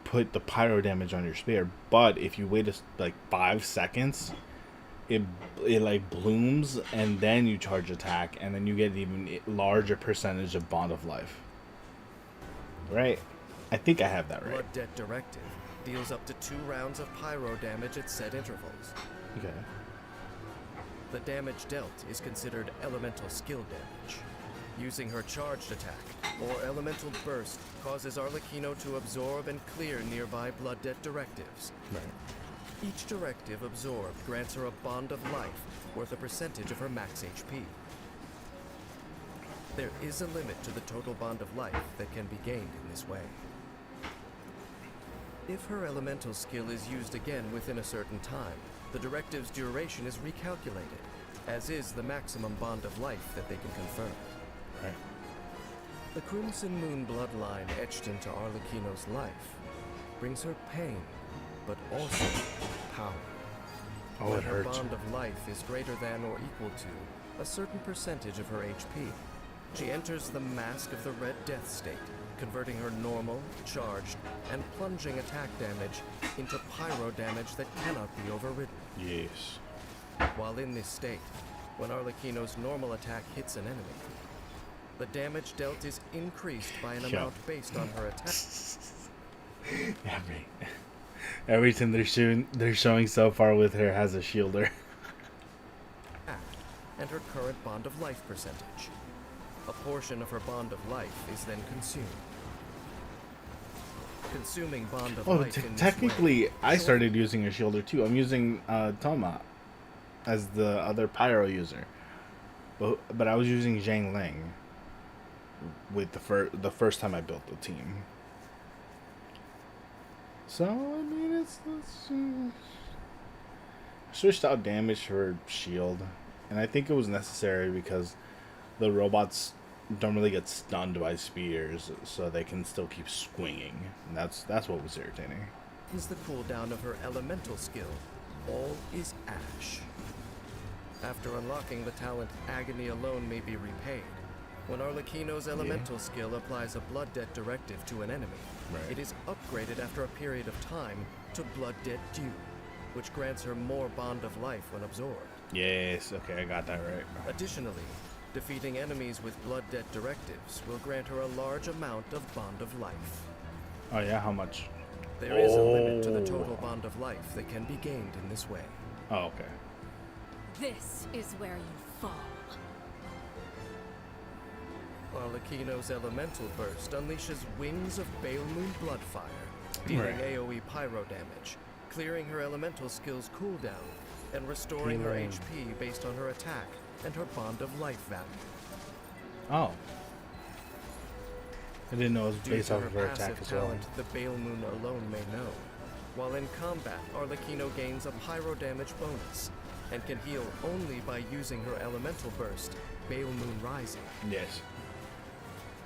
put the pyro damage on your spear, but if you wait like 5 seconds, it like blooms, and then you charge attack, and then you get an even larger percentage of Bond of Life. Right? I think I have that right. Blood debt directive deals up to 2 rounds of pyro damage at set intervals. Okay. The damage dealt is considered elemental skill damage. Using her charged attack, or elemental burst, causes Arlecchino to absorb and clear nearby blood debt directives. Right. Each directive absorbed grants her a bond of life worth a percentage of her max HP. There is a limit to the total bond of life that can be gained in this way. If her elemental skill is used again within a certain time, the directive's duration is recalculated, as is the maximum bond of life that they can confer. Right. The Crimson Moon bloodline etched into Arlecchino's life brings her pain, but also power. Oh, when it her hurts. bond of life is greater than or equal to a certain percentage of her HP, she enters the Mask of the Red Death state, converting her normal, charged, and plunging attack damage into pyro damage that cannot be overridden. Yes. While in this state, when Arlecchino's normal attack hits an enemy, the damage dealt is increased by an amount based on her attack. Everything they're showing so far with her has a shielder. And her current bond of life percentage. A portion of her bond of life is then consumed. Consuming bond of life in this Technically, way, I started using a shielder too. I'm using Toma as the other pyro user, but I was using Zhang Ling with the first time I built the team. So I mean, it's switched out damage for shield, and I think it was necessary because the robots don't really get stunned by spears, so they can still keep swinging. And that's what was irritating. Is the cooldown of her elemental skill. All is ash. After unlocking the talent Agony Alone may be repaid, when Arlecchino's elemental skill applies a blood debt directive to an enemy, it is upgraded after a period of time to Blood Debt Due, which grants her more bond of life when absorbed. Yes, okay, I got that right. Additionally, defeating enemies with blood debt directives will grant her a large amount of bond of life. Oh yeah, how much? There is a limit to the total bond of life that can be gained in this way. Oh, okay. This is where you fall. Arlecchino's elemental burst unleashes wings of Bale Moon Bloodfire, dealing AoE pyro damage, clearing her elemental skill's cooldown, and restoring her HP based on her attack and her Bond of Life value. Oh. I didn't know it was based off of her passive attack as well. talent, the Bale Moon alone may know. While in combat, Arlecchino gains a pyro damage bonus, and can heal only by using her elemental burst, Bale Moon Rising. Yes.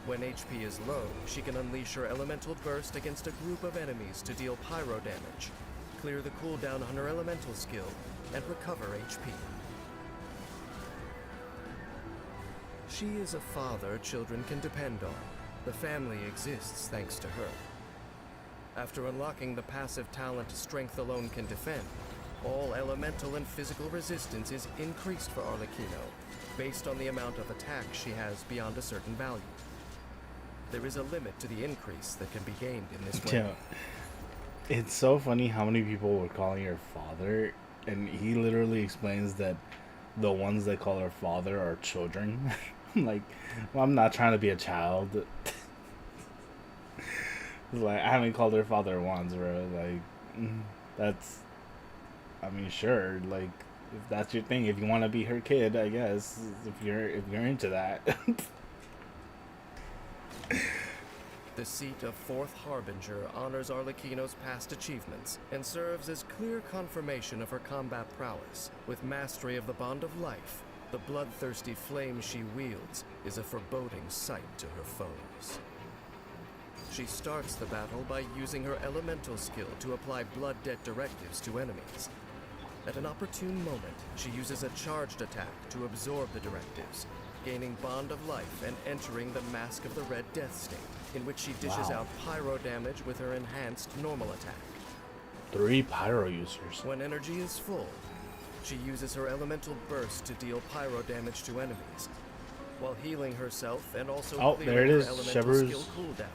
When HP is low, she can unleash her elemental burst against a group of enemies to deal pyro damage, clear the cooldown on her elemental skill, and recover HP. She is a father children can depend on. The family exists thanks to her. After unlocking the passive talent Strength Alone Can Defend, all elemental and physical resistance is increased for Arlecchino, based on the amount of attack she has beyond a certain value. There is a limit to the increase that can be gained in this way. Yeah. It's so funny how many people were calling her father, and he literally explains that the ones that call her father are children. I'm like, well, I'm not trying to be a child. Like, I haven't called her father once, bro. Like, that's, I mean, sure, like, if that's your thing, if you want to be her kid, I guess, if you're into that. The seat of Fourth Harbinger honors Arlecchino's past achievements and serves as clear confirmation of her combat prowess. With mastery of the Bond of Life, the bloodthirsty flame she wields is a foreboding sight to her foes. She starts the battle by using her elemental skill to apply blood debt directives to enemies. At an opportune moment, she uses a charged attack to absorb the directives, gaining Bond of Life and entering the Mask of the Red Death state, in which she dishes out pyro damage with her enhanced normal attack. 3 pyro users. When energy is full, she uses her elemental burst to deal pyro damage to enemies, while healing herself and also clearing her elemental skill cooldown.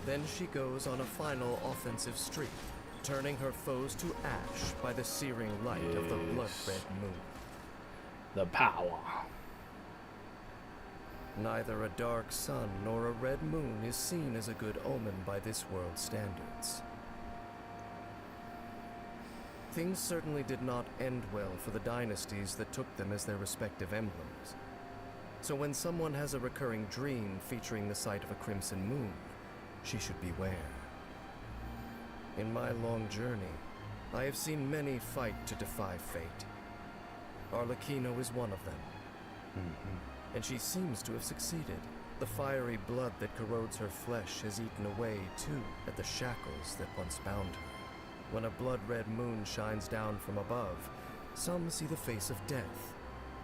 Then she goes on a final offensive streak, turning her foes to ash by the searing light of the blood-red moon. The power. Neither a dark sun nor a red moon is seen as a good omen by this world's standards. Things certainly did not end well for the dynasties that took them as their respective emblems. So when someone has a recurring dream featuring the sight of a crimson moon, she should beware. In my long journey, I have seen many fight to defy fate. Arlecchino is one of them. And she seems to have succeeded. The fiery blood that corrodes her flesh has eaten away, too, at the shackles that once bound her. When a blood-red moon shines down from above, some see the face of death,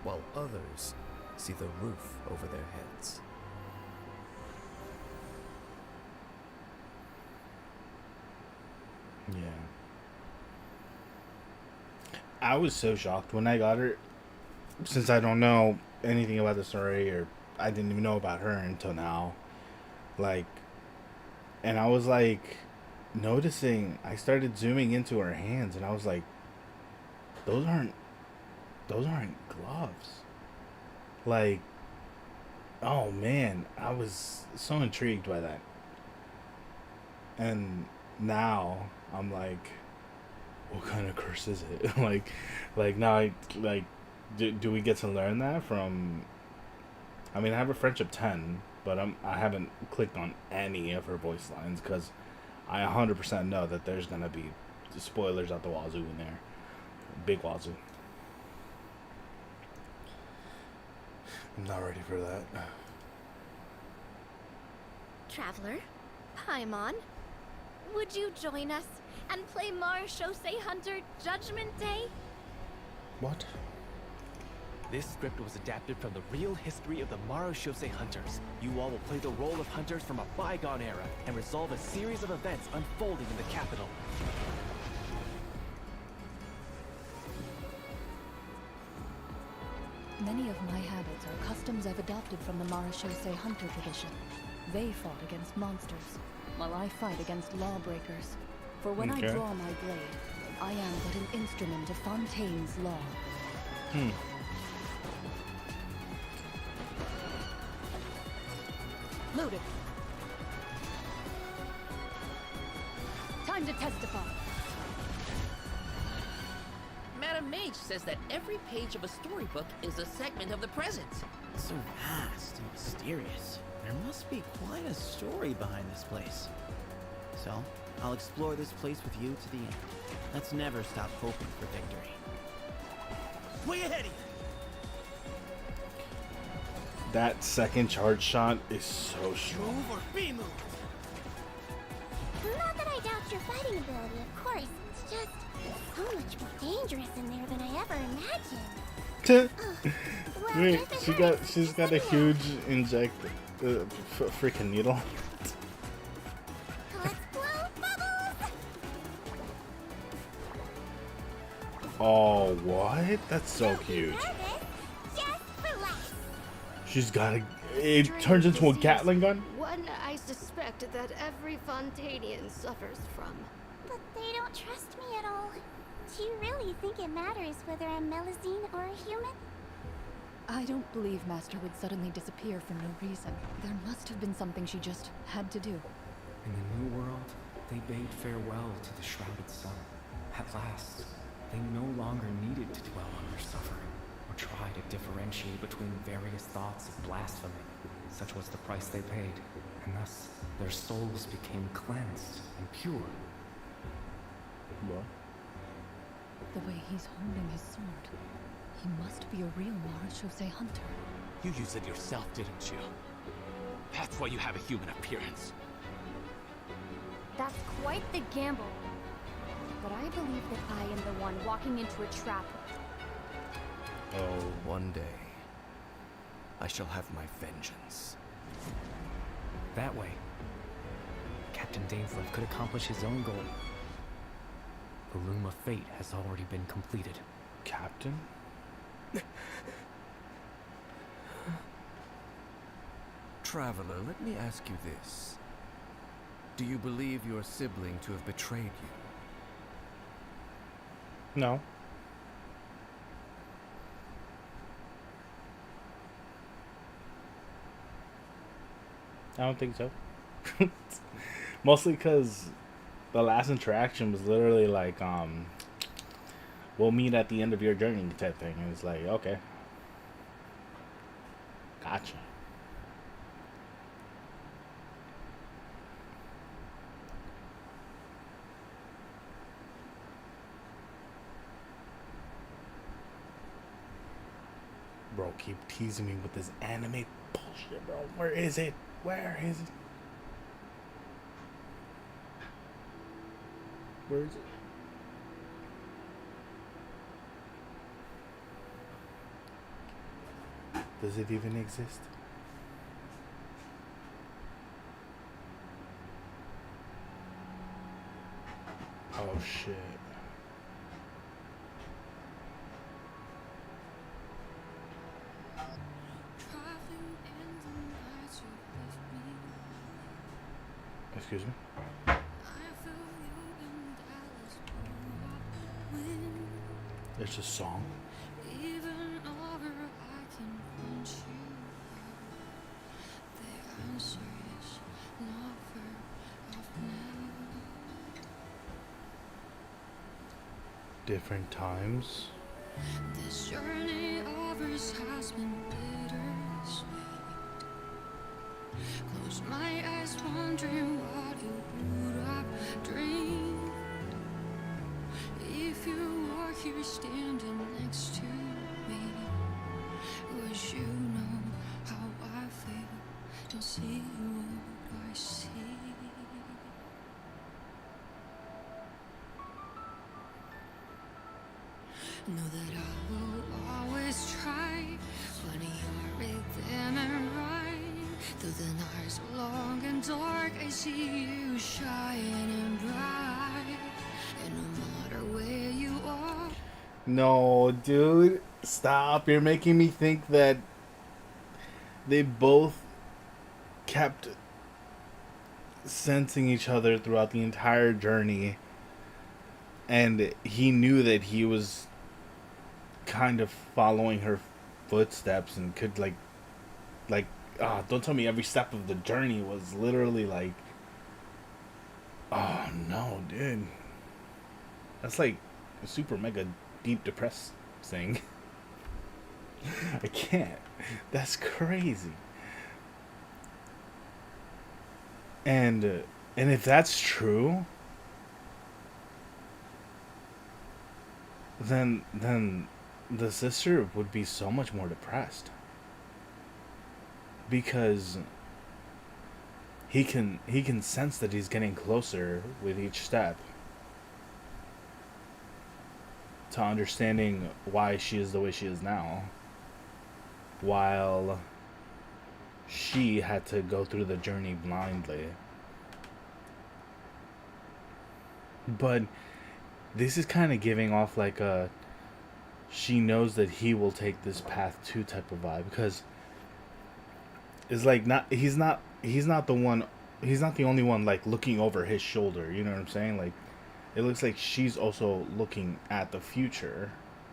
while others see the roof over their heads. Yeah. I was so shocked when I got her, since I don't know anything about the story, or I didn't even know about her until now. Like, and I was like noticing, I started zooming into her hands, and I was like, those aren't gloves. Like, oh man, I was so intrigued by that. And now I'm like, what kind of curse is it? like now, do we get to learn that from? I mean, I have a friendship 10, but I haven't clicked on any of her voice lines because I 100% know that there's gonna be spoilers out the wazoo in there, big wazoo. I'm not ready for that. Traveler, Paimon, would you join us and play Marechaussee Hunter Judgment Day? What? This script was adapted from the real history of the Marechaussee Hunters. You all will play the role of hunters from a bygone era and resolve a series of events unfolding in the capital. Many of my habits are customs I've adopted from the Marechaussee Hunter tradition. They fought against monsters, while I fight against lawbreakers. For when I draw my blade, I am but an instrument of Fontaine's law. Loaded. Time to testify. Madam Mage says that every page of a storybook is a segment of the present. So vast and mysterious. There must be quite a story behind this place. So, I'll explore this place with you to the end. Let's never stop hoping for victory. Way ahead of you! That second charge shot is so strong. Move or be moved! Not that I doubt your fighting ability, of course. It's just so much more dangerous in there than I ever imagined. Wait, she's got a huge freaking needle. Let's blow bubbles! Oh, what? That's so cute. Just relax. She's got a. It turns into a Gatling gun. One I suspect that every Fontanian suffers from. But they don't trust me at all. Do you really think it matters whether I'm Melusine or a human? I don't believe Master would suddenly disappear for no reason. There must have been something she just had to do. In the New World, they bade farewell to the shrouded sun. At last, they no longer needed to dwell on their suffering, or try to differentiate between various thoughts of blasphemy. Such was the price they paid, and thus their souls became cleansed and pure. What? The way he's holding his sword, he must be a real Marachose hunter. You used it yourself, didn't you? That's why you have a human appearance. That's quite the gamble. But I believe that I am the one walking into a trap. Oh, one day, I shall have my vengeance. That way, Captain Daneford could accomplish his own goal. The Loom of Fate has already been completed. Captain? Traveler, let me ask you this. Do you believe your sibling to have betrayed you? No. I don't think so. Mostly because the last interaction was literally like, we'll meet at the end of your journey type thing. And it's like, okay. Gotcha. Bro, keep teasing me with this anime bullshit, bro. Where is it? Where is it? Where is it? Does it even exist? Oh shit. Excuse me? It's a song. Different times. This journey of ours has been bittersweet. Close my eyes, wondering what it would have dreamed. If you were here standing next to me, would you know how I feel and see what I see? Know that I will always try when you're rhythm and right. Through the nights long and dark, I see you shining bright. And no matter where you are. No, dude. Stop. You're making me think that they both kept sensing each other throughout the entire journey. And he knew that he was kind of following her footsteps and could like don't tell me every step of the journey was literally like, oh no, dude, that's like a super mega deep depressed thing. I can't. That's crazy. And if that's true, then the sister would be so much more depressed because he can sense that he's getting closer with each step to understanding why she is the way she is now, while she had to go through the journey blindly. But this is kind of giving off like a she knows that he will take this path too type of vibe, because it's like he's not the only one like looking over his shoulder, you know what I'm saying? Like it looks like she's also looking at the future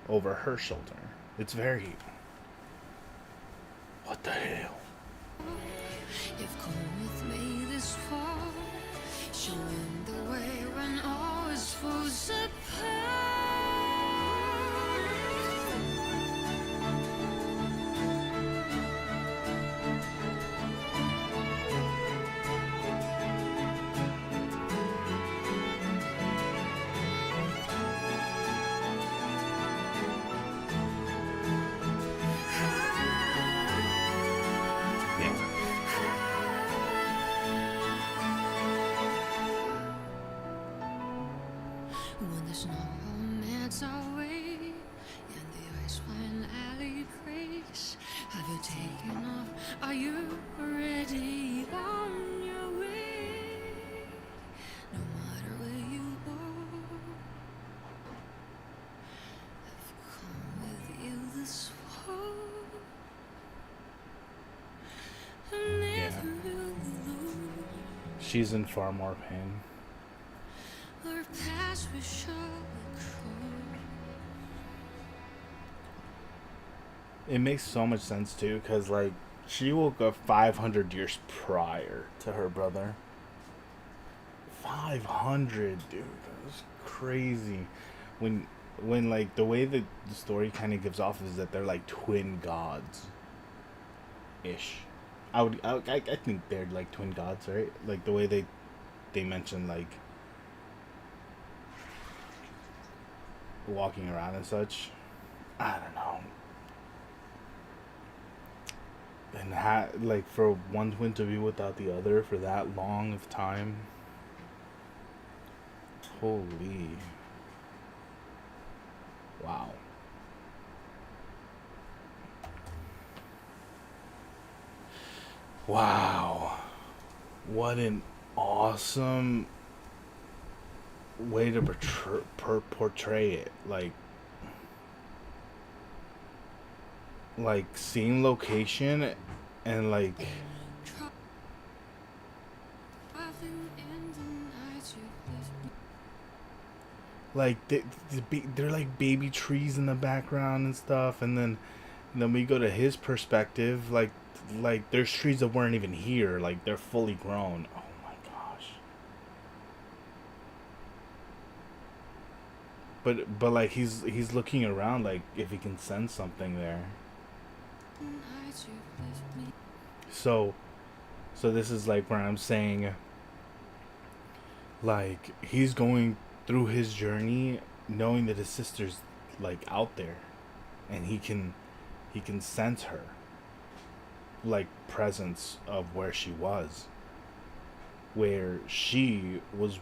over her shoulder. It's very, what the hell? You've come with me this far, showing the way when all is falls apart. When there's no romance our way, and the ice wine alley breaks, have you taken off? Are you already on your way? No matter where you go, I've come with you this far. I never will lose. She's in far more pain. Our past will show a It makes so much sense too, because like she woke up 500 years prior to her brother. 500, dude, that's crazy. When like the way that the story kind of gives off is that they're like twin gods ish. I think they're like twin gods, right? Like the way they mention like walking around and such. I don't know. And like for one twin to be without the other for that long of time. Holy. Wow. Wow. What an awesome way to portray it. Like seeing location and like they're like baby trees in the background and stuff, and then we go to his perspective, like there's trees that weren't even here, like they're fully grown. Oh my gosh. But like he's looking around like if he can sense something there. So this is like where I'm saying like he's going through his journey knowing that his sister's like out there, and he can sense her like presence of where she was, where she was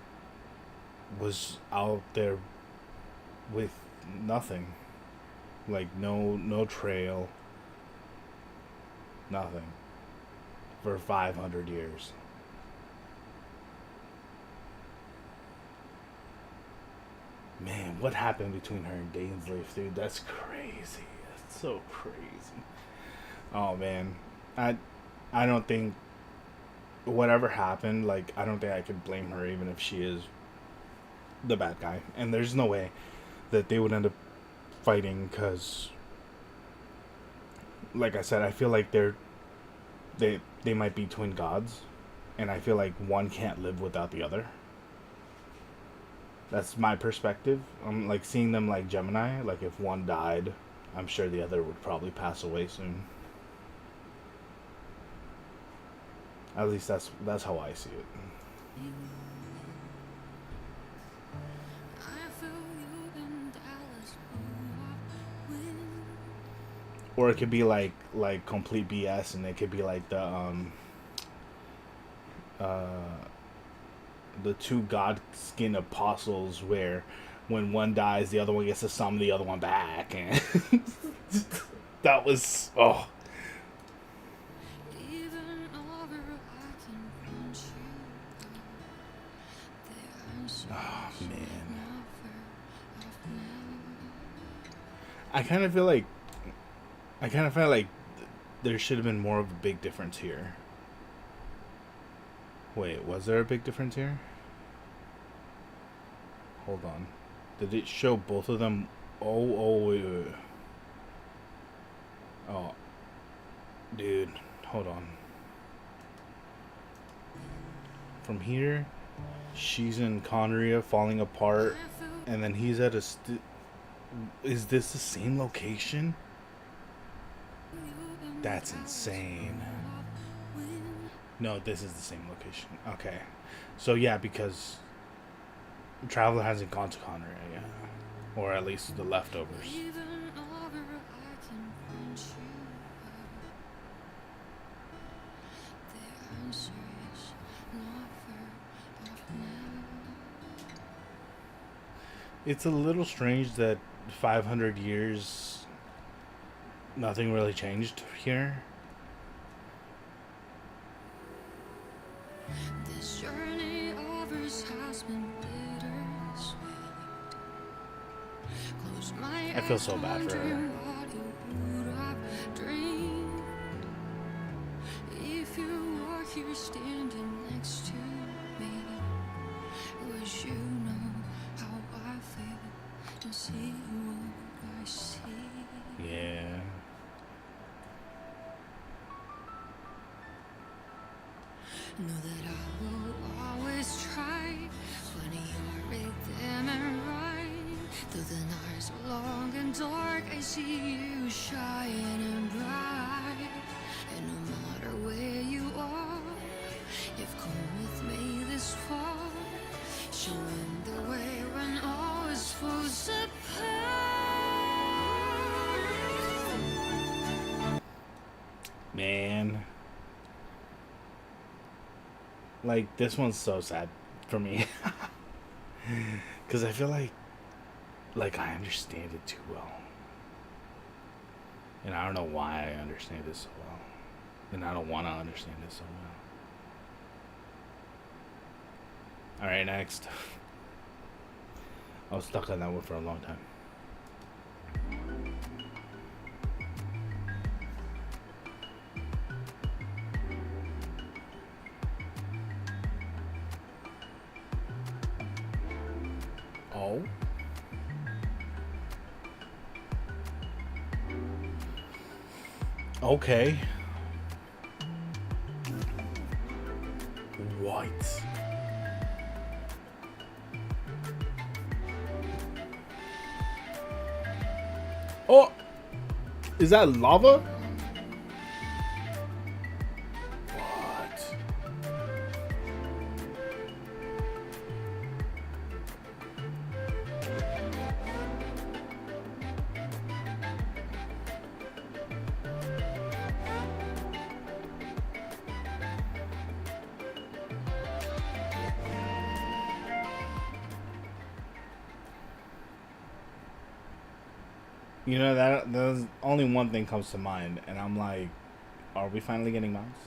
out there with nothing, like no trail, nothing, for 500 years. Man, what happened between her and Dainsleif, dude? That's crazy. That's so crazy. Oh man, I don't think whatever happened, like I don't think I could blame her even if she is the bad guy. And there's no way that they would end up fighting, because, like I said, I feel like they might be twin gods, and I feel like one can't live without the other. That's my perspective. I'm like seeing them like Gemini. Like if one died, I'm sure the other would probably pass away soon. At least that's how I see it. Or it could be like complete BS, and it could be like the two god skin apostles, where when one dies, the other one gets to summon the other one back, and that was oh. Oh man, I kind of feel like there should have been more of a big difference here. Wait, was there a big difference here? Hold on. Did it show both of them? Oh, wait. Oh. Dude, hold on. From here, she's in Conria falling apart, and then he's at a is this the same location? That's insane. No, this is the same location. Okay. So yeah, because Traveler hasn't gone to Conria yet. Or at least the leftovers. It's a little strange that 500 years nothing really changed here. This journey offers has been bittersweet. Close my I feel so bad for her. what it would have dreamed. If you were here standing next to me, would you know how I feel and see what I see? Yeah. Know that I will always try when you're rhythm and rhyme. Though the nights are long and dark, I see you shining bright. And no matter where you are, you've come with me this far, showing the way when all is falls apart. Man. Like, this one's so sad for me. Because I feel like I understand it too well. And I don't know why I understand it so well. And I don't want to understand it so well. Alright, next. I was stuck on that one for a long time. Oh. Okay. What? Oh! Is that lava? You know, there's only one thing comes to mind, and I'm like, are we finally getting mounts?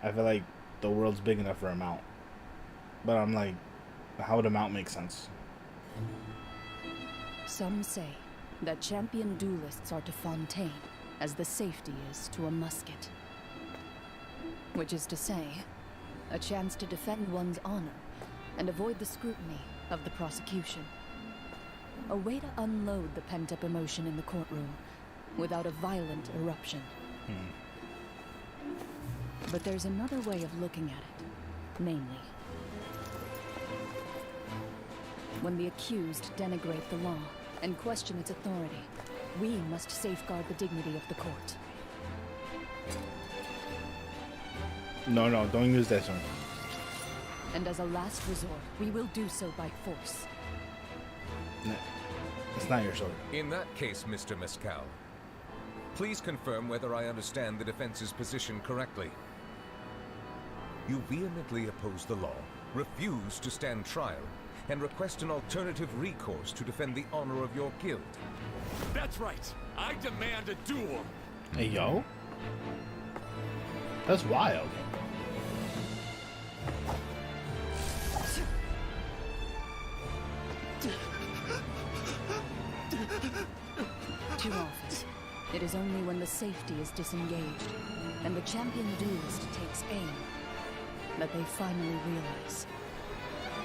I feel like the world's big enough for a mount. But I'm like, how would a mount make sense? Some say that champion duelists are to Fontaine as the safety is to a musket. Which is to say, a chance to defend one's honor and avoid the scrutiny of the prosecution. A way to unload the pent-up emotion in the courtroom without a violent eruption. But there's another way of looking at it. Namely, when the accused denigrate the law and question its authority, we must safeguard the dignity of the court. No, don't use that one. And as a last resort, we will do so by force. No, it's not your sword. In that case, Mr. Mescal, please confirm whether I understand the defense's position correctly. You vehemently oppose the law, refuse to stand trial, and request an alternative recourse to defend the honor of your guild. That's right. I demand a duel. Hey, yo. That's wild. Too often, it is only when the safety is disengaged and the champion duelist takes aim that they finally realize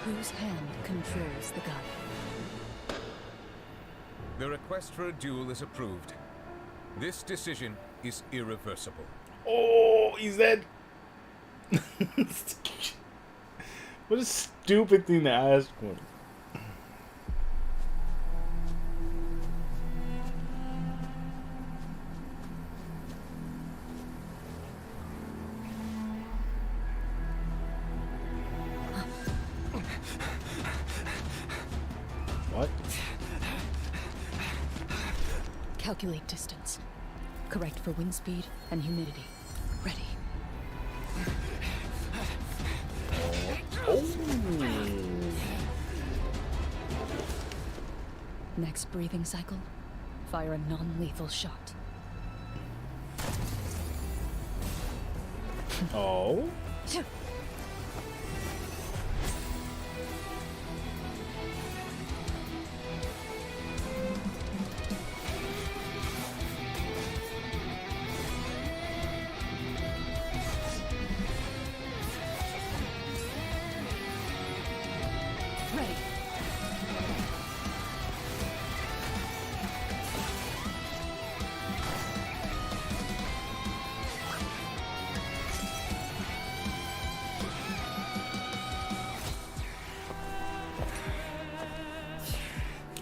whose hand controls the gun. The request for a duel is approved. This decision is irreversible. Oh, he's dead. What a stupid thing to ask for. What? Calculate distance. Correct for wind speed and humidity. Ready. Oh. Next breathing cycle, fire a non-lethal shot. Oh.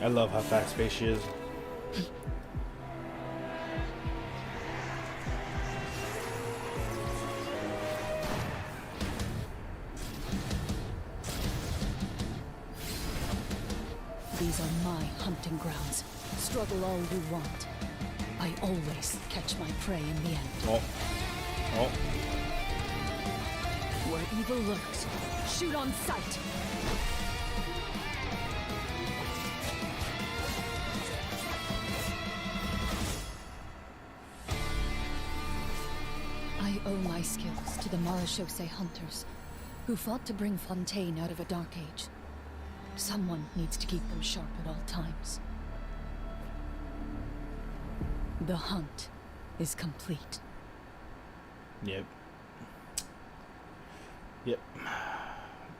I love how fast-paced she is. These are my hunting grounds. Struggle all you want. I always catch my prey in the end. Oh. Oh. Where evil lurks, shoot on sight. I owe my skills to the Marechaussee hunters, who fought to bring Fontaine out of a dark age. Someone needs to keep them sharp at all times. The hunt is complete. Yep. Yep.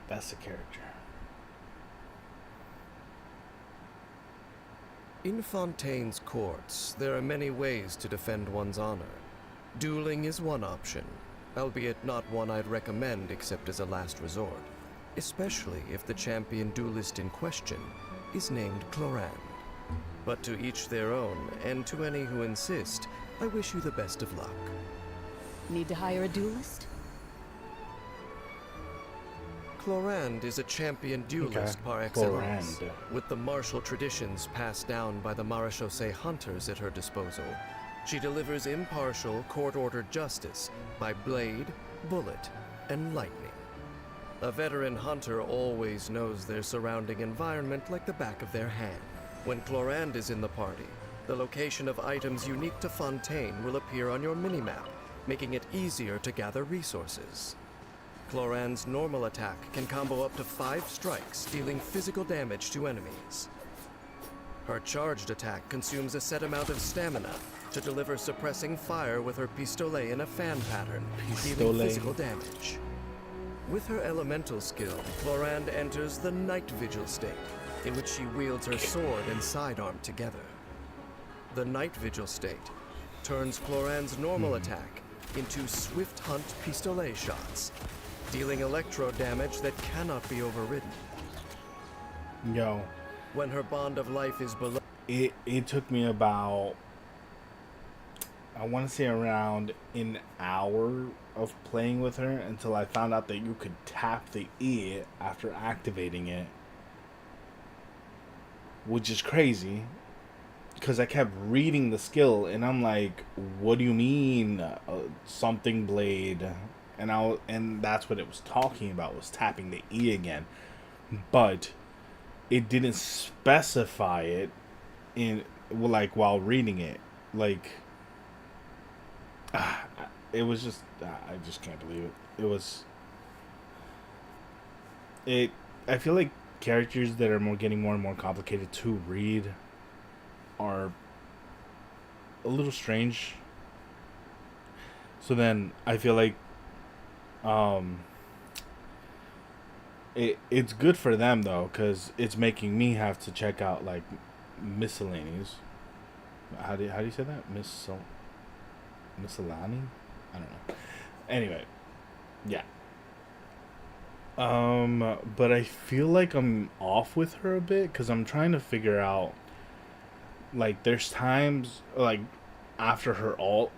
That's the character. In Fontaine's courts, there are many ways to defend one's honor. Dueling is one option, albeit not one I'd recommend except as a last resort, especially if the champion duelist in question is named Clorand. But to each their own, and to any who insist, I wish you the best of luck. Need to hire a duelist? Clorand is a champion duelist par excellence, with the martial traditions passed down by the Marechaussee hunters at her disposal. She delivers impartial, court-ordered justice by blade, bullet, and lightning. A veteran hunter always knows their surrounding environment like the back of their hand. When Clorand is in the party, the location of items unique to Fontaine will appear on your minimap, making it easier to gather resources. Clorand's normal attack can combo up to 5 strikes, dealing physical damage to enemies. Her charged attack consumes a set amount of stamina to deliver suppressing fire with her pistolet in a fan pattern, dealing physical damage. With her elemental skill, Clorand enters the night vigil state, in which she wields her sword and sidearm together. The Night Vigil state turns Cloran's normal attack into Swift Hunt pistolet shots, dealing electro damage that cannot be overridden. Yo. When her bond of life is below... It took me about, I want to say around an hour of playing with her until I found out that you could tap the E after activating it. Which is crazy. Because I kept reading the skill and I'm like, what do you mean something blade? And that's what it was talking about, was tapping the E again. But it didn't specify it in, like, while reading it. Like, it was just, I just can't believe it. I feel like characters that are getting more and more complicated to read are a little strange. So then I feel like it's good for them though, because it's making me have to check out like miscellanies. How do you say that? Miscellany? I don't know. Anyway, yeah. But I feel like I'm off with her a bit because I'm trying to figure out, like, there's times like after her ult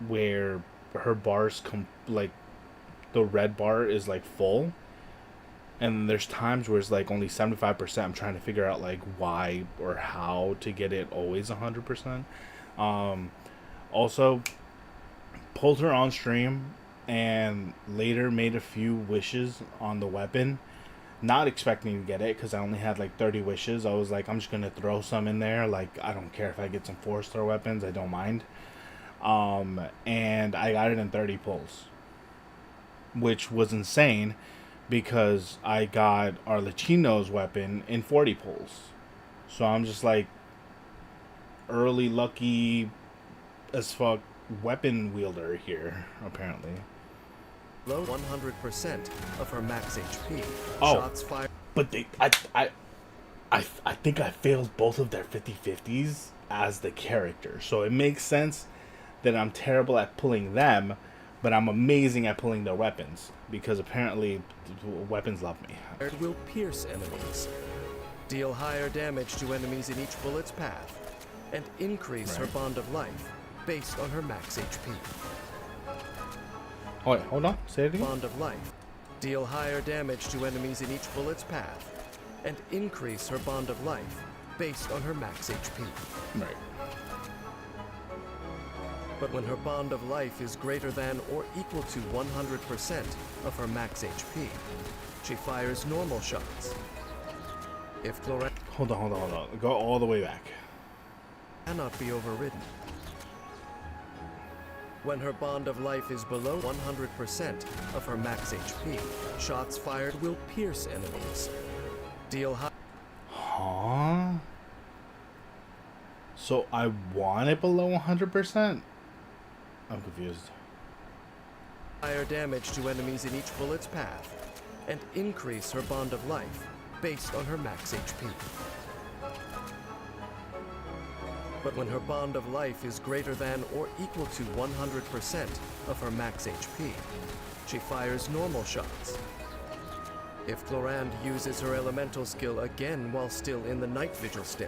where her bars like the red bar is like full, and there's times where it's like only 75%. I'm trying to figure out like why or how to get it always 100%. Also pulled her on stream and later made a few wishes on the weapon, not expecting to get it because I only had like 30 wishes. I was like, I'm just gonna throw some in there, like I don't care if I get some 4-star weapons, I don't mind. And I got it in 30 pulls, which was insane because I got Arlecchino's weapon in 40 pulls. So I'm just like early lucky as fuck weapon wielder here, apparently. Low 100% of her max HP. Oh, Shots fired. But I think I failed both of their 50/50s as the character. So it makes sense that I'm terrible at pulling them, but I'm amazing at pulling their weapons because apparently weapons love me. It will pierce enemies, deal higher damage to enemies in each bullet's path, and increase her bond of life based on her max HP. Oh wait, hold on. Say it again. Bond of life. Deal higher damage to enemies in each bullet's path, and increase her bond of life based on her max HP. Right. But when her bond of life is greater than or equal to 100% of her max HP, she fires normal shots. If Cloran... Hold on. Go all the way back. Cannot be overridden. When her bond of life is below 100% of her max HP, shots fired will pierce enemies. Deal high... Huh? So I want it below 100%? I'm confused. Higher damage to enemies in each bullet's path, and increase her bond of life based on her max HP. But when her bond of life is greater than or equal to 100% of her max HP, she fires normal shots. If Clorand uses her elemental skill again while still in the Night Vigil state,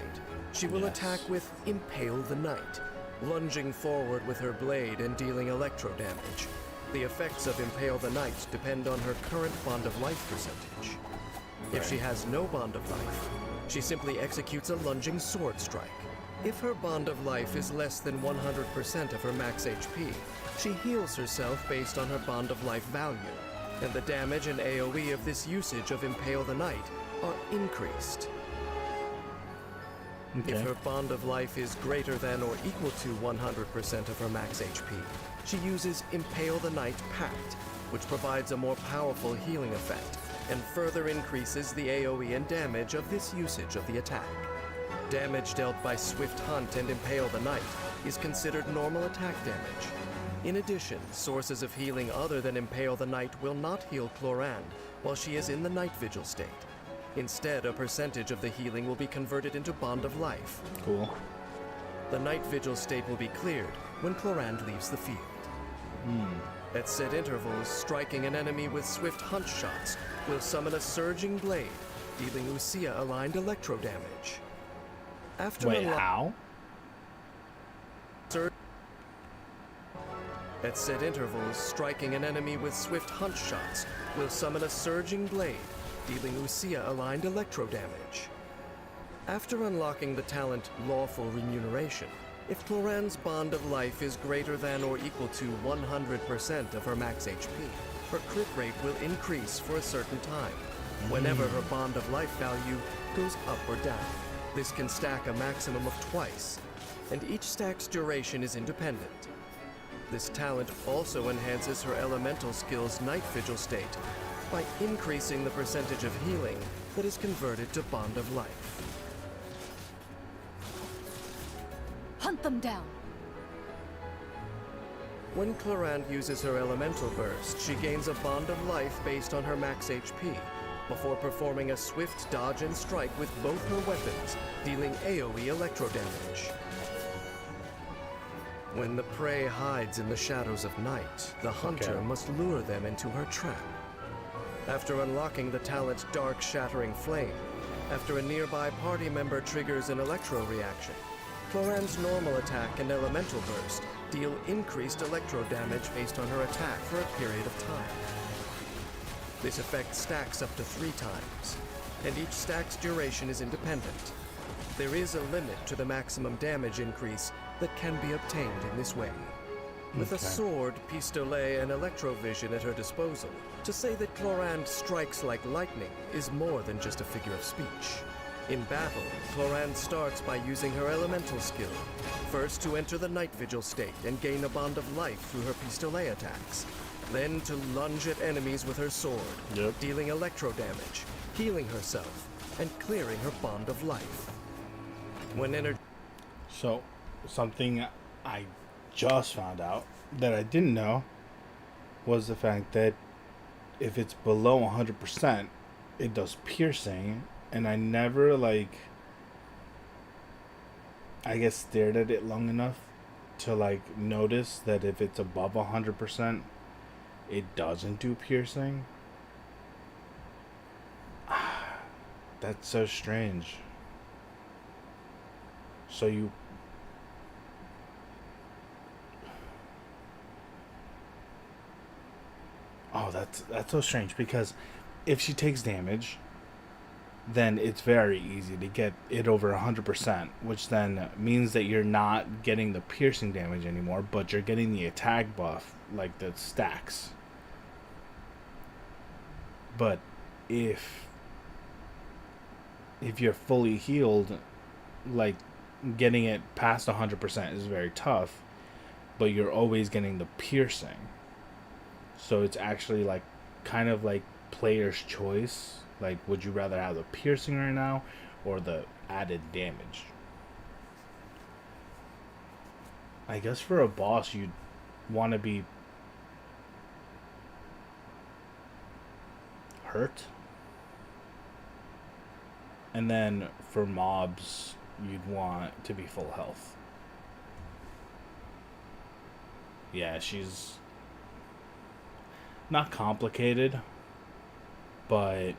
she will attack with Impale the Night, lunging forward with her blade and dealing electro damage. The effects of Impale the Night depend on her current bond of life percentage. If she has no bond of life, she simply executes a lunging sword strike. If her bond of life is less than 100% of her max HP, she heals herself based on her bond of life value, and the damage and AoE of this usage of Impale the Night are increased. Okay. If her bond of life is greater than or equal to 100% of her max HP, she uses Impale the Night Pact, which provides a more powerful healing effect and further increases the AoE and damage of this usage of the attack. Damage dealt by Swift Hunt and Impale the Night is considered normal attack damage. In addition, sources of healing other than Impale the Night will not heal Clorand while she is in the Night Vigil state. Instead, a percentage of the healing will be converted into Bond of Life. Cool. The Night Vigil state will be cleared when Clorand leaves the field. At set intervals, striking an enemy with swift hunt shots will summon a surging blade, dealing Lucia-aligned electro damage. Wait, how? At set intervals, striking an enemy with swift hunt shots will summon a surging blade, dealing Lucia-aligned electro damage. After unlocking the talent Lawful Remuneration, if Clorand's Bond of Life is greater than or equal to 100% of her max HP, her crit rate will increase for a certain time, whenever her Bond of Life value goes up or down. This can stack a maximum of twice, and each stack's duration is independent. This talent also enhances her elemental skill's Night Vigil state by increasing the percentage of healing that is converted to Bond of Life. Hunt them down. When Clorand uses her Elemental Burst, she gains a Bond of Life based on her max HP, before performing a swift dodge and strike with both her weapons, dealing AoE electro damage. When the prey hides in the shadows of night, the hunter must lure them into her trap. After unlocking the talent Dark Shattering Flame, after a nearby party member triggers an electro reaction, Clorand's normal attack and elemental burst deal increased electro damage based on her attack for a period of time. This effect stacks up to 3 times, and each stack's duration is independent. There is a limit to the maximum damage increase that can be obtained in this way. With a sword, pistolet, and electrovision at her disposal, to say that Clorand strikes like lightning is more than just a figure of speech. In battle, Clorand starts by using her elemental skill, first to enter the Night Vigil state and gain a Bond of Life through her pistolet attacks, then to lunge at enemies with her sword, dealing electro damage, healing herself, and clearing her Bond of Life. When So, something I just found out that I didn't know was the fact that if it's below 100%, it does piercing, and I never, I guess, stared at it long enough to, notice that if it's above 100%, it doesn't do piercing. That's so strange. So you... Oh, that's so strange, because if she takes damage, then it's very easy to get it over 100%, which then means that you're not getting the piercing damage anymore, but you're getting the attack buff, like the stacks. But if you're fully healed, getting it past 100% is very tough, but you're always getting the piercing. So it's actually kind of like player's choice. Would you rather have the piercing right now or the added damage? I guess for a boss, you'd want to be hurt. And then for mobs, you'd want to be full health. Yeah, she's not complicated, but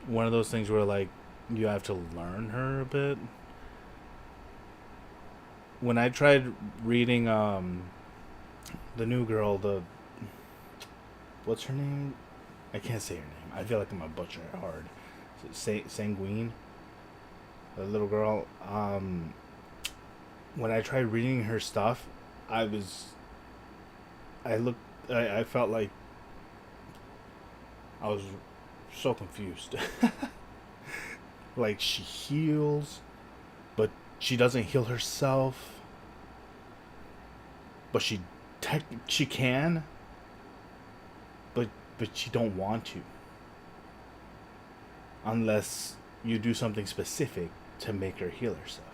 one of those things where you have to learn her a bit. When I tried reading the new girl, what's her name? I can't say her name. I feel like I'm a butcher it hard. Sanguine, the little girl. When I tried reading her stuff, I felt like I was so confused. She heals, but she doesn't heal herself. But she can, but she don't want to. Unless you do something specific to make her heal herself.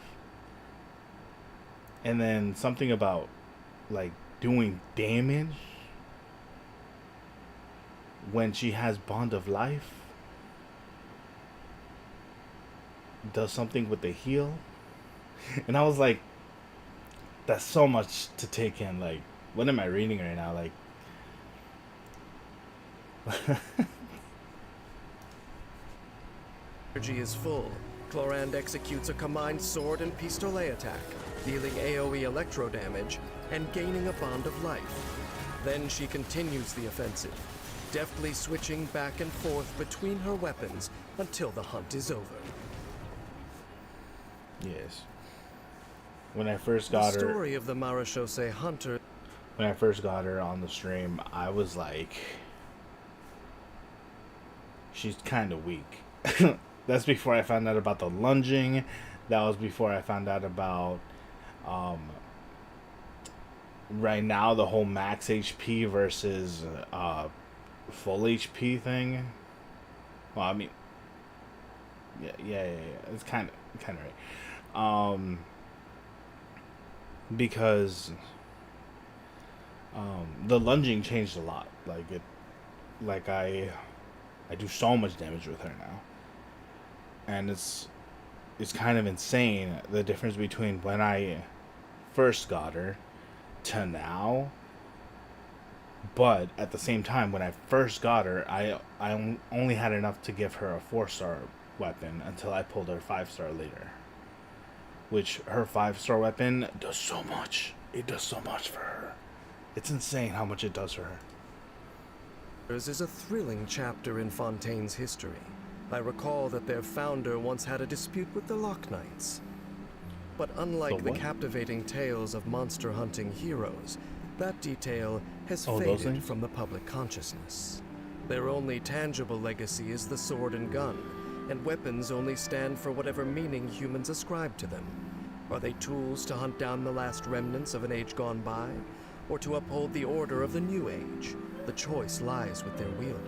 And then something about doing damage. when she has Bond of Life, does something with the heel. And I was like, that's so much to take in. Like, what am I reading right now? Like, Energy is full. Clorand executes a combined sword and pistolet attack, dealing AoE electro damage and gaining a bond of life. Then she continues the offensive, deftly switching back and forth between her weapons until the hunt is over. yes. When I first got The her, story of the Marechaussee Hunter. when I first got her on the stream, I was like, she's kind of weak. That's before I found out about the lunging. That was before I found out about, right now, the whole max HP versus full HP thing. Well, I mean, yeah. It's kind of right. Because the lunging changed a lot. Like I do so much damage with her now, and it's kind of insane the difference between when I first got her to now. But at the same time, when I first got her, I only had enough to give her a 4-star weapon until I pulled her 5-star later. Which her 5-star weapon does so much. It does so much for her. It's insane how much it does for her. Is a thrilling chapter in Fontaine's history. I recall that their founder once had a dispute with the Loch Knights. But unlike the captivating tales of monster hunting heroes, that detail has faded from the public consciousness. Their only tangible legacy is the sword and gun, and weapons only stand for whatever meaning humans ascribe to them. Are they tools to hunt down the last remnants of an age gone by, or to uphold the order of the new age? The choice lies with their wielder.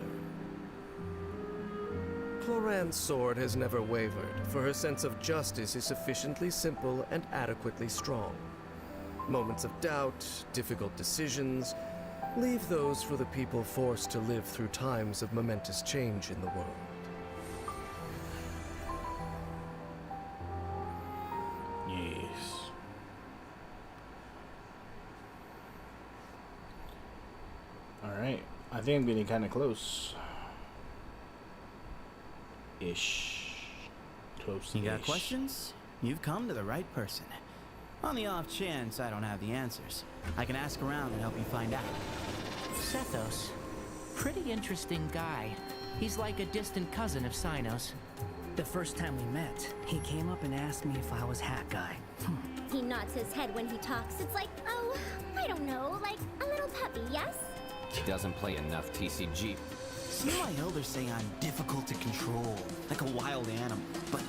Clorand's sword has never wavered, for her sense of justice is sufficiently simple and adequately strong. Moments of doubt, difficult decisions, leave those for the people forced to live through times of momentous change in the world. Yes. Alright. I think I'm getting kind of close. Close-ish. You got questions? You've come to the right person. On the off chance I don't have the answers, I can ask around and help you find out. Sethos. Pretty interesting guy. He's like a distant cousin of Sinos. The first time we met, he came up and asked me if I was Hat Guy. He nods his head when he talks. It's like, oh, I don't know, like a little puppy, yes? He doesn't play enough TCG. See, my elders say I'm difficult to control, like a wild animal. But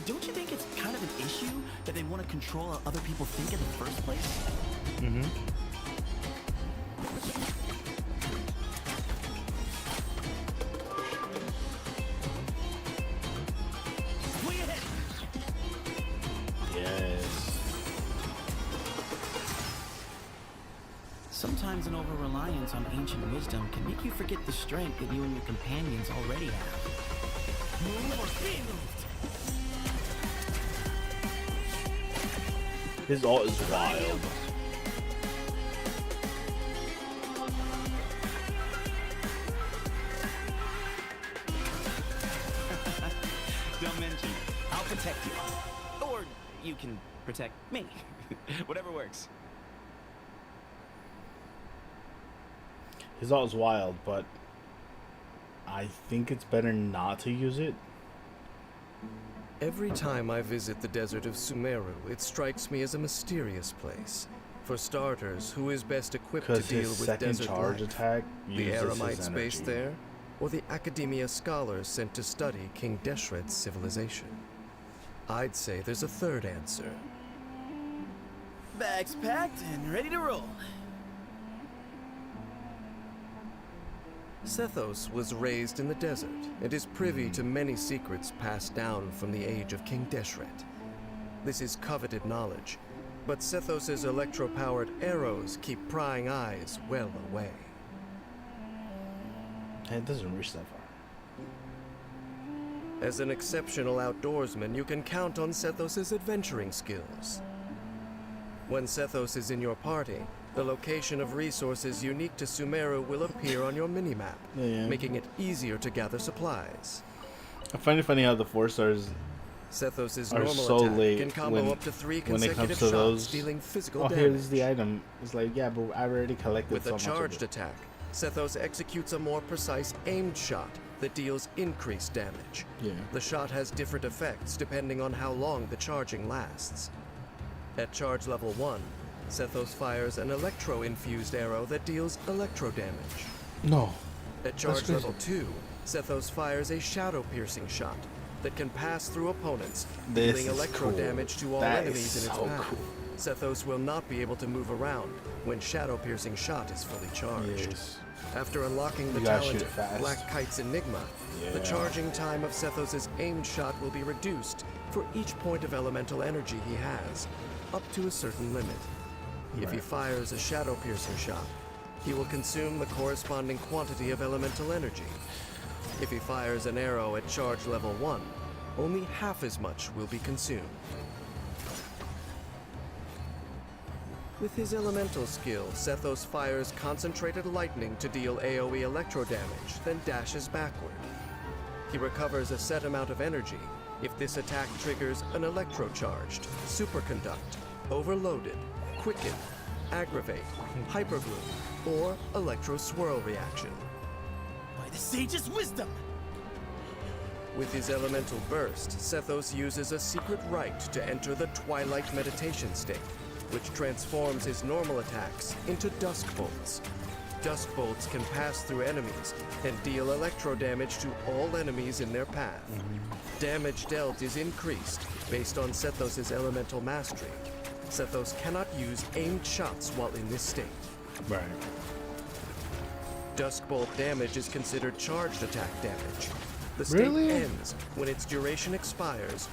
don't you think it's kind of an issue that they want to control how other people think in the first place? Mm-hmm. Sometimes an over-reliance on ancient wisdom can make you forget the strength that you and your companions already have. Move or be moved! His ult is wild. Don't mention it. I'll protect you. Or you can protect me. Whatever works. His ult is wild, but I think it's better not to use it. Every time I visit the desert of Sumeru, it strikes me as a mysterious place. For starters, who is best equipped to deal with desert life? Attack the Eremites based there, or the Academia scholars sent to study King Deshret's civilization? I'd say there's a third answer. Bags packed and ready to roll. Sethos was raised in the desert and is privy to many secrets passed down from the age of King Deshret. This is coveted knowledge, but Sethos's electro-powered arrows keep prying eyes well away. It doesn't reach that far. As an exceptional outdoorsman, you can count on Sethos' adventuring skills. When Sethos is in your party, the location of resources unique to Sumeru will appear on your minimap, making it easier to gather supplies. I find it funny how the 4-stars Sethos' are normal so attack late can combo up to 3 when it consecutive comes to shots, those. dealing physical Oh, damage. here's the item. It's like, yeah, but I already collected With so a much of charged it. attack, Sethos executes a more precise aimed shot that deals increased damage. Yeah. The shot has different effects depending on how long the charging lasts. At charge level 1, Sethos fires an electro-infused arrow that deals electro damage. No. At charge level 2, Sethos fires a shadow-piercing shot that can pass through opponents, This dealing is electro cool. damage to all That enemies is in its so path. cool. Sethos will not be able to move around when shadow-piercing shot is fully charged. Yes. After unlocking the You gotta talent shoot it fast. Black Kite's Enigma, the Yeah. charging time of Sethos' aimed shot will be reduced for each point of elemental energy he has, up to a certain limit. If he Right. fires a shadow-piercing shot, he will consume the corresponding quantity of elemental energy. If he fires an arrow at charge level 1, only half as much will be consumed. With his elemental skill, Sethos fires concentrated lightning to deal AoE electro damage, then dashes backward. He recovers a set amount of energy if this attack triggers an electrocharged, superconduct, overloaded, quicken, aggravate, hyperglue, or electro swirl reaction. By the sage's wisdom! With his elemental burst, Sethos uses a secret rite to enter the Twilight meditation state, which transforms his normal attacks into dusk bolts. Dusk bolts can pass through enemies and deal electro damage to all enemies in their path. Damage dealt is increased based on Sethos' elemental mastery. Sethos cannot use aimed shots while in this state. Right. Dusk bolt damage is considered charged attack damage. The state Really? ends when its duration expires.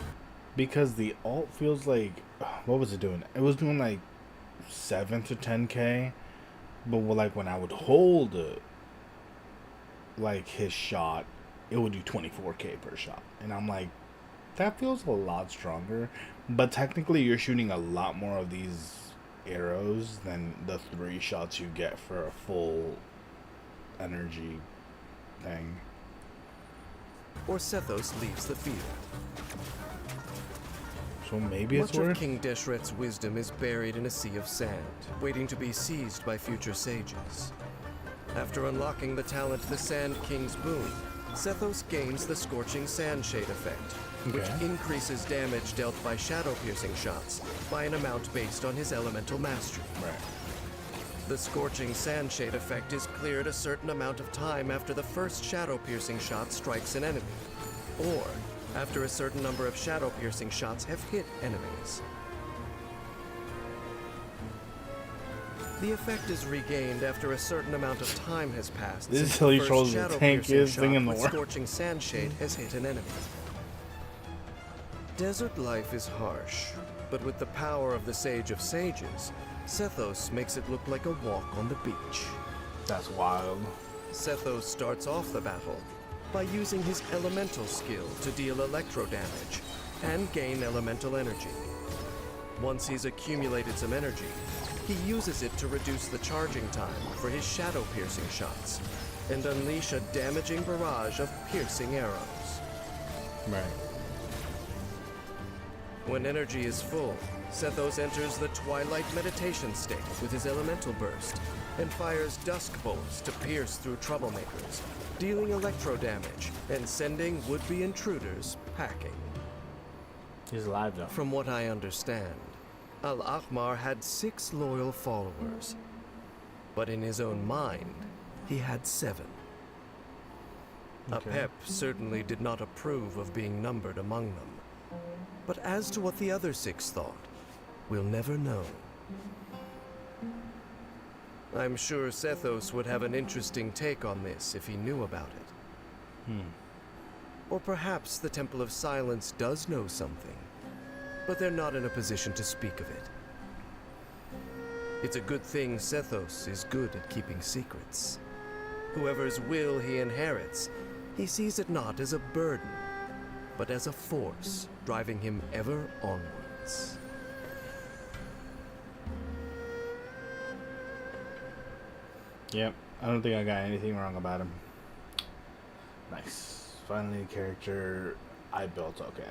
Because the alt feels like, what was it doing? It was doing like 7 to 10k, but like when I would hold like his shot, it would do 24k per shot, and I'm like, that feels a lot stronger. But technically, you're shooting a lot more of these arrows than the 3 shots you get for a full energy thing. Or Sethos leaves the field. So maybe it's Much of worth. King Deshret's wisdom is buried in a sea of sand, waiting to be seized by future sages. After unlocking the talent the Sand King's Boon, Sethos gains the Scorching Sand Shade effect, which Okay. increases damage dealt by shadow-piercing shots by an amount based on his elemental mastery. Right. The Scorching Sand Shade effect is cleared a certain amount of time after the first shadow-piercing shot strikes an enemy, or after a certain number of shadow-piercing shots have hit enemies. The effect is regained after a certain amount of time has passed This is since how the you first chose the shadow-piercing tankiest shot thing in the with world. Scorching Sand Shade has hit an enemy. Desert life is harsh, but with the power of the Sage of Sages, Sethos makes it look like a walk on the beach. That's wild. Sethos starts off the battle by using his elemental skill to deal electro damage and gain elemental energy. Once he's accumulated some energy, he uses it to reduce the charging time for his shadow-piercing shots and unleash a damaging barrage of piercing arrows. Right. When energy is full, Sethos enters the Twilight meditation state with his elemental burst and fires dusk bolts to pierce through troublemakers, dealing electro damage and sending would-be intruders packing. He's alive though. From what I understand, Al-Ahmar had 6 loyal followers, but in his own mind, he had 7. Okay. Apep certainly did not approve of being numbered among them. But as to what the other 6 thought, we'll never know. I'm sure Sethos would have an interesting take on this if he knew about it. Or perhaps the Temple of Silence does know something, but they're not in a position to speak of it. It's a good thing Sethos is good at keeping secrets. Whoever's will he inherits, he sees it not as a burden, but as a force driving him ever onwards. Yep, I don't think I got anything wrong about him. Nice. Finally, a character I built okay.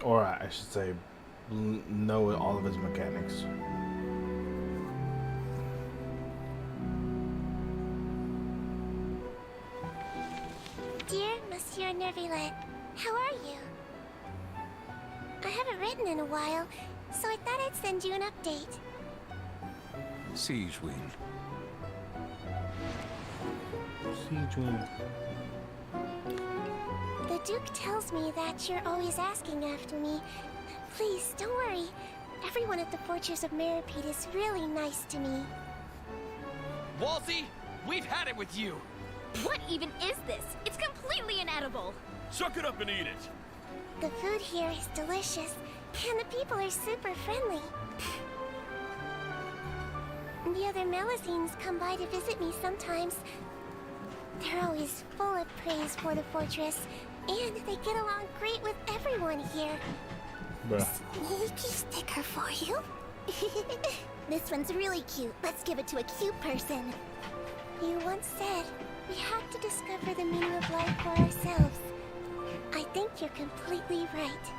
Or I should say, know all of his mechanics. Dear Monsieur Nervillette, how are you? I haven't written in a while, so I thought I'd send you an update. Siege Wing. Siege Wing. The Duke tells me that you're always asking after me. Please, don't worry. Everyone at the Fortress of Meripede is really nice to me. Walsey, we've had it with you. What even is this? It's completely inedible. Suck it up and eat it. The food here is delicious, and the people are super friendly. The other Melusines come by to visit me sometimes. They're always full of praise for the fortress, and they get along great with everyone here. Bruh. Sneaky sticker for you. This one's really cute. Let's give it to a cute person. You once said we have to discover the meaning of life for ourselves. I think you're completely right.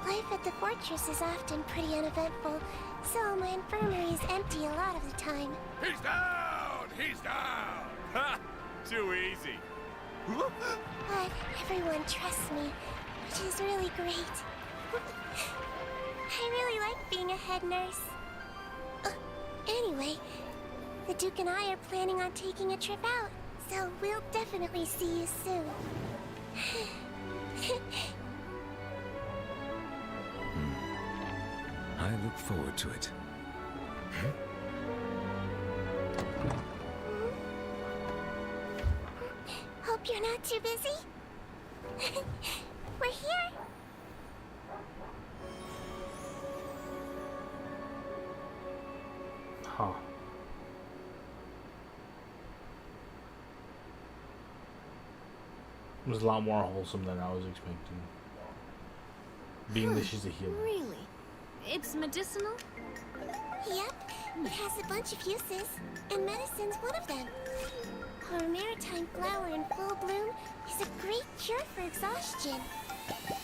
Life at the fortress is often pretty uneventful, so my infirmary is empty a lot of the time. He's down! He's down! Ha! Too easy. But everyone trusts me, which is really great. I really like being a head nurse. Anyway, the Duke and I are planning on taking a trip out, so we'll definitely see you soon. I look forward to it. Hope you're not too busy. We're here. Huh. It was a lot more wholesome than I was expecting. Being that she's a healer. Really? It's medicinal? Yep, it has a bunch of uses, and medicine's one of them. Our maritime flower in full bloom is a great cure for exhaustion.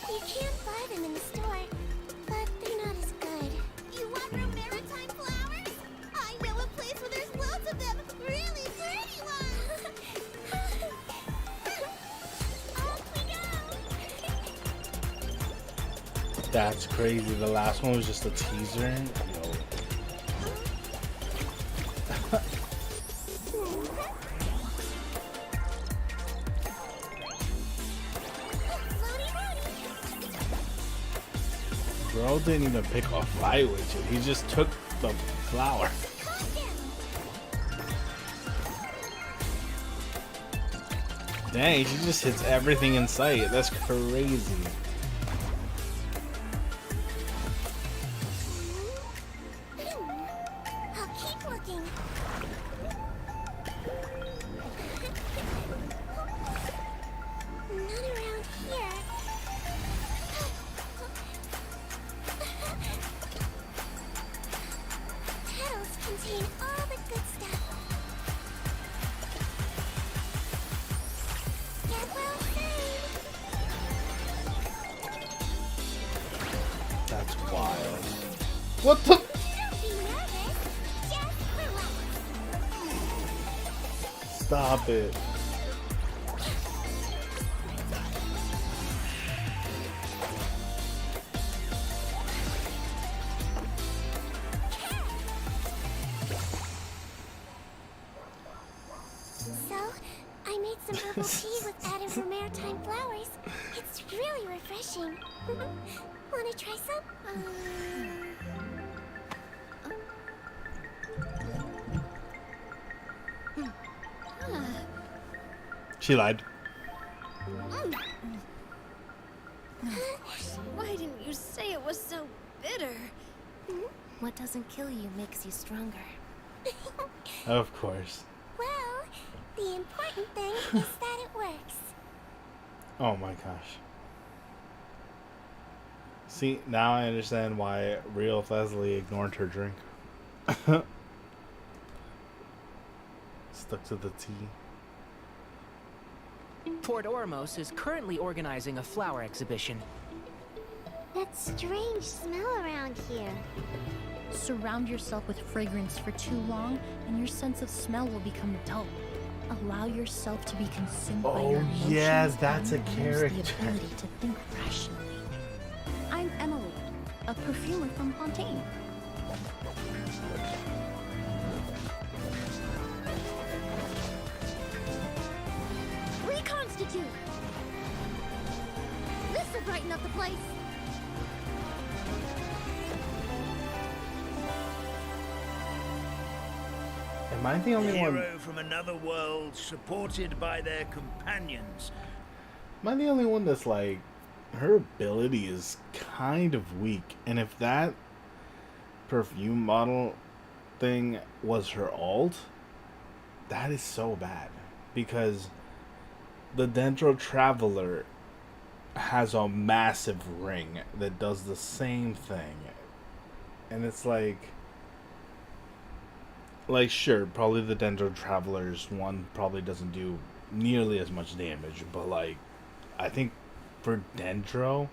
You can't buy them in the store, but they're not as good. You want our maritime flowers? I know a place where there's loads of them, really pretty ones. Off we go. That's crazy. The last one was just a teaser. Yo. Bro didn't even pick a fight with you. He just took the flower. Dang, she just hits everything in sight. That's crazy. I'll keep looking. None around here. Petals contain all the good stuff. Get well soon. That's wild. What the? Don't be nervous. Just relax. Stop it. So, I made some herbal tea with Adam maritime flowers. It's really refreshing. Wanna try some? She lied. Why didn't you say it was so bitter. What doesn't kill you makes you stronger. Of course. Well, the important thing is that it works. Oh my gosh. See, now I understand why real Leslie ignored her drink. Stuck to the tea. Port Ormos is currently organizing a flower exhibition. That strange smell around here. Surround yourself with fragrance for too long, and your sense of smell will become dull. Allow yourself to be consumed by your emotions. Oh, yes, that's a and lose character. the ability to think rationally. I'm Emily, a perfumer from Fontaine. Reconstitute! This'll brighten up the place. Am I the only one? Hero from another world, supported by their companions. Am I the only one that's like, her ability is kind of weak, and if that perfume model thing was her ult, that is so bad, because the Dendro Traveler has a massive ring that does the same thing, and it's like sure, probably the Dendro Traveler's one probably doesn't do nearly as much damage, but like I think for Dendro,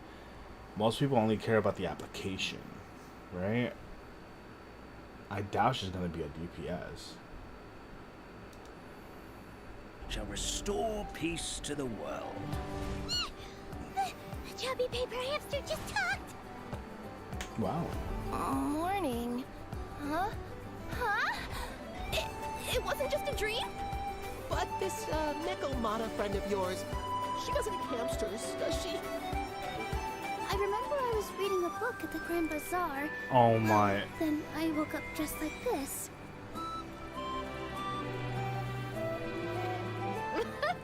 most people only care about the application, right? I doubt she's gonna be a DPS. Shall restore peace to the world. The chubby paper hamster just talked. Wow. Morning. Huh? Huh? It wasn't just a dream? But this Necomata friend of yours, she doesn't eat hamsters, does she? I remember I was reading a book at the Grand Bazaar. Oh my. Then I woke up just like this.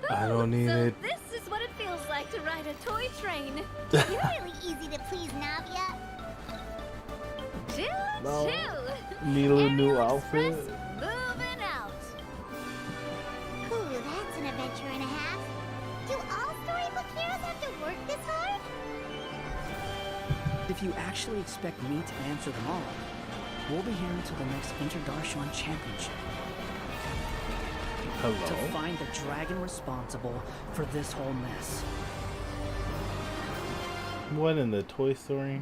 I don't need So it. this is what it feels like to ride a toy train. You're really easy to please, Navia. Choo No. choo. Need a new outfit. Moving out. Ooh, that's an adventure and a half. Do all storybook heroes have to work this hard? If you actually expect me to answer them all, we'll be here until the next Interdarshan Championship. Hello? To find the dragon responsible for this whole mess. What in the Toy Story?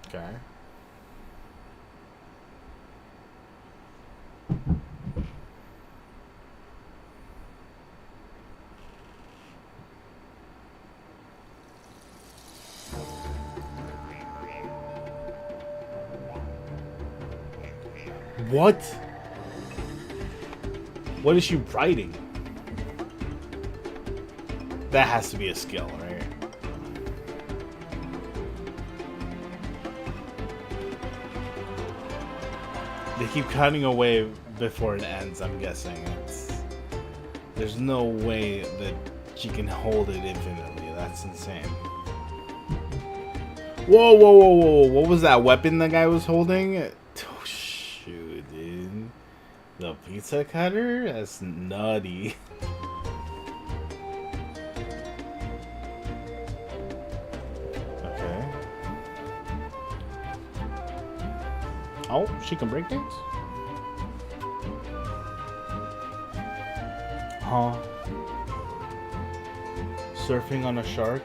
Okay. What? What is she writing? That has to be a skill, right? They keep cutting away before it ends, I'm guessing. There's no way that she can hold it infinitely. That's insane. Whoa, whoa, whoa, whoa. What was that weapon the guy was holding? Oh, shoot, dude. The pizza cutter? That's nutty. Okay. Oh, she can break dance? Huh? Surfing on a shark?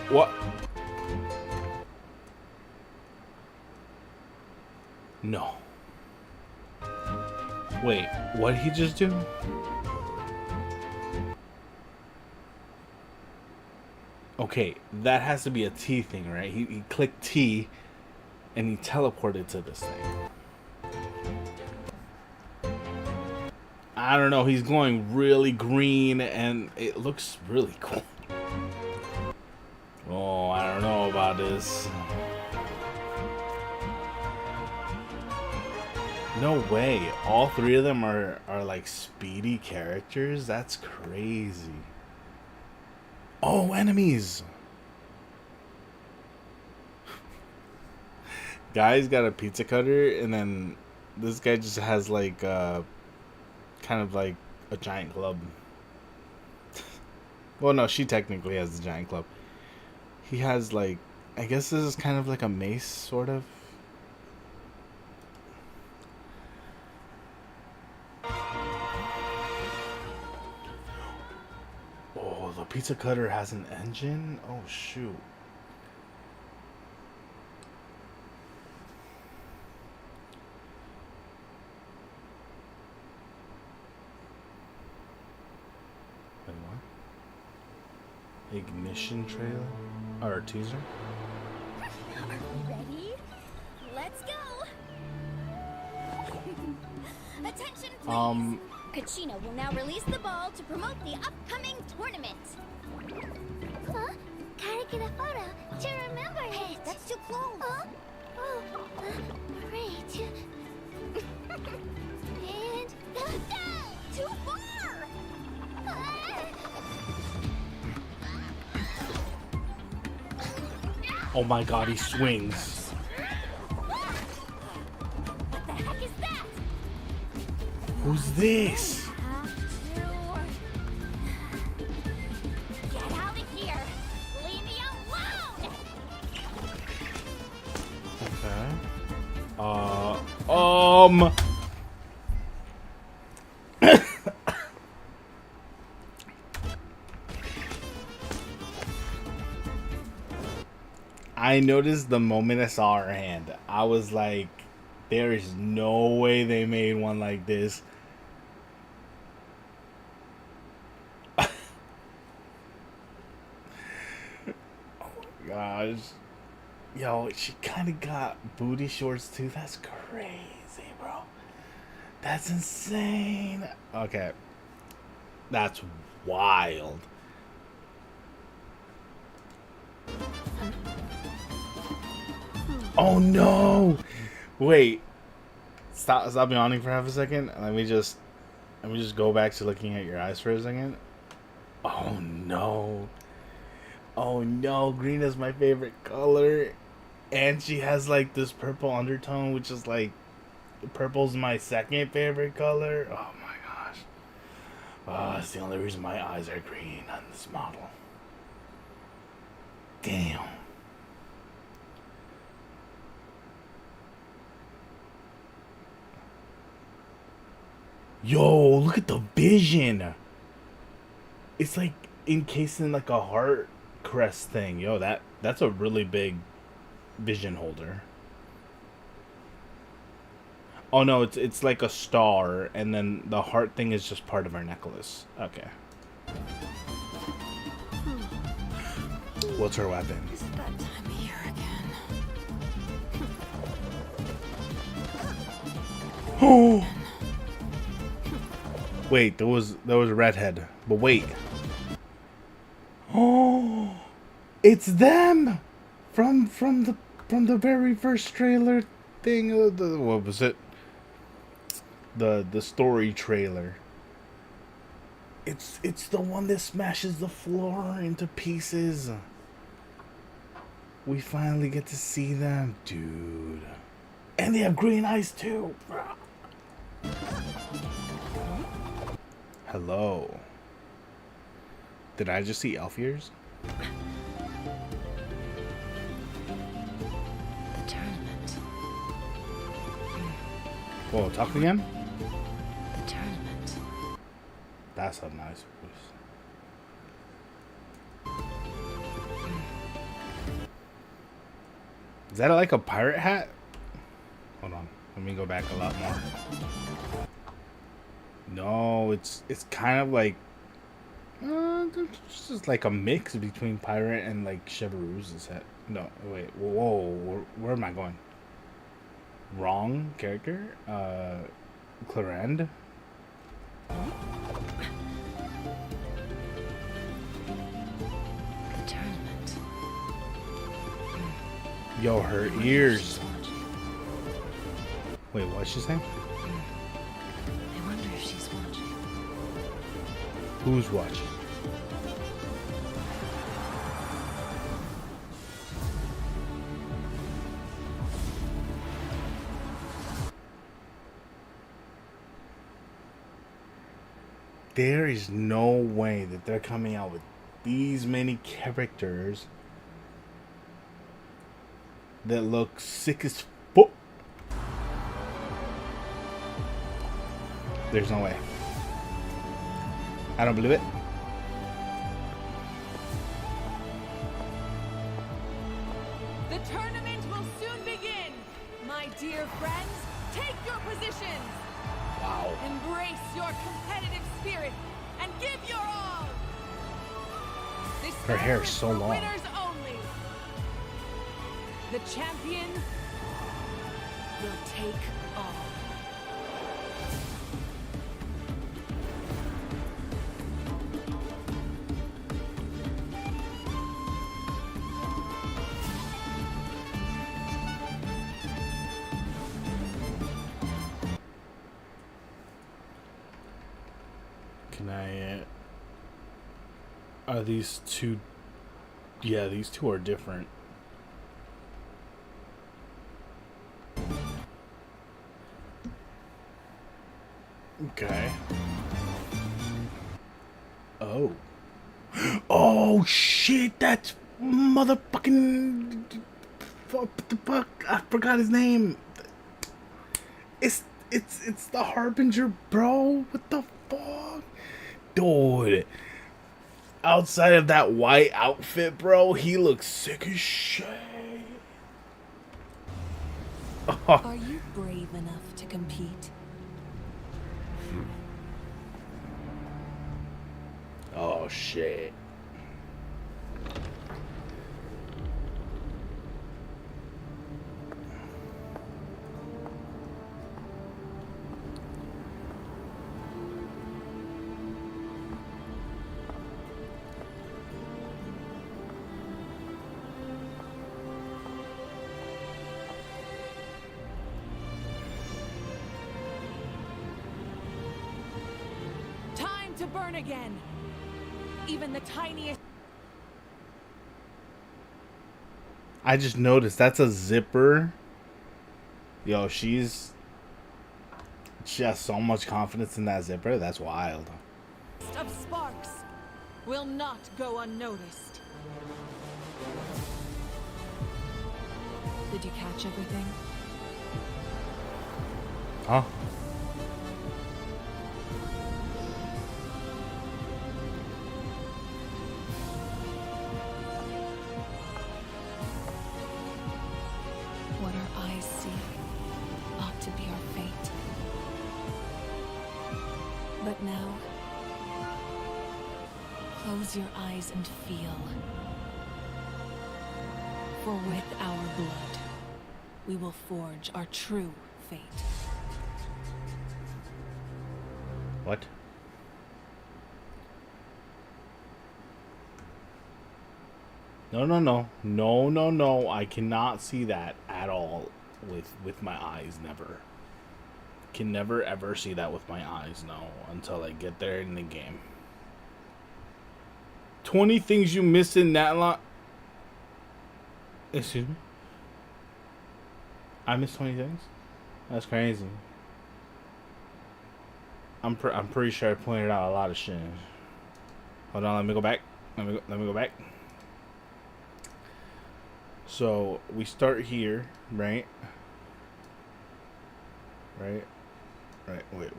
What? No. Wait, what did he just do? Okay, that has to be a T thing, right? He clicked T and he teleported to this thing. I don't know, he's going really green and it looks really cool. Oh, I don't know about this. No way. All three of them are like speedy characters? That's crazy. Oh, enemies! Guy's got a pizza cutter, and then this guy just has like kind of like a giant club. Well, no, she technically has the giant club. He has like, I guess this is kind of like a mace, sort of. Oh, the pizza cutter has an engine? Oh, shoot. Wait, what? Ignition trailer? Or teaser? Ready? Let's go! Attention, please! Kachina will now release the ball to promote the upcoming tournament. Huh? Gotta get a photo to remember it. Hey, that's too close. Huh? Oh, great. And too far! Oh my god, he swings. What the heck is that? Who's this? Get out of here! Leave me alone! Okay. I noticed the moment I saw her hand, I was like, there is no way they made one like this. Oh my gosh. Yo, she kind of got booty shorts too. That's crazy, bro. That's insane. Okay. That's wild. Oh no! Wait. Stop yawning for half a second. Let me just go back to looking at your eyes for a second. Oh no. Oh no, green is my favorite color. And she has like this purple undertone, which is like, purple's my second favorite color. Oh my gosh. Oh, that's the only reason my eyes are green on this model. Damn. Yo, look at the vision. It's like encased in like a heart crest thing. Yo, that's a really big vision holder. Oh no, it's like a star, and then the heart thing is just part of her necklace. Okay. What's her weapon? Is it that time of year again? Oh. Wait, there was a redhead. But wait. Oh, it's them from the very first trailer thing. What was it? The story trailer. It's the one that smashes the floor into pieces. We finally get to see them, dude. And they have green eyes too. Hello. Did I just see elf ears? The tournament. Whoa, talk again? The tournament. That's a nice voice. Is that like a pirate hat? Hold on. Let me go back a lot more. No, it's kind of like it's just like a mix between pirate and like Chevrolet's hat. No, wait, whoa, where am I going? Wrong character? Clarend? The tournament. Yo, her ears. Wait, what's she saying? I wonder if she's watching. Who's watching? There is no way that they're coming out with these many characters that look sick as fuck. There's no way. I don't believe it. The tournament will soon begin. My dear friends, take your positions. Wow. Embrace your competitive spirit and give your all. This Her hair is is so for long. winners only. The champion will take all. Can I? Are these two? Yeah, these two are different. Okay. Oh. Oh shit! That's motherfucking. What the fuck? I forgot his name. It's the Harbinger, bro. What the fuck, dude? Outside of that white outfit, bro, he looks sick as shit. Are you brave enough to compete? Oh shit. Time to burn again. Even the tiniest. I just noticed that's a zipper. Yo, she has so much confidence in that zipper. That's wild. Of sparks will not go unnoticed. Did you catch everything? Huh? What our eyes see ought to be our fate. But now, close your eyes and feel. For with our blood, we will forge our true fate. What? No, no, no. No, no, no. I cannot see that at all with my eyes. Never. Can never ever see that with my eyes, no. Until I get there in the game. 20 things you missed in that lot. Excuse me? I missed 20 things? That's crazy. I'm pretty sure I pointed out a lot of shit. Hold on, let me go back. Let me go back. So we start here, right? Right. Wait.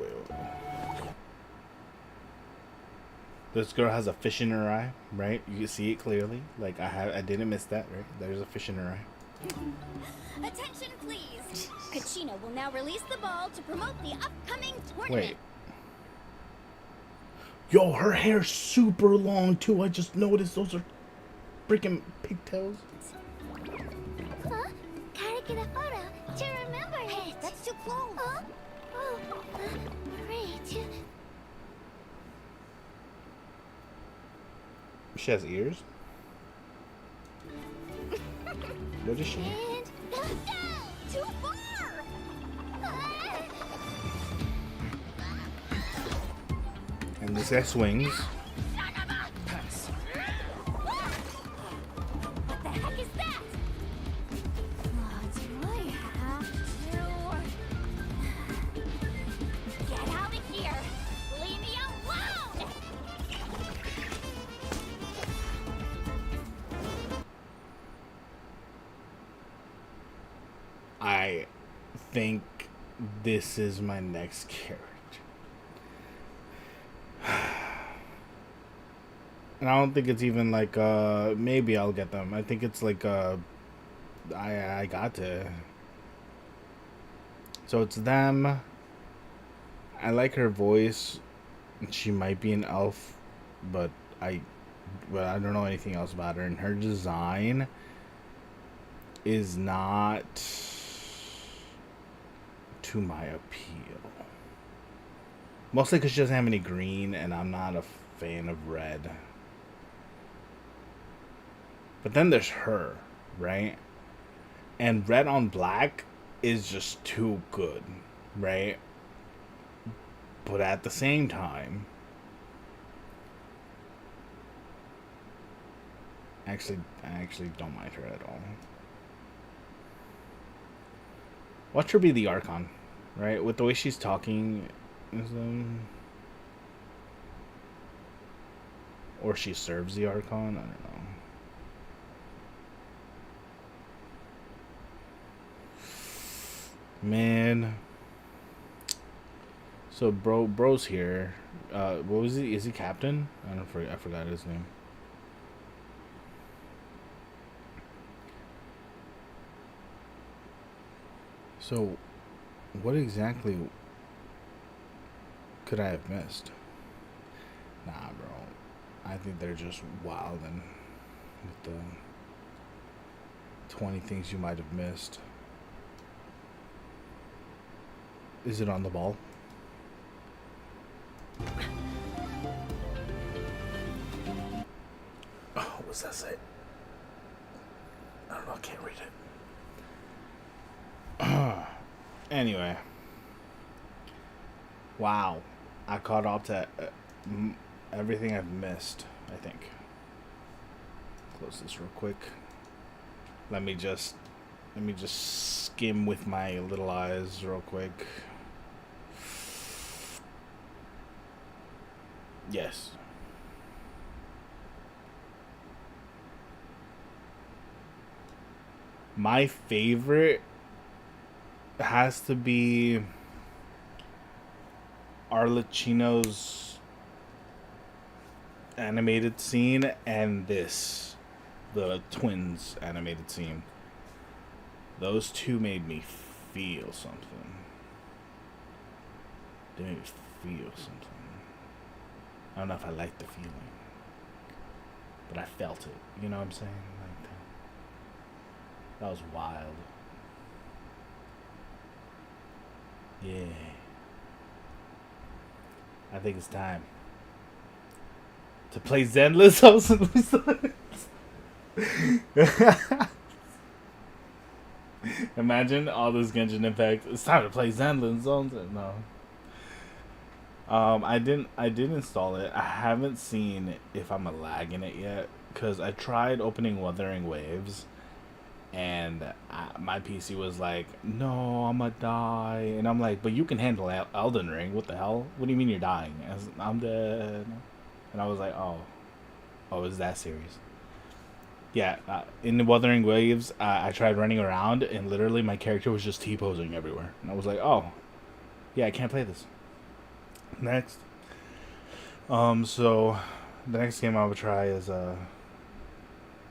This girl has a fish in her eye, right? You can see it clearly. Like I didn't miss that, right? There's a fish in her eye. Attention, please. Kachina will now release the ball to promote the upcoming tournament. Wait. Yo, her hair's super long too. I just noticed those are freaking pigtails. Huh? Gotta get a photo to remember it. Hey, that's too close. Huh? Oh, great. She has ears? What is she? And go! Too far! And this guy swings. Pass. What the heck is that? Oh, do I have to... Get out of here! Leave me alone! I think this is my next character. And I don't think it's even like maybe I'll get them. I think it's like I got to. So it's them. I like her voice. She might be an elf, but I don't know anything else about her. And her design is not to my appeal. Mostly because she doesn't have any green, and I'm not a fan of red. But then there's her, right? And red on black is just too good, right? But at the same time, I actually don't mind her at all. Watch her be the Archon, right? With the way she's talking, or she serves the Archon. I don't know. Man. So bro's here. What was he? Is he captain? I forgot his name. So, what exactly could I have missed? Nah, bro. I think they're just wildin' with the 20 things you might have missed. Is it on the ball? Oh, what's that say? I don't know, I can't read it. Anyway. Wow. I caught up to everything I've missed, I think. Close this real quick. Let me just skim with my little eyes real quick. Yes. My favorite has to be Arlecchino's animated scene and the twins animated scene. Those two made me feel something. They made me feel something. I don't know if I like the feeling, but I felt it. You know what I'm saying? Like that was wild. Yeah. I think it's time to play Zenless House of the Imagine all this Genshin Impact. It's time to play Zenless Zones. No. I didn't install it. I haven't seen if I'm a lag in it yet, because I tried opening Wuthering Waves, and my PC was like, "No, I'm gonna die," and I'm like, "But you can handle Elden Ring. What the hell? What do you mean you're dying?" I'm dead, and I was like, "Oh, is that serious?" Yeah, in the Wuthering Waves, I tried running around, and literally my character was just T-posing everywhere, and I was like, "Oh, yeah, I can't play this." Next. So the next game I would try is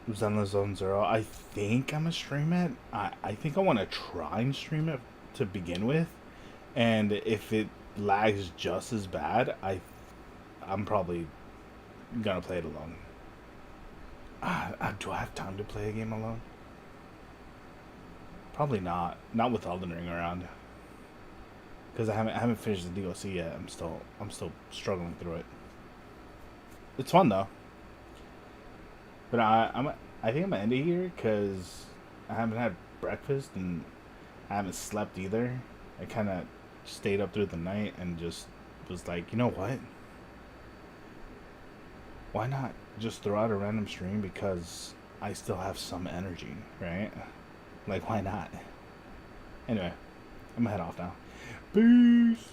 Zenless Zone Zero. I think I'm gonna stream it. I think I want to try and stream it to begin with, and if it lags just as bad, I'm probably gonna play it alone. Do I have time to play a game alone? Probably not. Not with Elden Ring around. Because I haven't finished the DLC yet. I'm still struggling through it. It's fun though. But I think I'm gonna end it here because I haven't had breakfast and I haven't slept either. I kind of stayed up through the night and just was like, you know what? why not just throw out a random stream because I still have some energy, right? Like, why not? Anyway, I'm gonna head off now. Peace!